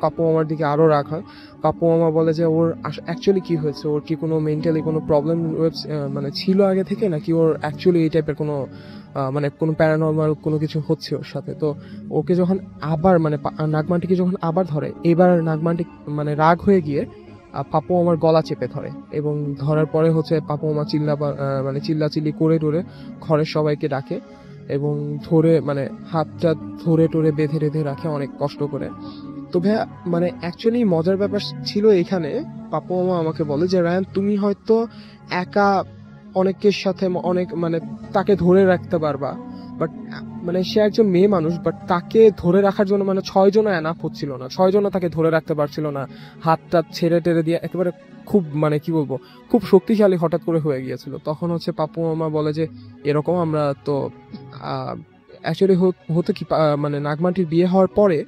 পাপ্পু মামার দিকে আরো রাখা। পাপ্পু মামা বলে যে ওর অ্যাকচুয়ালি কি হয়েছে, ওর কি কোনো মেন্টালি কোনো প্রবলেম মানে ছিল আগে থেকে, নাকি ওর অ্যাকচুয়ালি এই টাইপের কোনো মানে কোনো প্যারানর্মাল কোনো কিছু হচ্ছে ওর সাথে। তো ওকে যখন আবার মানে নাগমান্টিকে যখন আবার ধরে, এবার নাগমান্টি মানে রাগ হয়ে গিয়ে পাপ্পু মামার গলা চেপে ধরে, এবং ধরার পরে হচ্ছে পাপ্পু মামা মানে চিল্লাচিল্লি করে টোরে ঘরের সবাইকে ডাকে, এবং ধরে মানে হাতটা ধরে টোরে বেঁধে রেঁধে রাখে অনেক কষ্ট করে। তো ভাইয়া মানে অ্যাকচুয়ালি মজার ব্যাপার ছিল এখানে, পাপ্পু মামা আমাকে বলে যে রায়ান তুমি হয়তো একা অনেকের সাথে অনেক মানে তাকে ধরে রাখতে পারবা, বাট মানে সে একজন মেয়ে মানুষ, বাট তাকে ধরে রাখার জন্য মানে 6 জন এনাফ হচ্ছিল না, 6 জন তাকে ধরে রাখতে পারছিল না। হাতটা ছেড়ে টেড়ে দিয়ে একেবারে খুব মানে কি বলবো খুব শক্তিশালী হঠাৎ করে হয়ে গিয়েছিল। তখন হচ্ছে পাপ্পু মামা বলে যে এরকম আমরা তো অ্যাকচুয়ালি হতো কি মানে নাগমান্টির বিয়ে হওয়ার পরে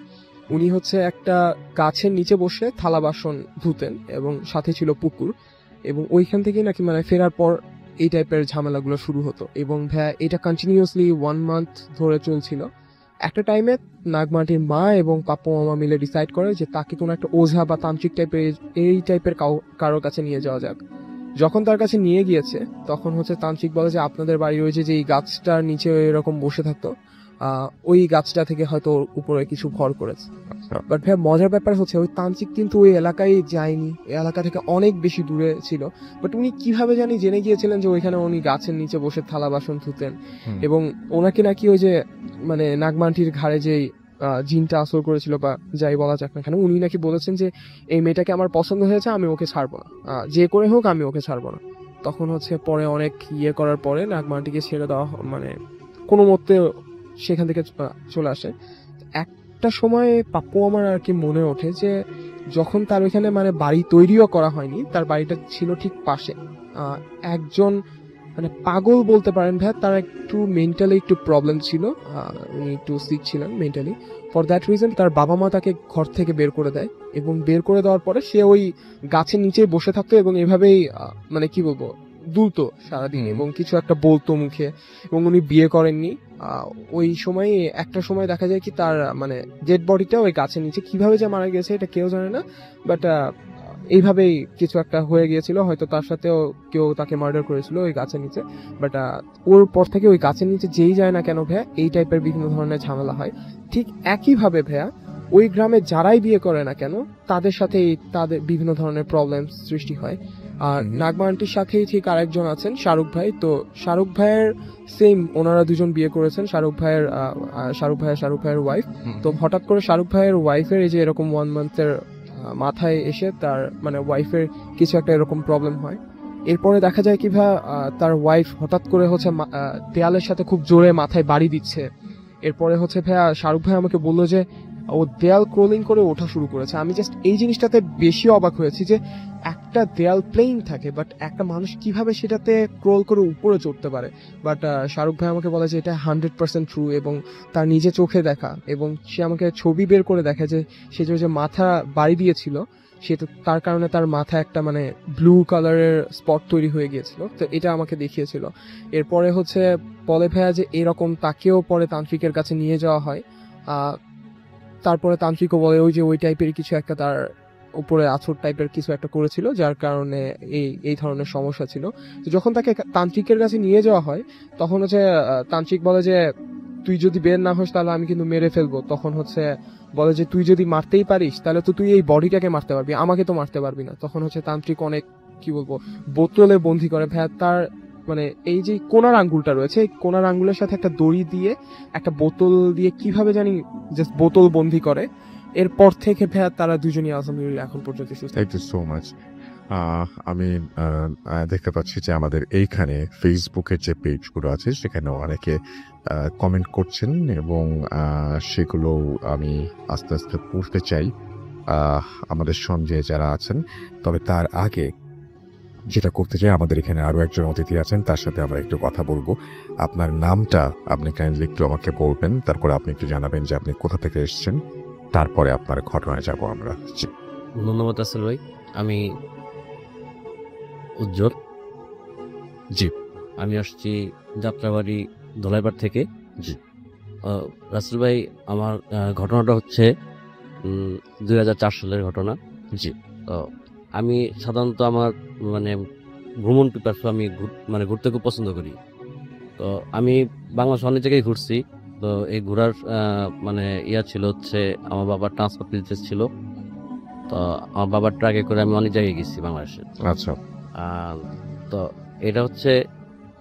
উনি হচ্ছে একটা গাছের নিচে বসে থালা বাসন ধুতেন, এবং সাথে ছিল পুকুর, এবং ওইখান থেকে নাকি মানে ফেরার পর এই টাইপের ঝামেলাগুলো শুরু হতো। এবং ভাইয়া এটা কন্টিনিউয়াসলি 1 মান্থ ধরে চলছিল। একটা টাইমে নাগমাটির মা এবং পাপ্পু মামা মিলে ডিসাইড করে যে তাকে কোনো একটা ওঝা বা তান্ত্রিক টাইপের এই টাইপের কারোর কাছে নিয়ে যাওয়া যাক। যখন তার কাছে নিয়ে গিয়েছে তখন হচ্ছে তান্ত্রিক বলে যে আপনাদের বাড়ি রয়েছে যে এই গাছটার নিচে এরকম বসে থাকতো, ওই গাছটা থেকে হয়তো ওর উপরে কিছু ভর করেছে। বাট ভাই মজার ব্যাপার হচ্ছে ওই তান্ত্রিক কিন্তু ওই এলাকায় যায়নি, এই এলাকা থেকে অনেক বেশি দূরে ছিল। বাট উনি কিভাবে জেনে গিয়েছিলেন যে ওইখানে উনি গাছের নিচে বসে থালা বাসন ধুতেন, এবং ওনাকে নাকি ওই যে মানে নাগমান্টির ঘাড়ে যেই জিনটা আসর করেছিল বা যাই বলা যাক না কেন, উনি নাকি বলেছেন যে এই মেয়েটাকে আমার পছন্দ হয়েছে, আমি ওকে ছাড়বো না, যে করে হোক আমি ওকে ছাড়বো না। তখন হচ্ছে পরে অনেক ইয়ে করার পরে নাগমান্টিকে ছেড়ে দেওয়া মানে কোনো মতে সেখান থেকে চলে আসে। একটা সময় পাপ্পু আমার আর কি মনে ওঠে যে যখন তার ওইখানে মানে বাড়ি তৈরিও করা হয়নি, তার বাড়িটা ছিল ঠিক পাশে একজন মানে পাগল বলতে পারেন ভাই, তার একটু মেন্টালি একটু প্রবলেম ছিল, উনি একটু সিক ছিলেন মেন্টালি। ফর দ্যাট রিজন তার বাবা মা তাকে ঘর থেকে বের করে দেয়, এবং বের করে দেওয়ার পরে সে ওই গাছের নিচেই বসে থাকতো, এবং এভাবেই মানে কি বলবো দুলতো সারাদিন, এবং কিছু একটা বলতো মুখে। এবং উনি বিয়ে করেননি। ওই সময় একটা সময় দেখা যায় কি তার মানে ডেড বডিটা ওই গাছের নিচে, কিভাবে যে মারা গেছে এটা কেউ জানে না, বাট এইভাবেই কিছু একটা হয়ে গিয়েছিল, হয়তো তার সাথেও কেউ তাকে মার্ডার করেছিল ওই গাছের নিচে। বাট ওর পর থেকে ওই গাছের নিচে যেই যায় না কেন ভাইয়া এই টাইপের বিভিন্ন ধরনের ঝামেলা হয়। ঠিক একইভাবে ভাইয়া ওই গ্রামে যারাই বিয়ে করে না কেন তাদের সাথেই তাদের বিভিন্ন ধরনের প্রবলেম সৃষ্টি হয়। আর নাগমা আন্টির সাথেই ঠিক আরেকজন আছেন শাহরুখ ভাই। তো শাহরুখ ভাইয়ের সেম, ওনারা দুজন বিয়ে করেছেন, শাহরুখ ভাইয়ের ওয়াইফ। তো হঠাৎ করে শাহরুখ ভাইয়ের ওয়াইফের এই যে এরকম 1 মান্থের মাথায় এসে তার মানে ওয়াইফের কিছু একটা এরকম প্রবলেম হয়। এরপরে দেখা যায় কি ভাই, তার ওয়াইফ হঠাৎ করে হচ্ছে দেয়ালের সাথে খুব জোরে মাথায় বাড়ি দিচ্ছে। এরপরে হচ্ছে ভাইয়া শাহরুখ ভাই আমাকে বললো যে ও দেয়াল ক্রোলিং করে ওঠা শুরু করেছে। আমি জাস্ট এই জিনিসটাতে বেশি অবাক হয়েছি যে একটা দেয়াল প্লেন থাকে, বাট একটা মানুষ কিভাবে সেটাতে ক্রোল করে উপরে চড়তে পারে। বাট শাহরুখ ভাই আমাকে বলে যে এটা 100% ট্রু, এবং তার নিজে চোখে দেখা, এবং সে আমাকে ছবি বের করে দেখে যে সে যে মাথা বাড়ি দিয়েছিল সেটা তার কারণে তার মাথায় একটা মানে ব্লু কালারের স্পট তৈরি হয়ে গিয়েছিল। তো এটা আমাকে দেখিয়েছিল। এরপরে হচ্ছে বলে ভাইয়া যে এরকম তাকেও পরে তান্ত্রিকের কাছে নিয়ে যাওয়া হয়। তারপরে তান্ত্রিকও বলে ওই টাইপের কিছু একটা তার উপরে আছর টাইপের কিছু একটা করেছিল, যার কারণে এই ধরনের সমস্যা ছিল। তো যখন তাকে তান্ত্রিকের কাছে নিয়ে যাওয়া হয় তখন হচ্ছে তান্ত্রিক বলে যে তুই যদি বের না হোস তাহলে আমি কিন্তু মেরে ফেলবো। তখন হচ্ছে বলে যে তুই যদি মারতেই পারিস তাহলে তো তুই এই বডিটাকে মারতে পারবি, আমাকে তো মারতে পারবি না। তখন হচ্ছে তান্ত্রিক অনেক কি বলবো বোতলে বন্দি করে ভাইয়া তার মানে এই যে কোনার আঙ্গুলটা রয়েছে, এই কোনার আঙ্গুলের সাথে একটা দড়ি দিয়ে একটা বোতল দিয়ে কিভাবে জানি জাস্ট বোতল বন্দি করে। এরপর থেকে ভাইয়া তারা দুজনই আলহামদুলিল্লাহ এখন পর্যন্ত সুস্থ। Thank you so much. আমি দেখতে পাচ্ছি যে আমাদের এইখানে ফেসবুকের যে পেজগুলো আছে সেখানে অনেকে কমেন্ট করছেন, এবং সেগুলো আমি আস্তে আস্তে পড়তে চাই আমাদের সঙ্গে যারা আছেন। তবে তার আগে যেটা করতে চাই, আমাদের এখানে আরো একজন অতিথি আছেন, তার সাথে আমরা একটু কথা বলবো। আপনার নামটা আপনি কাইন্ডলি একটু আমাকে বলবেন, তারপরে আপনি একটু জানাবেন যে আপনি কোথা থেকে এসেছেন, তারপরে আপনার ঘটনায় যাব আমরা। ধন্যবাদ রাসেল ভাই। আমি উজ্জ্বল। জি। আমি আসছি যাত্রাবাড়ি ধলাইপাড় থেকে। জি। রাসেল ভাই, আমার ঘটনাটা হচ্ছে 2004 সালের ঘটনা। জি। তো আমি সাধারণত আমার মানে ভ্রমণ পিপাসু, আমি মানে ঘুরতে খুব পছন্দ করি। তো আমি বাংলাদেশ অনেক জায়গায় ঘুরছি। তো এই ঘোরার মানে ছিল হচ্ছে আমার বাবার ট্রান্সপোর্ট বিজনেস ছিল। তো আমার বাবার ট্রাকে করে আমি অনেক জায়গায় গেছি বাংলাদেশে। আচ্ছা। তো এটা হচ্ছে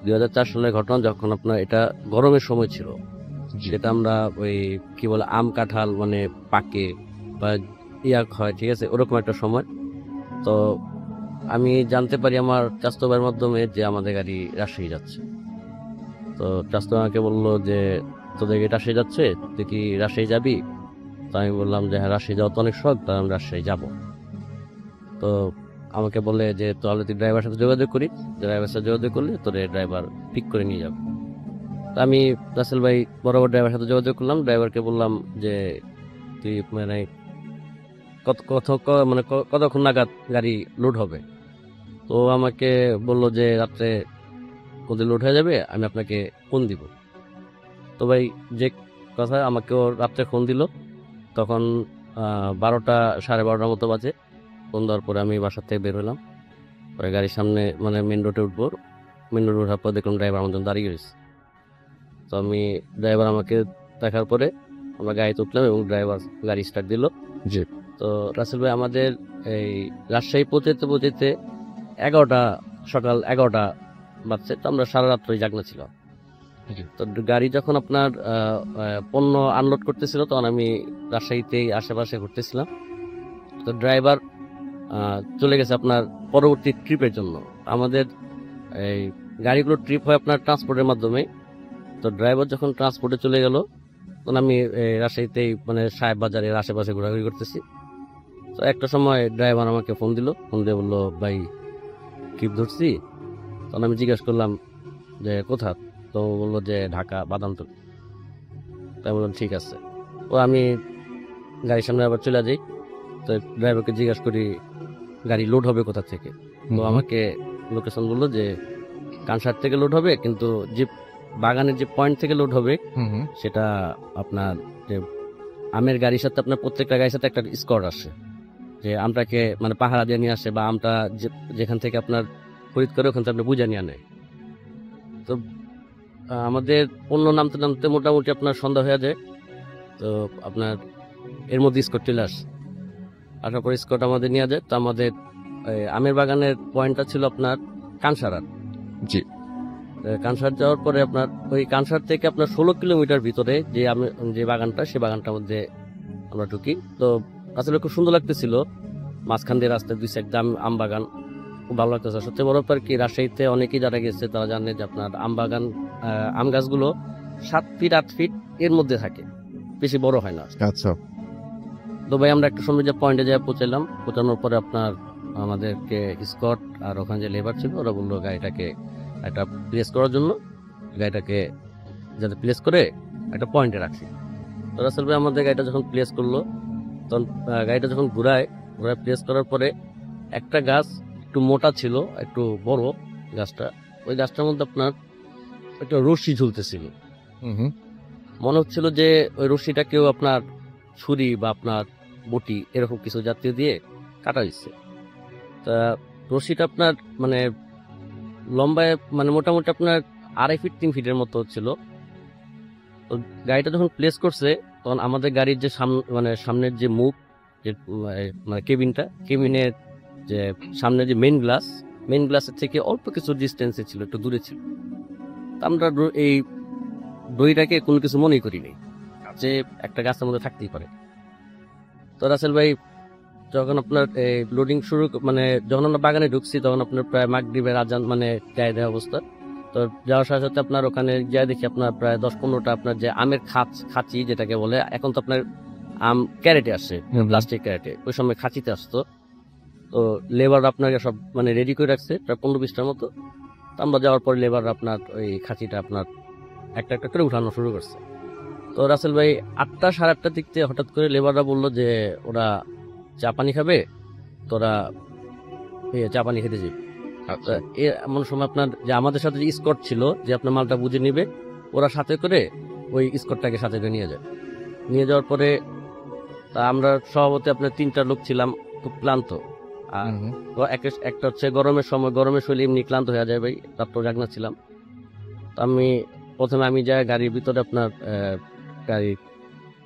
2004 সালের ঘটনা, যখন আপনার এটা গরমের সময় ছিল, যেটা আমরা ওই কি বলে আম কাঁঠাল মানে পাকে বা হয়, ঠিক আছে, ওরকম একটা সময়। তো আমি জানতে পারি আমার চাচাতো ভাইয়ের মাধ্যমে যে আমাদের গাড়ি রাজশাহী যাচ্ছে। তো চাচাতো আমাকে বললো যে তোদের গাড়ি রাজশাহী যাচ্ছে, তুই কি রাজশাহী যাবি? তো আমি বললাম যে হ্যাঁ, রাজশাহী যাওয়া তো অনেক শখ, তাই আমি রাজশাহী যাবো। তো আমাকে বলে যে তাহলে তুই ড্রাইভারের সাথে যোগাযোগ করি, ড্রাইভারের সাথে যোগাযোগ করলে তোর ড্রাইভার পিক করে নিয়ে যাবে। তো আমি রাসেল ভাই বরাবর ড্রাইভারের সাথে যোগাযোগ করলাম। ড্রাইভারকে বললাম যে তুই মানে কতক্ষণ নাগাদ গাড়ি লোড হবে। তো আমাকে বললো যে রাত্রে কোথায় লোড হয়ে যাবে, আমি আপনাকে ফোন দিব। তো ভাই যে কথা, আমাকেও রাত্রে ফোন দিল। তখন 12টা সাড়ে 12টার মতো বাজে। ফোন দেওয়ার পরে আমি বাসার থেকে বের হলাম। পরে গাড়ির সামনে মানে মেন রোডে উঠবো। মেন রোডে ওঠার পর দেখলাম ড্রাইভার আমার জন্য দাঁড়িয়ে রয়েছে। তো আমি ড্রাইভার আমাকে দেখার পরে আমরা গাড়িতে উঠলাম এবং ড্রাইভার গাড়ি স্টার্ট দিল। জি। তো রাসেল ভাই, আমাদের এই রাজশাহী পৌঁছতে সকাল 11টা বাজছে। তো আমরা সারা রাত্রে জাগনা ছিলাম। তো গাড়ি যখন আপনার পণ্য আনলোড করতেছিল, তখন আমি রাজশাহীতেই আশেপাশে ঘুরতেছিলাম। তো ড্রাইভার চলে গেছে আপনার পরবর্তী ট্রিপের জন্য। আমাদের এই গাড়িগুলো ট্রিপ হয় আপনার ট্রান্সপোর্টের মাধ্যমে। তো ড্রাইভার যখন ট্রান্সপোর্টে চলে গেল, তখন আমি রাজশাহীতেই মানে সাহেব বাজারের আশেপাশে ঘোরাঘুরি করতেছি। তো একটা সময় ড্রাইভার আমাকে ফোন দিয়ে বললো, ভাই ট্রিপ ধরছি। তখন আমি জিজ্ঞেস করলাম যে কোথা? তো বললো যে ঢাকা বাদামতলী। তাই বললাম ঠিক আছে। ও আমি গাড়ির সামনে আবার চলে যাই। তো ড্রাইভারকে জিজ্ঞাসা করি গাড়ি লোড হবে কোথা থেকে। তো আমাকে লোকেশন বললো যে কানসার থেকে লোড হবে, কিন্তু যে বাগানের যে পয়েন্ট থেকে লোড হবে সেটা আপনার যে আমের গাড়ির সাথে আপনার প্রত্যেকটা গাড়ির সাথে একটা স্কোয়াড আসে, যে আমটাকে মানে পাহারা দিয়ে নিয়ে আসে, বা আমটা যেখান থেকে আপনার খরিদ করে ওখান থেকে আপনি বুঝে নিয়ে নেয়। তো আমাদের পণ্য নামতে নামতে মোটামুটি আপনার সন্ধ্যা হয়ে যায়। তো আপনার এর মধ্যে স্কট চলে আসে। আসার পর স্কট আমাদের নিয়ে যায়। তো আমাদের আমের বাগানের পয়েন্টটা ছিল আপনার কানসারার। জি। কানসার যাওয়ার পরে আপনার ওই কানসার থেকে আপনার 16 কিলোমিটার ভিতরে যে বাগানটা, সে বাগানটার মধ্যে আমরা ঢুকি। তো আসলে খুব সুন্দর লাগতেছিল, মাঝখান দিয়ে রাস্তায় দুই সাইড আম বাগান, খুব ভালো লাগতেছে। সবচেয়ে বড় ব্যাপার কি, রাজশাহীতে অনেকেই যারা গেছে তারা জানে যে আপনার আম বাগান, আম গাছগুলো 7 ফিট 8 ফিট এর মধ্যে থাকে, বেশি বড় হয় না। আচ্ছা। তো ভাই আমরা একটা সময় যে পয়েন্টে যায় পৌঁছালাম, পৌঁছানোর পরে আপনার আমাদেরকে স্কট আর ওখানে যে লেবার ছিল ওরা বললো গাড়িটাকে একটা প্লেস করার জন্য, গাড়িটাকে যাতে প্লেস করে একটা পয়েন্টে রাখছি। তো রাসেল ভাই আমাদের গাড়িটা যখন প্লেস করলো, তখন গাড়িটা যখন ঘুরায় প্লেস করার পরে একটা গাছ একটু মোটা ছিল, একটু বড় গাছটা, ওই গাছটার মধ্যে আপনার একটা রশি ঝুলতেছিল। মনে হচ্ছিল যে ওই রশিটা কেউ আপনার ছুরি বা আপনার বটি এরকম কিছু জাতীয় দিয়ে কাটা দিচ্ছে। তা রশিটা আপনার মানে লম্বায় মানে মোটামুটি আপনার 2.5 ফিট 3 ফিটের মতো ছিল। তো গাড়িটা যখন প্লেস করছে, তখন আমাদের গাড়ির যে সামনের যে মুখ, যে মানে কেবিনের যে সামনে যে মেইন গ্লাসের থেকে অল্প কিছু ডিস্টেন্সে ছিল, একটু দূরে ছিল। আমরা এই দড়িটাকে কোনো কিছু মনেই করিনি যে একটা গাছের মধ্যে থাকতেই পারে। তো রাসেল ভাই যখন আপনার লোডিং শুরু যখন আমরা বাগানে ঢুকছি, তখন আপনার প্রায় মাগরিবের আজান গায়ে দেওয়া অবস্থা। তো যাওয়ার সাথে সাথে আপনার ওখানে যা দেখি আপনার প্রায় 10-15টা আপনার যে আমের খাঁচি যেটাকে বলে, এখন তো আপনার আম ক্যারেটে আসে, প্লাস্টিক ক্যারেটে, ওই সময় খাঁচিতে আসতো। তো লেবার আপনাকে সব রেডি করে রাখছে প্রায় 15-20টার মতো। তো আমরা যাওয়ার পর লেবার আপনার ওই খাঁচিটা আপনার একটা একটা করে উঠানো শুরু করছে। তো রাসেল ভাই 8টা 8:30 দিক থেকে হঠাৎ করে লেবাররা বললো যে ওরা চা পানি খাবে, তোরা চা পানি খেতে যাবি। এমন সময় আপনার যে আমাদের সাথে যে স্কট ছিল, যে আপনার মালটা বুঝে নিবে, ওরা সাথে করে ওই স্কটটাকে সাথে করে নিয়ে যায়। নিয়ে যাওয়ার পরে তা আমরা স্বভাবতই আপনার 3টা লোক ছিলাম, খুব ক্লান্ত। আর একটা হচ্ছে গরমের শরীরে এমনি ক্লান্ত হয়ে যায় ভাই, তারপর জাগনা ছিলাম। তো প্রথমে আমি যাই গাড়ির ভিতরে, আপনার গাড়ির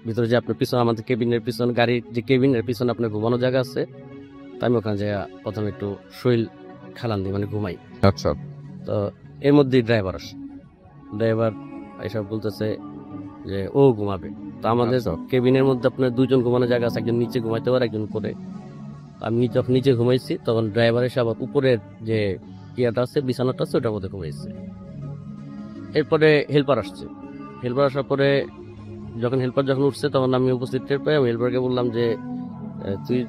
ভিতরে যে আপনার পিছনে আমাদের কেবিনের পিছনে, গাড়ির যে কেবিনের পিছনে আপনার ঘুমানো জায়গা আছে, তো আমি ওখানে যাই প্রথমে একটু শরীর খালান দিই, ঘুমাই। আচ্ছা। তো এর মধ্যেই ড্রাইভার এসব বলতেছে যে ও ঘুমাবে। তো আমাদের কেবিনের মধ্যে আপনার 2জন ঘুমানোর জায়গা আছে, একজন নিচে ঘুমাইতে পারে, একজন উপরে। আমি যখন নিচে ঘুমাইছি, তখন ড্রাইভার এসে আবার উপরের যে ইয়াটা আছে, বিছানাটা আছে, ওটার মধ্যে ঘুমাইছে। এরপরে হেল্পার আসার পরে যখন উঠছে, তখন আমি উপস্থিত টের পাই। আমি হেল্পারকে বললাম যে তুই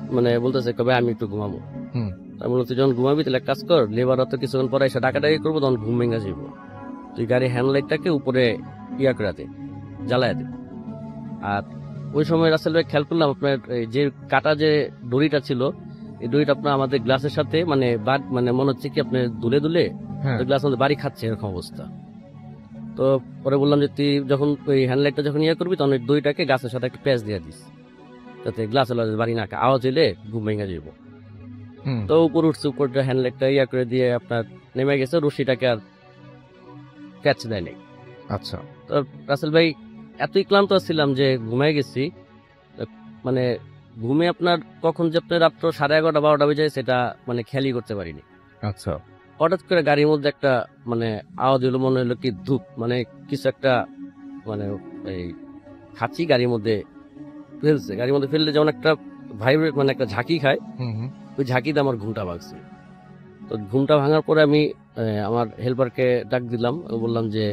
বলতেছে কবে আমি একটু ঘুমাবো। আমি বললাম তুই যখন ঘুমাবি তাহলে এক কাজ কর, লেবাররা তো কিছুক্ষণ পরে এসে ডাকাডাকি করবো, তখন ঘুম ভেঙে যাবো, তুই গাড়ির হ্যান্ডলাইটটাকে উপরে করে দে, জ্বালায় দে। আর ওই সময় রাসেল ভাই খেয়াল করলাম আপনার যে কাটা যে দড়িটা ছিল, এই দড়িটা আপনার আমাদের গ্লাসের সাথে মনে হচ্ছে কি আপনার দুলে গ্লাস আমাদের বাড়ি খাচ্ছে, এরকম অবস্থা। তো পরে বললাম যে তুই যখন ওই হ্যান্ডলাইটটা যখন করবি, তখন ওই দড়িটাকে গাছের সাথে একটা প্যাচ দিয়ে দিস, যাতে গ্লাসের বাড়ি না আওয়াজ এলে ঘুম ভেঙে যাবো। তো উপর উঠছে, উপরটা হ্যান্ডলাইটটা করে দিয়ে আপনার নেমে গেছে, রশিটাকে আর ক্যাচ দেয় নাই। আচ্ছা। তো রাসেল ভাই এতই ক্লান্ত ছিলাম যে ঘুমাই গেছি, ঘুমে আপনার কখন যে আপনার রাত্র 11:30-12টা বেজে সেটা খেয়ালই করতে পারিনি। আচ্ছা। হঠাৎ করে গাড়ির মধ্যে একটা আওয়াজ হলো, মনে হলো কি ধূপ কিছু একটা এই খাঁচি গাড়ির মধ্যে ফেললে যেমন একটা ভাইব্রেট একটা ঝাঁকি খায়, ওই ঝাঁকিতে আমার ঘুমটা ভাঙছে। তো ঘুমটা ভাঙার পরে আমি আমার হেল্পারকে ডাক দিলাম, বললাম যে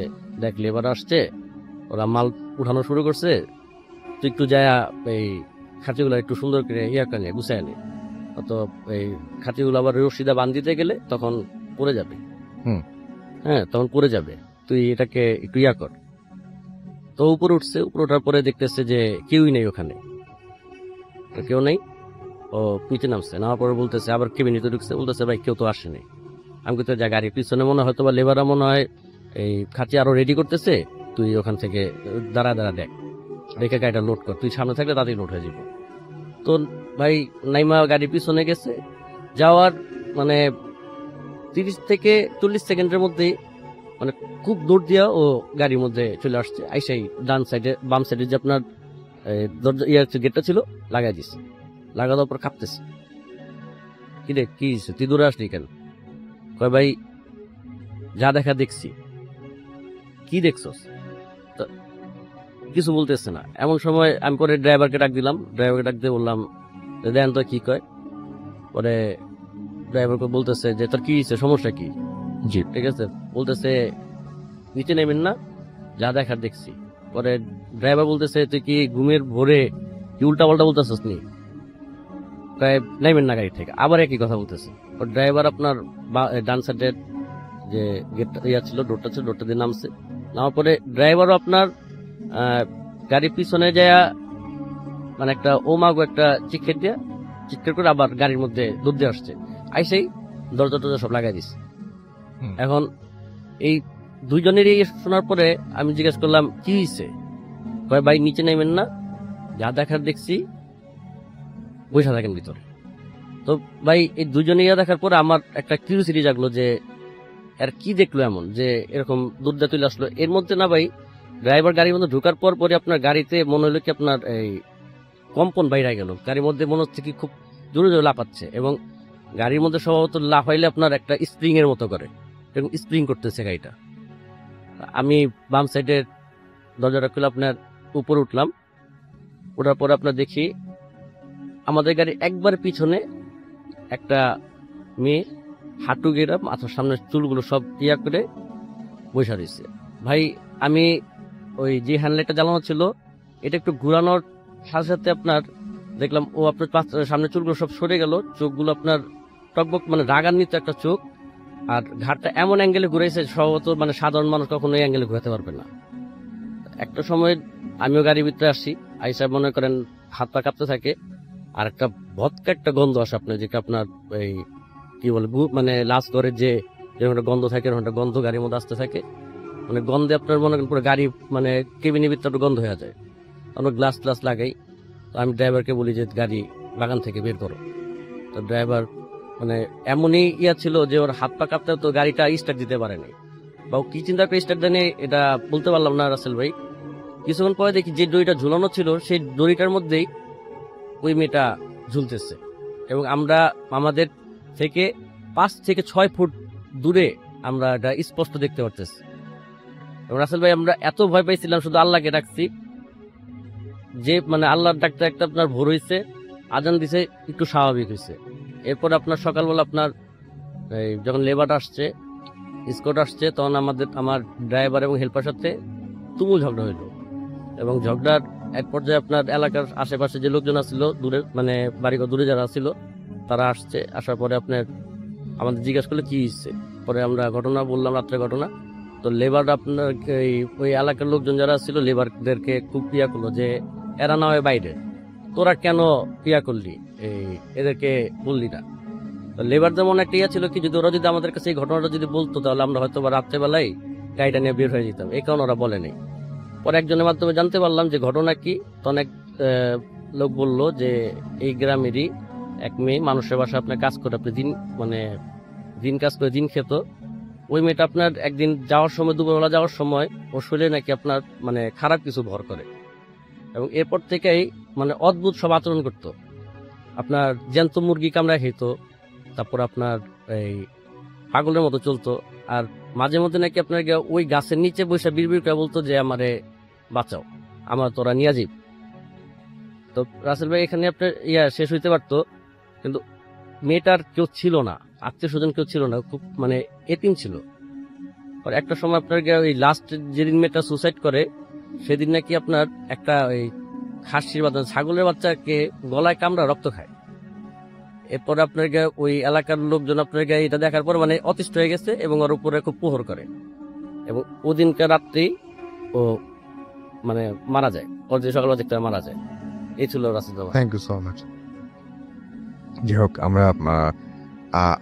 দেখ লেবার আসছে, ওরা মাল উঠানো শুরু করছে, তুই একটু যায় এই খাঁচিগুলো একটু সুন্দর করে নিয়ে গুছায় নে। তো এই খাঁচিগুলো আবার রশিদা বান্ধিতে গেলে তখন পড়ে যাবে। তখন পড়ে যাবে, তুই এটাকে একটু কর। তো উপরে উঠছে, উপরে ওঠার পরে দেখতেছে যে কেউই নেই ওখানে, কেউ নেই। ও নিচে নামার পরে বলতেছে, আবার কেবিনে ঢুকছে, বলতেছে ভাই কেউ তো আসেনি। আমি তো যা গাড়ির পিছনে মনে হয়তো বা লেবাররা মনে হয় এই খাঁচি আরো রেডি করতেছে, তুই ওখান থেকে দাঁড়া দেখে গাড়িটা লোড কর, তুই সামনে থাকলে তাতেই লোড হয়ে যাব। তো ভাই নাইমা গাড়ির পিছনে গেছে, যাওয়ার 30 থেকে 40 সেকেন্ডের মধ্যে খুব দূর দিয়া ও গাড়ির মধ্যে চলে আসছে। আইসাই বাম সাইডে যে আপনার দরজা গেটটা ছিল, লাগাই দিস, লাগা দেওয়ার পর কাঁপতেছে। কি রে, কি হয়েছে, তুই দূরে আসলি কেন? কয় ভাই যা দেখা দেখছি। কি দেখছস? কিছু বলতেছে না। এমন সময় আমি পরে ড্রাইভারকে ডাক দিলাম, ড্রাইভারকে ডাক দিয়ে বললাম দেন তো কি কয়। পরে ড্রাইভারকে বলতেছে যে তোর কি হয়েছে, সমস্যা কি? জি। ঠিক আছে, বলতেছে নিচে নেবেন না, যা দেখার দেখছি। পরে ড্রাইভার বলতেছে তুই কি ঘুমের ভোরে কি উল্টা পাল্টা বলতেছিস নি? প্রায় নেবেন না গাড়ি থেকে। আবার একই কথা বলতেছে। ড্রাইভার আপনার ডান সাইডের যে গেটটা ছিল, ডোরটা ছিল, ডোরটা দিয়ে নামছে। নামার পরে ড্রাইভারও আপনার গাড়ির পিছনে যায় মানে একটা ওমাগো একটা চিৎকার করে আবার গাড়ির মধ্যে দুধ দিয়ে আসছে। আইসেই দরজা টরজা সব লাগাই দিস। এখন এই দুইজনেরই শোনার পরে আমি জিজ্ঞেস করলাম কি হয়েছে? কয় ভাই নিচে নেবেন না, যা দেখার দেখছি, বসে থাকেন ভিতরে। তো ভাই এই দুজনে ইয়া দেখার পরে আমার একটা কিউরিওসিটি জাগলো যে আর কি দেখলো এমন যে এরকম দুধ দিয়ে তুলে আসলো। এর মধ্যে না ভাই ড্রাইভার গাড়ির মধ্যে ঢোকার পর পরে আপনার গাড়িতে মনে হলো কি আপনার এই কম্পন বাইরে গেল, গাড়ির মধ্যে মনে হচ্ছে কি খুব জোরে জোরে লাফাচ্ছে, এবং গাড়ির মধ্যে স্বভাবত লাফাইলে আপনার একটা স্প্রিং এর মতো করে, এবং স্প্রিং করতেছে গাড়িটা। আমি বাম সাইডের দরজাটা খুলে আপনার উপরে উঠলাম। ওঠার পরে আপনার দেখি আমাদের গাড়ি একবার পিছনে একটা মেয়ে হাঁটু গেরা মাথার সামনের চুলগুলো সব ইয়া করে বসে রয়েছে। ভাই আমি ওই যে হ্যান্ডলাইটটা জ্বালানো ছিল এটা একটু ঘুরানোর সাথে সাথে আপনার দেখলাম ও আপনার সামনের চুলগুলো সব সরে গেল, চোখগুলো আপনার টকবক মানে রাগান্বিত একটা চোখ, আর ঘাটটা এমন অ্যাঙ্গেলে ঘুরেছে স্বভাবত মানে সাধারণ মানুষ কখনো এই অ্যাঙ্গেলে ঘুরাতে পারবে না। একটা সময় আমিও গাড়ির ভিতরে আসছি, আইসা মনে করেন হাত পা কাঁপতে থাকে, আর একটা ভদকা একটা গন্ধ আসে আপনার, যেটা আপনার এই কি বলে মানে লাশ করে যে একটা গন্ধ থাকে, একটা গন্ধ গাড়ির মধ্যে আসতে থাকে, মানে গন্ধে আপনার মনে করেন পুরো গাড়ি মানে কেবিনের ভিতরে গন্ধ হয়ে যায়। আমরা গ্লাস ট্লাস লাগাই, তো আমি ড্রাইভারকে বলি যে গাড়ি বাগান থেকে বের করো। তো ড্রাইভার মানে এমনই ইয়া ছিল যে ওর হাত পা কাঁপতে তো গাড়িটা স্টার্ট দিতে পারেনি, বা ও কি চিন্তা করে স্টার্ট দেয়নি এটা বলতে পারলাম না রাসেল ভাই। কিছুক্ষণ পরে দেখি যে দড়িটা ঝুলানো ছিল সেই দড়িটার মধ্যেই ওই মেয়েটা ঝুলতেছে, এবং আমরা আমাদের থেকে 5 থেকে 6 ফুট দূরে আমরা এটা স্পষ্ট দেখতে পারতেছি। এবং রাসেল ভাই আমরা এত ভয় পাইছিলাম, শুধু আল্লাহকে ডাকছি, যে মানে আল্লাহর ডাকতে একটা আপনার ভোর হয়েছে, আজান দিছে, একটু স্বাভাবিক হয়েছে। এরপর আপনার সকালবেলা আপনার এই যখন লেবার আসছে, স্কট আসছে, তখন আমার ড্রাইভার এবং হেল্পার সাথে তুমুল ঝগড়া হইল, এবং ঝগড়ার এক পর্যায়ে আপনার এলাকার আশেপাশে যে লোকজন আসছিল দূরে মানে বাড়িঘর দূরে যারা ছিল তারা আসছে। আসার পরে আপনার আমাদের জিজ্ঞাসা করলে কি হচ্ছে, পরে আমরা ঘটনা বললাম, রাত্রে ঘটনা। তো লেবার আপনার ওই এলাকার লোকজন যারা ছিল লেবারদেরকে খুব ক্রিয়া করলো যে এরা না হয় বাইরে, তোরা কেন ক্রিয়া করলি, এদেরকে বললি না। তো লেবারদের মনে একটা ইয়া ছিল কি যদি ওরা যদি আমাদের কাছে এই ঘটনাটা যদি বলতো তাহলে আমরা হয়তো বা রাত্রেবেলায় গাড়িটা নিয়ে বের হয়ে যেতাম, এই কারণে ওরা বলেনি। পরে একজনের মাধ্যমে জানতে পারলাম যে ঘটনা কি। তখন এক লোক বলল যে এই গ্রামেরই এক মেয়ে মানুষের বাসায় আপনার কাজ করে, আপনি দিন কাজ করে দিন খেত। ওই মেয়েটা আপনার একদিন যাওয়ার সময়, দুপুরবেলা যাওয়ার সময় ওর শরীরে নাকি আপনার মানে খারাপ কিছু ভর করে, এবং এরপর থেকেই মানে অদ্ভুত সব আচরণ করত। আপনার জ্যান্ত মুরগি কামড়ায় খেত, তারপর আপনার এই পাগলের মতো চলতো, আর মাঝে মধ্যে নাকি আপনার ওই গাছের নিচে বসে বিড়বিড় করে বলতো যে আমারে বাঁচাও, আমার তোরা নিয়ে যাবি। তো রাসেল ভাই এখানে আপনার শেষ হইতে পারতো, কিন্তু মেয়েটার কেউ ছিল না, আত্মীয় স্বজন কেউ ছিল না, খুব মানে এতিম ছিল। আর একটা সময় আপনার ওই লাস্ট যেদিন মেয়েটা সুসাইড করে সেদিন নাকি আপনার একটা ওই খাসির বাচ্চা ছাগলের বাচ্চাকে গলায় কামড়া রক্ত খায়। এরপরে আপনার ওই এলাকার লোকজন আপনার এটা দেখার পর মানে অতিষ্ঠ হয়ে গেছে এবং ওর উপরে খুব প্রহর করে, এবং ওদিনকার রাত্রেই ও মানে মারা যায়, ওর যে সকালবেলা দেখতে মারা যায়। এই ছিল রাসেল বাবা। Thank you so much. যাই হোক,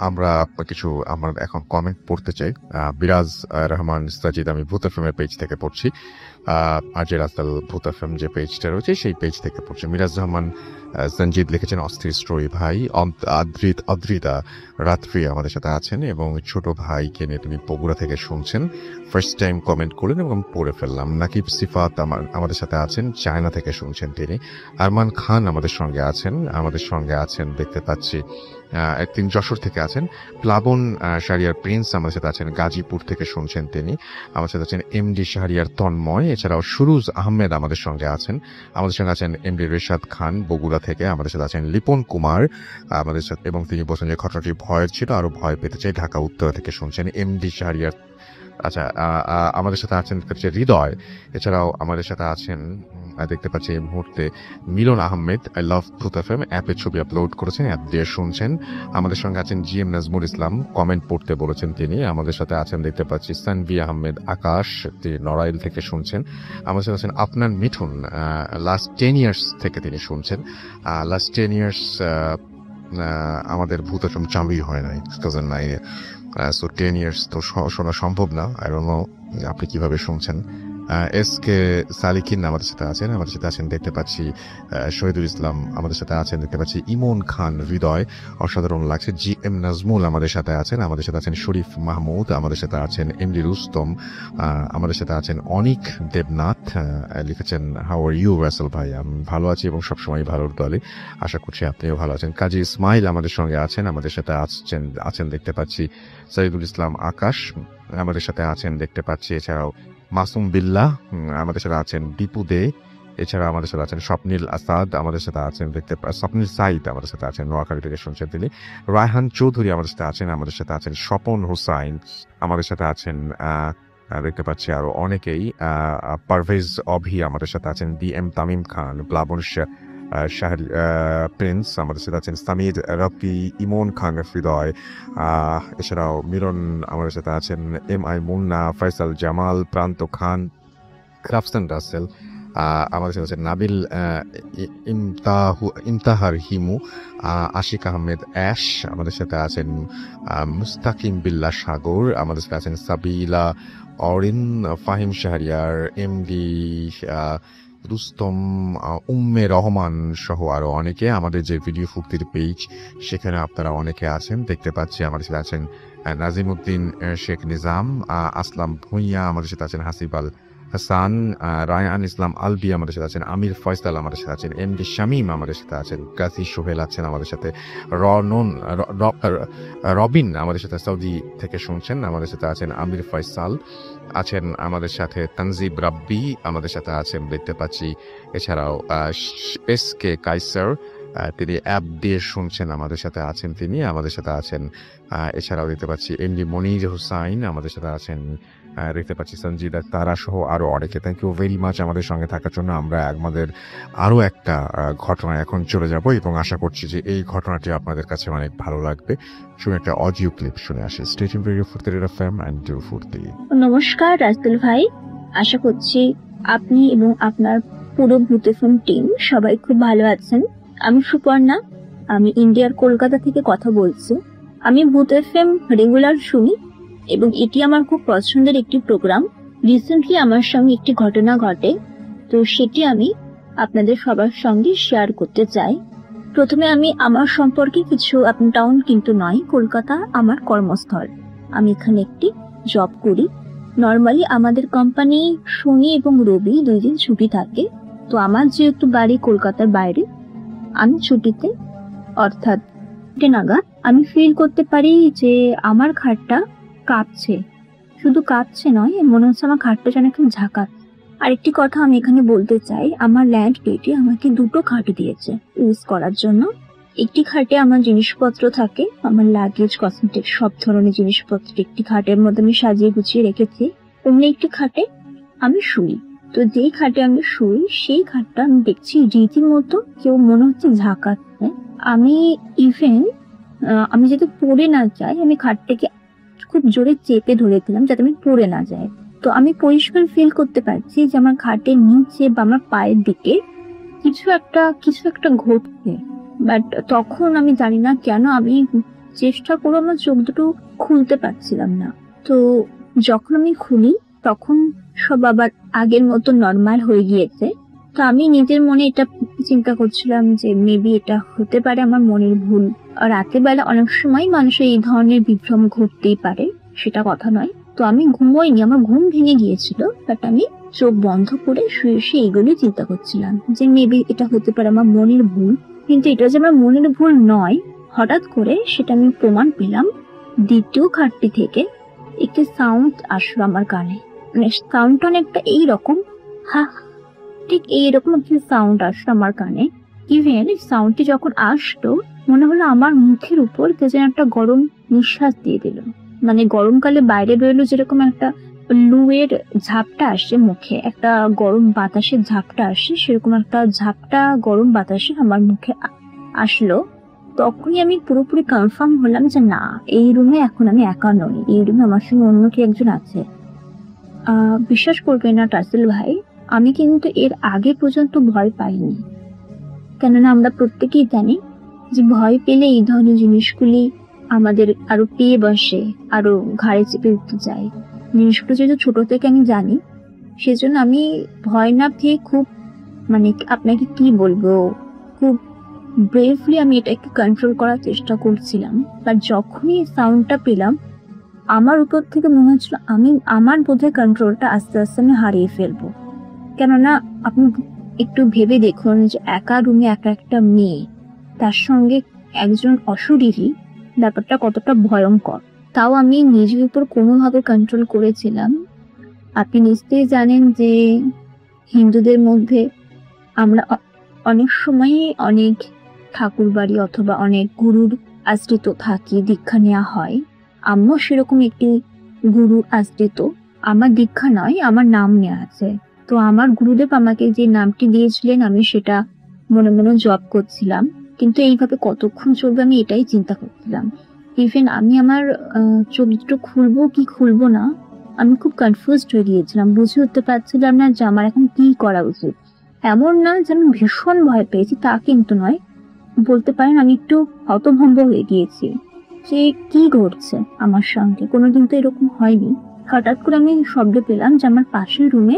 আমরা কিছু আমরা এখন কমেন্ট পড়তে চাই। বিরাজ রহমান সাজিদ, আমি ভূত এফএম এর পেজ থেকে পড়ছি। আরজে রাসেল ভূত এফএম যে পেজটা রয়েছে সেই পেজ থেকে পড়ছে। মিরাজ রহমান সঞ্জিত লিখেছেন অস্থির স্টোরি ভাই। অদ্রিতা রাত্রি আমাদের সাথে আছেন এবং ছোট ভাইকে নিয়ে তিনি বগুড়া থেকে শুনছেন, ফার্স্ট টাইম কমেন্ট করলেন এবং পড়ে ফেললাম। নাকিব সিফাত আমাদের সাথে আছেন, চায়না থেকে শুনছেন তিনি। আরমান খান আমাদের সঙ্গে আছেন দেখতে পাচ্ছি। তিনি যশোর থেকে আছেন। প্লাবন শাহরিয়ার প্রিন্স আমাদের সাথে আছেন, গাজীপুর থেকে শুনছেন তিনি। আমাদের সাথে আছেন এমডি শাহরিয়ার তন্ময়। এছাড়াও সুরুজ আহমেদ আমাদের সঙ্গে আছেন এমডি রেশাদ খান বগুড়া থেকে। আমাদের সাথে আছেন লিপন কুমার আমাদের সাথে, এবং তিনি বলছেন যে ঘটনাটি ভয়ের ছিল, আরো ভয় পেতে চাই, ঢাকা উত্তর থেকে শুনছেন এমডি শাহরিয়ার। আচ্ছা, আমাদের সাথে আছেন হৃদয়। এছাড়াও আমাদের সাথে আছেন দেখতে পাচ্ছি এই মুহূর্তে মিলন Ahmed, I love Bhoot FM অ্যাপে ছবি আপলোড করেছেন, অ্যাপ দিয়ে শুনছেন। আমাদের সঙ্গে আছেন জিএম নাজমুল ইসলাম, কমেন্ট পড়তে বলেছেন তিনি। আমাদের সাথে আছেন দেখতে পাচ্ছি সানভি আহমেদ আকাশ, তিনি নড়াইল থেকে শুনছেন। আমাদের সাথে আছেন আপনার মিঠুন, লাস্ট 10 ইয়ার্স থেকে তিনি শুনছেন। লাস্ট 10 ইয়ার্স আমাদের ভূত এফএম চালুই হয় নাই 2009-এ, সো 10 ইয়ার্স তো শোনা সম্ভব না। আই ডোন্ট নো আপনি কিভাবে শুনছেন। এস কে সালিকিন আমাদের সাথে আছেন দেখতে পাচ্ছি। শহীদুল ইসলাম আমাদের সাথে আছেন দেখতে পাচ্ছি। ইমন খান হৃদয়, অসাধারণ লাগছে। জি এম নাজমুল আমাদের সাথে আছেন শরীফ মাহমুদ, আমাদের সাথে আছেন এমডি রুস্তম, আমাদের সাথে আছেন অনিক দেবনাথ, লিখেছেন হাউ আর ইউ রাসেল ভাই, আমি ভালো আছি এবং সবসময় ভালোর দলে, আশা করছি আপনিও ভালো আছেন। কাজী ইসমাইল আমাদের সঙ্গে আমাদের সাথে আছেন দেখতে পাচ্ছি। সাইদুল ইসলাম আকাশ আমাদের সাথে আছেন দেখতে পাচ্ছি। এছাড়াও মাসুম বিল্লাহ আমাদের সাথে আছেন, দীপু দে, এছাড়া আমাদের সাথে আছেন স্বপ্নিল আসাদ, আমাদের সাথে আছেন স্বপ্নিল সাইদ আমাদের সাথে আছেন, নোয়াখালী থেকে শুনছেন তিনি। রায়হান চৌধুরী আমাদের সাথে আছেন স্বপন হোসাইন আমাদের সাথে আছেন দেখতে পাচ্ছি আরো অনেকেই। পারভেজ অভি আমাদের সাথে আছেন, ডি এম তামিম খান, প্লাবন শাহরি প্রিন্স আমাদের সাথে আছেন, সামিদ রফি, ইমন খান হৃদয়, এছাড়াও মিরন আমাদের সাথে আছেন, এম আই মুন্না, ফয়সাল জামাল, প্রান্ত খান, ক্রাফসন রাসেল আমাদের সাথে আছেন, নাবিল ইমতাহার হিমু, আশিক আহমেদ অ্যাশ আমাদের সাথে আছেন, মুস্তাকিম বিল্লাহ সাগর আমাদের সাথে আছেন, সাবিলা অরিন, ফাহিম শাহরিয়ার, এমডি রুস্তম, উম্মে রহমান সহ আরো অনেকে। আমাদের যে ভিডিও ফুক্তির পেজ সেখানে আপনারা অনেকে আছেন দেখতে পাচ্ছি। আমাদের সাথে আছেন নাজিমউদ্দিন শেখ নিজাম, আসলাম ভুঁইয়া আমাদের সাথে আছেন, হাসিব আল হাসান, রায়ান ইসলাম আলবি আমাদের সাথে আছেন, আমির ফয়সাল আমাদের সাথে আছেন, এমডি শামীম আমাদের সাথে আছেন, গাজী সোহেল আছেন আমাদের সাথে, রবিন আমাদের সাথে সৌদি থেকে শুনছেন, আমাদের সাথে আছেন আমির ফয়সাল আছেন, আমাদের সাথে তানজিব রাব্বি আমাদের সাথে আছেন দেখতে পাচ্ছি। এছাড়াও এস কে কাইসার তিনি অ্যাপ দিয়ে শুনছেন, আমাদের সাথে আছেন তিনি, আমাদের সাথে আছেন। এছাড়াও দেখতে পাচ্ছি এমডি মনির হুসাইন আমাদের সাথে আছেন, দেখতে পাচ্ছি সঞ্জিদা তারা সহ আরো অনেকে। থ্যাংক ইউ ভেরি মাচ আমাদের সঙ্গে থাকার জন্য। আমরা আমাদের আরো একটা ঘটনা এখন চলে যাব এবং আশা করছি যে এই ঘটনাটি আপনাদের কাছে অনেক ভালো লাগবে। শুনে একটা অডিও ক্লিপ শুনে আসি। স্টে টিউনড রেডিও ফুর্তি রেড এফএম এন্ড ডু ফুর্তি। নমস্কার রাসেল ভাই, আশা করছি আপনি এবং আপনার পুরো ভূত এফএম টিম সবাই খুব ভালো আছেন। আমি সুপর্ণা, আমি ইন্ডিয়ার কলকাতা থেকে কথা বলছি। আমি ভূত এফএম রেগুলার শুনি এবং এটি আমার খুব পছন্দের একটি প্রোগ্রাম। রিসেন্টলি আমার সঙ্গে একটি ঘটনা ঘটে, তো সেটি আমি আপনাদের সবার সঙ্গে শেয়ার করতে চাই। প্রথমে আমি আমার সম্পর্কে কিছু, আপনার টাউন কিন্তু নয়, কলকাতা আমার কর্মস্থল। আমি এখানে একটি জব করি। নর্মালি আমাদের কোম্পানি শনি এবং রবি 2 দিন ছুটি থাকে। তো আমার যেহেতু বাড়ি কলকাতার বাইরে, আমি ছুটিতে অর্থাৎ নাগাদ আমি ফিল করতে পারি যে আমার খাটটা কাঁপছে। শুধু কাঁপছে নয়, মনে হচ্ছে আমার খাটটা যেন একটু ঝাঁকাত। আরেকটি কথা আমি এখানে বলতে চাই, আমার ল্যান্ড লেডি আমাকে 2টো খাট দিয়েছে ইউজ করার জন্য। একটি খাটে আমার জিনিসপত্র থাকে, আমার লাগেজ, কসমেটিক সব ধরনের জিনিসপত্র একটি খাটের মধ্যে আমি সাজিয়ে গুছিয়ে রেখেছি। অন্য একটি খাটে আমি শুই। তো যেই খাটে আমি শুই সেই খাটটা আমি দেখছি রীতিমতো কেউ মনে হচ্ছে ঝাঁকাচ্ছে। আমি ইভেন আমি যাতে পড়ে না যাই, আমি খাটটাকে খুব জোরে চেপে ধরেছিলাম যাতে আমি পড়ে না যাই। তো আমি পরিষ্কার ফিল করতে পারছি যে আমার খাটের নিচে বা আমার পায়ের দিকে কিছু একটা ঘটছে। বাট তখন আমি জানি না কেন আমি চেষ্টা করে আমার চোখ দুটো খুলতে পারছিলাম না। তো যখন আমি খুলি তখন সব আবার আগের মতো নর্মাল হয়ে গিয়েছে। তো আমি নিজের মনে এটা চিন্তা করছিলাম যে মেবি এটা হতে পারে আমার মনের ভুল। আর রাতের বেলা অনেক সময় মানুষের এই ধরনের বিভ্রম ঘটতেই পারে, সেটা কথা নয়। তো আমি ঘুমোইনি, আমার ঘুম ভেঙে গিয়েছিল, বাট আমি চোখ বন্ধ করে শুয়ে শুয়ে এগুলো চিন্তা করছিলাম যে মেবি এটা হতে পারে আমার মনের ভুল। কিন্তু এটা যে আমার মনের ভুল নয়, হঠাৎ করে সেটা আমি প্রমাণ পেলাম। দ্বিতীয় খাটটি থেকে একটি সাউন্ড আসলো আমার কানে, মানে সাউন্ডটা অনেকটা এইরকম, হা, ঠিক এইরকম একটি সাউন্ড আসলো আমার কানে। ইভেন সাউন্ডটি যখন আসলো মনে হলো আমার মুখের উপর কে যেন একটা গরম নিঃশ্বাস দিয়ে দিল। মানে গরমকালে বাইরে বেরোলো যেরকম একটা লুয়ের ঝাপটা আসে মুখে, একটা গরম বাতাসের ঝাপটা আসে, সেরকম একটা ঝাপটা গরম বাতাসে আমার মুখে আসলো। তখনই আমি পুরোপুরি কনফার্ম হলাম যে না, এই রুমে এখন আমি একা নই, এই রুমে আমার সঙ্গে অন্য কি একজন আছে। বিশ্বাস করবে না টাসেল ভাই, আমি কিন্তু এর আগে পর্যন্ত ভয় পাইনি। কেননা আমরা প্রত্যেকেই জানি যে ভয় পেলে এই ধরনের জিনিসগুলি আমাদের আরো পেয়ে বসে, আরো ঘাড়ে চেপে উঠতে যায়। জিনিসগুলো যেহেতু ছোট থেকে আমি জানি, সেজন্য আমি ভয় না পেয়ে খুব, মানে আপনাকে কি বলবো, খুব ব্রেভলি আমি এটাকে কন্ট্রোল করার চেষ্টা করছিলাম। বাট যখনই সাউন্ডটা পেলাম আমার উপর থেকে মনে হচ্ছিল আমার বোধহয় কন্ট্রোলটা আস্তে আস্তে আমি হারিয়ে ফেলবো। কেননা আপনি একটু ভেবে দেখুন যে একা রুমে একা একটা মেয়ে, তার সঙ্গে একজন অশরীরী, ব্যাপারটা কতটা ভয়ঙ্কর। তাও আমি নিজের উপর কোনোভাবে কন্ট্রোল করেছিলাম। আপনি নিশ্চয়ই জানেন যে হিন্দুদের মধ্যে আমরা অনেক সময়ই অনেক ঠাকুর বাড়ি অথবা অনেক গুরুর আশ্রিত থাকি, দীক্ষা নেওয়া হয়। আমিও সেরকম একটি গুরু আশ্রিত। আমার দীক্ষা নয়, আমার নাম নেওয়া আছে। তো আমার গুরুদেব আমাকে যে নামটি দিয়েছিলেন আমি সেটা মনে মনে জপ করছিলাম, কিন্তু এইভাবে কতক্ষণ চলবে আমি এটাই চিন্তা করছিলাম। ইভেন আমি আমার চোখ দুটো খুলবো কি খুলবো না, আমি খুব কনফিউজড হয়ে গিয়েছিলাম, বুঝে উঠতে পারছিলাম না যে আমার এখন কি করা উচিত। এমন না যে আমি ভীষণ ভয় পেয়েছি, তা কিন্তু নয়, বলতে পারেন আমি একটু হতভম্ব হয়ে গিয়েছি যে কি ঘটছে আমার সঙ্গে, কোনোদিন তো এরকম হয়নি। হঠাৎ করে আমি শব্দ পেলাম যে আমার পাশের রুমে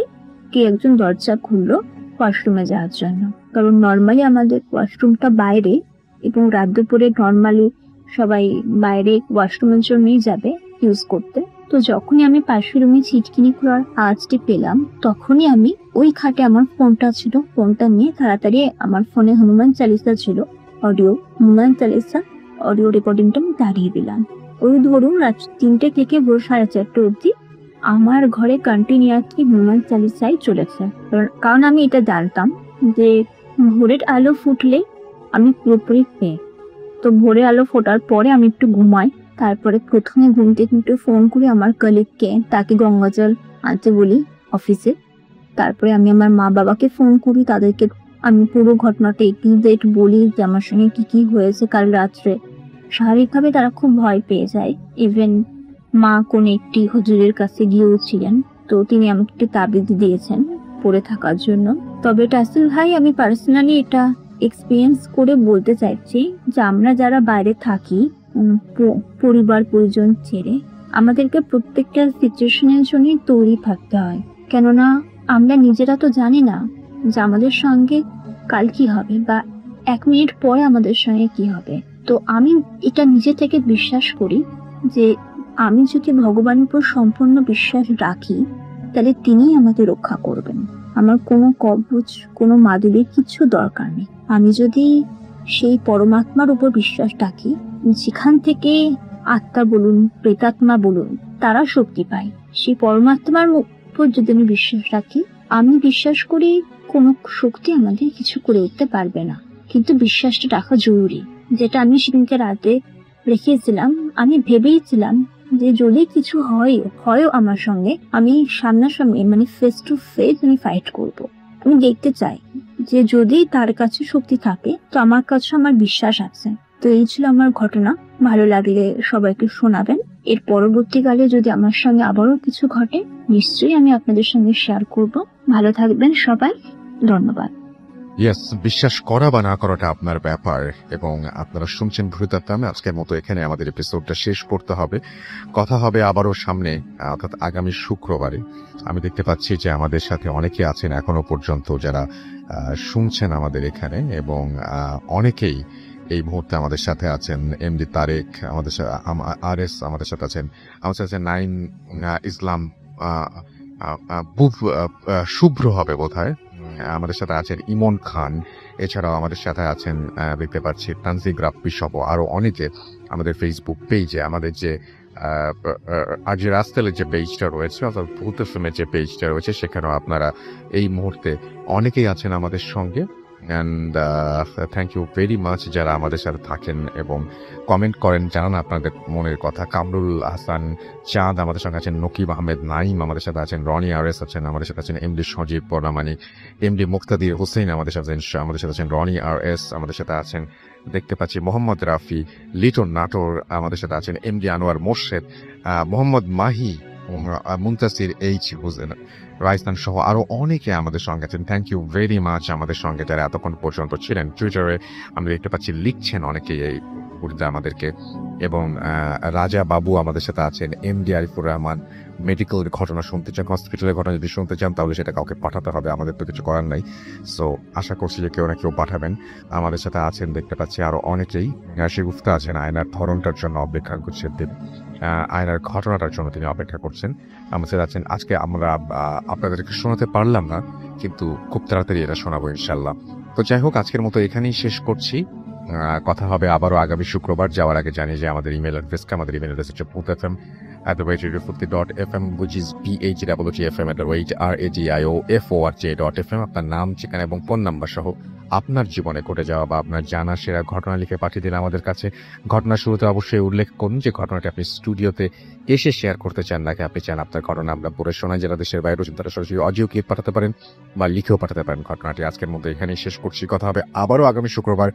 কে একজন দরজা খুললো ওয়াশরুমে যাওয়ার জন্য। কারণ নর্মালি আমাদের ওয়াশরুমটা বাইরে, এবং রাত দুপুরে নর্মালি সবাই বাইরে ওয়াশরুমের জন্যই যাবে ইউজ করতে। তো যখনই আমি পাশের রুমে ছিটকিনি করার আওয়াজটি পেলাম, তখনই আমি ওই খাটে আমার ফোনটা ছিল, ফোনটা নিয়ে তাড়াতাড়ি আমার ফোনে হনুমান চালিসা ছিল, অডিও হনুমান চালিসা অডিও রেকর্ডিংটা আমি দাঁড়িয়ে দিলাম। ওই ধরুন রাত 3টে থেকে ভোর 4:30 অবধি আমার ঘরে কন্টিনিউয়াসলি হনুমান চালিসাই চলেছে। কারণ আমি এটা জানতাম যে ভোরের আলো ফুটলে আমি পুরোপুরি পেয়ে, তো ভোরের আলো ফোটার পরে আমি একটু ঘুমাই। তারপরে প্রথমে ঘুম থেকে একটু ফোন করি আমার কলিগকে, তাকে গঙ্গাজল আনতে বলি অফিসে। তারপরে আমি আমার মা বাবাকে ফোন করি, তাদেরকে আমি পুরো ঘটনাটা একটু বলি যে আমার সঙ্গে কি কি হয়েছে কাল রাত্রে। স্বাভাবিকভাবে তারা খুব ভয় পেয়ে যায়। ইভেন মা কোন একটি হুজুরের কাছে গিয়েও ছিলেন, তো তিনি আমাকে একটি তাবিজ দিয়েছেন পড়ে থাকার জন্য। তবে টাসেল ভাই, আমি পার্সোনালি এটা এক্সপিরিয়েন্স করে বলতে চাইছি যে আমরা যারা বাইরে থাকি পরিবার পরিজন ছেড়ে, আমাদেরকে প্রত্যেকটা সিচুয়েশনের জন্যই তৈরি থাকতে হয়। কেননা আমরা নিজেরা তো জানি না যে আমাদের সঙ্গে কাল কি হবে বা 1 মিনিট পরে আমাদের সঙ্গে কি হবে। তো আমি এটা নিজে থেকে বিশ্বাস করি যে আমি যদি ভগবানের উপর সম্পূর্ণ বিশ্বাস রাখি তাহলে তিনিই আমাকে রক্ষা করবেন। আমার কোনো কবচ, কোনো মাদুলির কিছু দরকার নেই। আমি যদি সেই পরমাত্মার উপর বিশ্বাস রাখি, যেখান থেকে আত্মা বলুন প্রেতাত্মা বলুন তারা শক্তি পায়, সেই পরমাত্মার উপর যদি আমি বিশ্বাস রাখি, আমি বিশ্বাস করি কোনো শক্তি আমাদের কিছু করে উঠতে পারবে না। কিন্তু বিশ্বাসটা রাখা জরুরি, যেটা আমি সেদিনকে রাতে রেখেছিলাম। আমি ভেবেইছিলাম যে যদি কিছু হয় আমার সঙ্গে, আমি সামনাসামনি মানে ফেস টু ফেস আমি ফাইট করব। আমি দেখতে চাই যে যদি তার কাছে শক্তি থাকে তো আমার কাছে আমার বিশ্বাস আছে। তো এই ছিল আমার ঘটনা। ভালো লাগলে সবাইকে শোনাবেন। এর পরবর্তীকালে যদি আমার সঙ্গে আবারও কিছু ঘটে নিশ্চয়ই আমি আপনাদের সঙ্গে শেয়ার করব। ভালো থাকবেন সবাই, ধন্যবাদ। ইয়েস, বিশ্বাস করা বা না করাটা আপনার ব্যাপার, এবং আপনারা শুনছেন ভ্রুতাত্তামে। আজকের মতো এখানে আমাদের এপিসোডটা শেষ করতে হবে। কথা হবে আবারও সামনে, অর্থাৎ আগামী শুক্রবারে। আমি দেখতে পাচ্ছি যে আমাদের সাথে অনেকে আছেন এখনো পর্যন্ত যারা শুনছেন আমাদের এখানে, এবং অনেকেই এই মুহূর্তে আমাদের সাথে আছেন। এমডি তারেক আমাদের সাথে, RS আমাদের সাথে আছেন, আমাদের সাথে আছেন নাইম ইসলাম, শুভ্র হবে বোধহয়, আমাদের সাথে আছেন ইমন খান, এছাড়াও আমাদের সাথে আছেন দেখতে পাচ্ছি তানজিগ রাব্বি সহ আরো অনেকে। আমাদের ফেসবুক পেজে আমাদের যে আরজে রাস্তেলের যে পেজটা রয়েছে, অর্থাৎ ভূত এফএমের যে পেজটা রয়েছে, সেখানেও আপনারা এই মুহূর্তে অনেকেই আছেন আমাদের সঙ্গে। And thank you very much যারা আমাদের সাথে থাকেন এবং কমেন্ট করেন, জানান আপনাদের মনের কথা। কামরুল হাসান চাঁদ আমাদের সঙ্গে আছেন, নকিব আহমেদ নাইম আমাদের সাথে আছেন, রনি RS আছেন আমাদের সাথে আছেন, এমডি সজীব বর্ণামানি, এমডি মুক্তাদির হোসেন আমাদের সাথে আছেন, রনি RS আমাদের সাথে আছেন, দেখতে পাচ্ছি মোহাম্মদ রাফি, লিটন নাটোর আমাদের সাথে আছেন, এমডি আনোয়ার মোর্শেদ, মোহাম্মদ মাহি, মুনতাসির হোসেন, রাইসান সহ আরো অনেকে আমাদের সঙ্গে আছেন। থ্যাংক ইউ ভেরি মাচ আমাদের সঙ্গে যারা এতক্ষণ পর্যন্ত ছিলেন। টুইটারে আমরা দেখতে পাচ্ছি লিখছেন অনেকেই এই মুহূর্তে আমাদেরকে, এবং রাজা বাবু আমাদের সাথে আছেন, এমডি আরিফুর রহমান, মেডিকেল ঘটনা শুনতে চান, হসপিটালের ঘটনা যদি শুনতে চান তাহলে সেটা কাউকে পাঠাতে হবে, আমাদের তো কিছু করার নাই। সো আশা করছি যে কেউ না কেউ পাঠাবেন। আমাদের সাথে আছেন দেখতে পাচ্ছি আরো অনেকেই। গুপ্তা আছেন, আয়নার ধরনটার জন্য অপেক্ষা করছেন, আয়নার ঘটনাটার জন্য তিনি অপেক্ষা করছেন। আমাদের সাথে আছেন। আজকে আমরা আপনাদেরকে শোনাতে পারলাম না, কিন্তু খুব তাড়াতাড়ি এটা শোনাবো ইনশাল্লাহ। তো যাই হোক, আজকের মতো এখানেই শেষ করছি। কথা হবে আবারও আগামী শুক্রবার। যাওয়ার আগে জানি যে আমাদের ইমেল অ্যাড্রেসকে, আমাদের ইমেল অ্যাড্রেস হচ্ছে boothfm@radiofurti.fm, which is bhwtfm@radioforj.fm। আপনার নাম, ঠিকানা এবং ফোন নাম্বার সহ আপনার জীবনে ঘটে যাওয়া বা আপনার জানা সেরা ঘটনা লিখে পাঠিয়ে দিন আমাদের কাছে। ঘটনার শুরুতে অবশ্যই উল্লেখ করুন যে ঘটনাটি আপনি স্টুডিওতে এসে শেয়ার করতে চান, নাকি আপনি চান আপনার ঘটনা আমরা পড়ে শোনাই। যারা দেশের বাইরে রয়েছেন তারা সরাসরি অডিও ক্লিপ পাঠাতে পারেন বা লিখেও পাঠাতে পারেন ঘটনাটি। আজকের মধ্যে এখানেই শেষ করছি। কথা হবে আবারও আগামী শুক্রবার।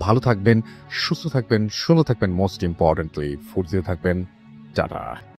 ভালো থাকবেন, সুস্থ থাকবেন, সুন্দর থাকবেন, মোস্ট ইম্পর্টেন্টলি ফুড দিয়ে থাকবেন। টাটা।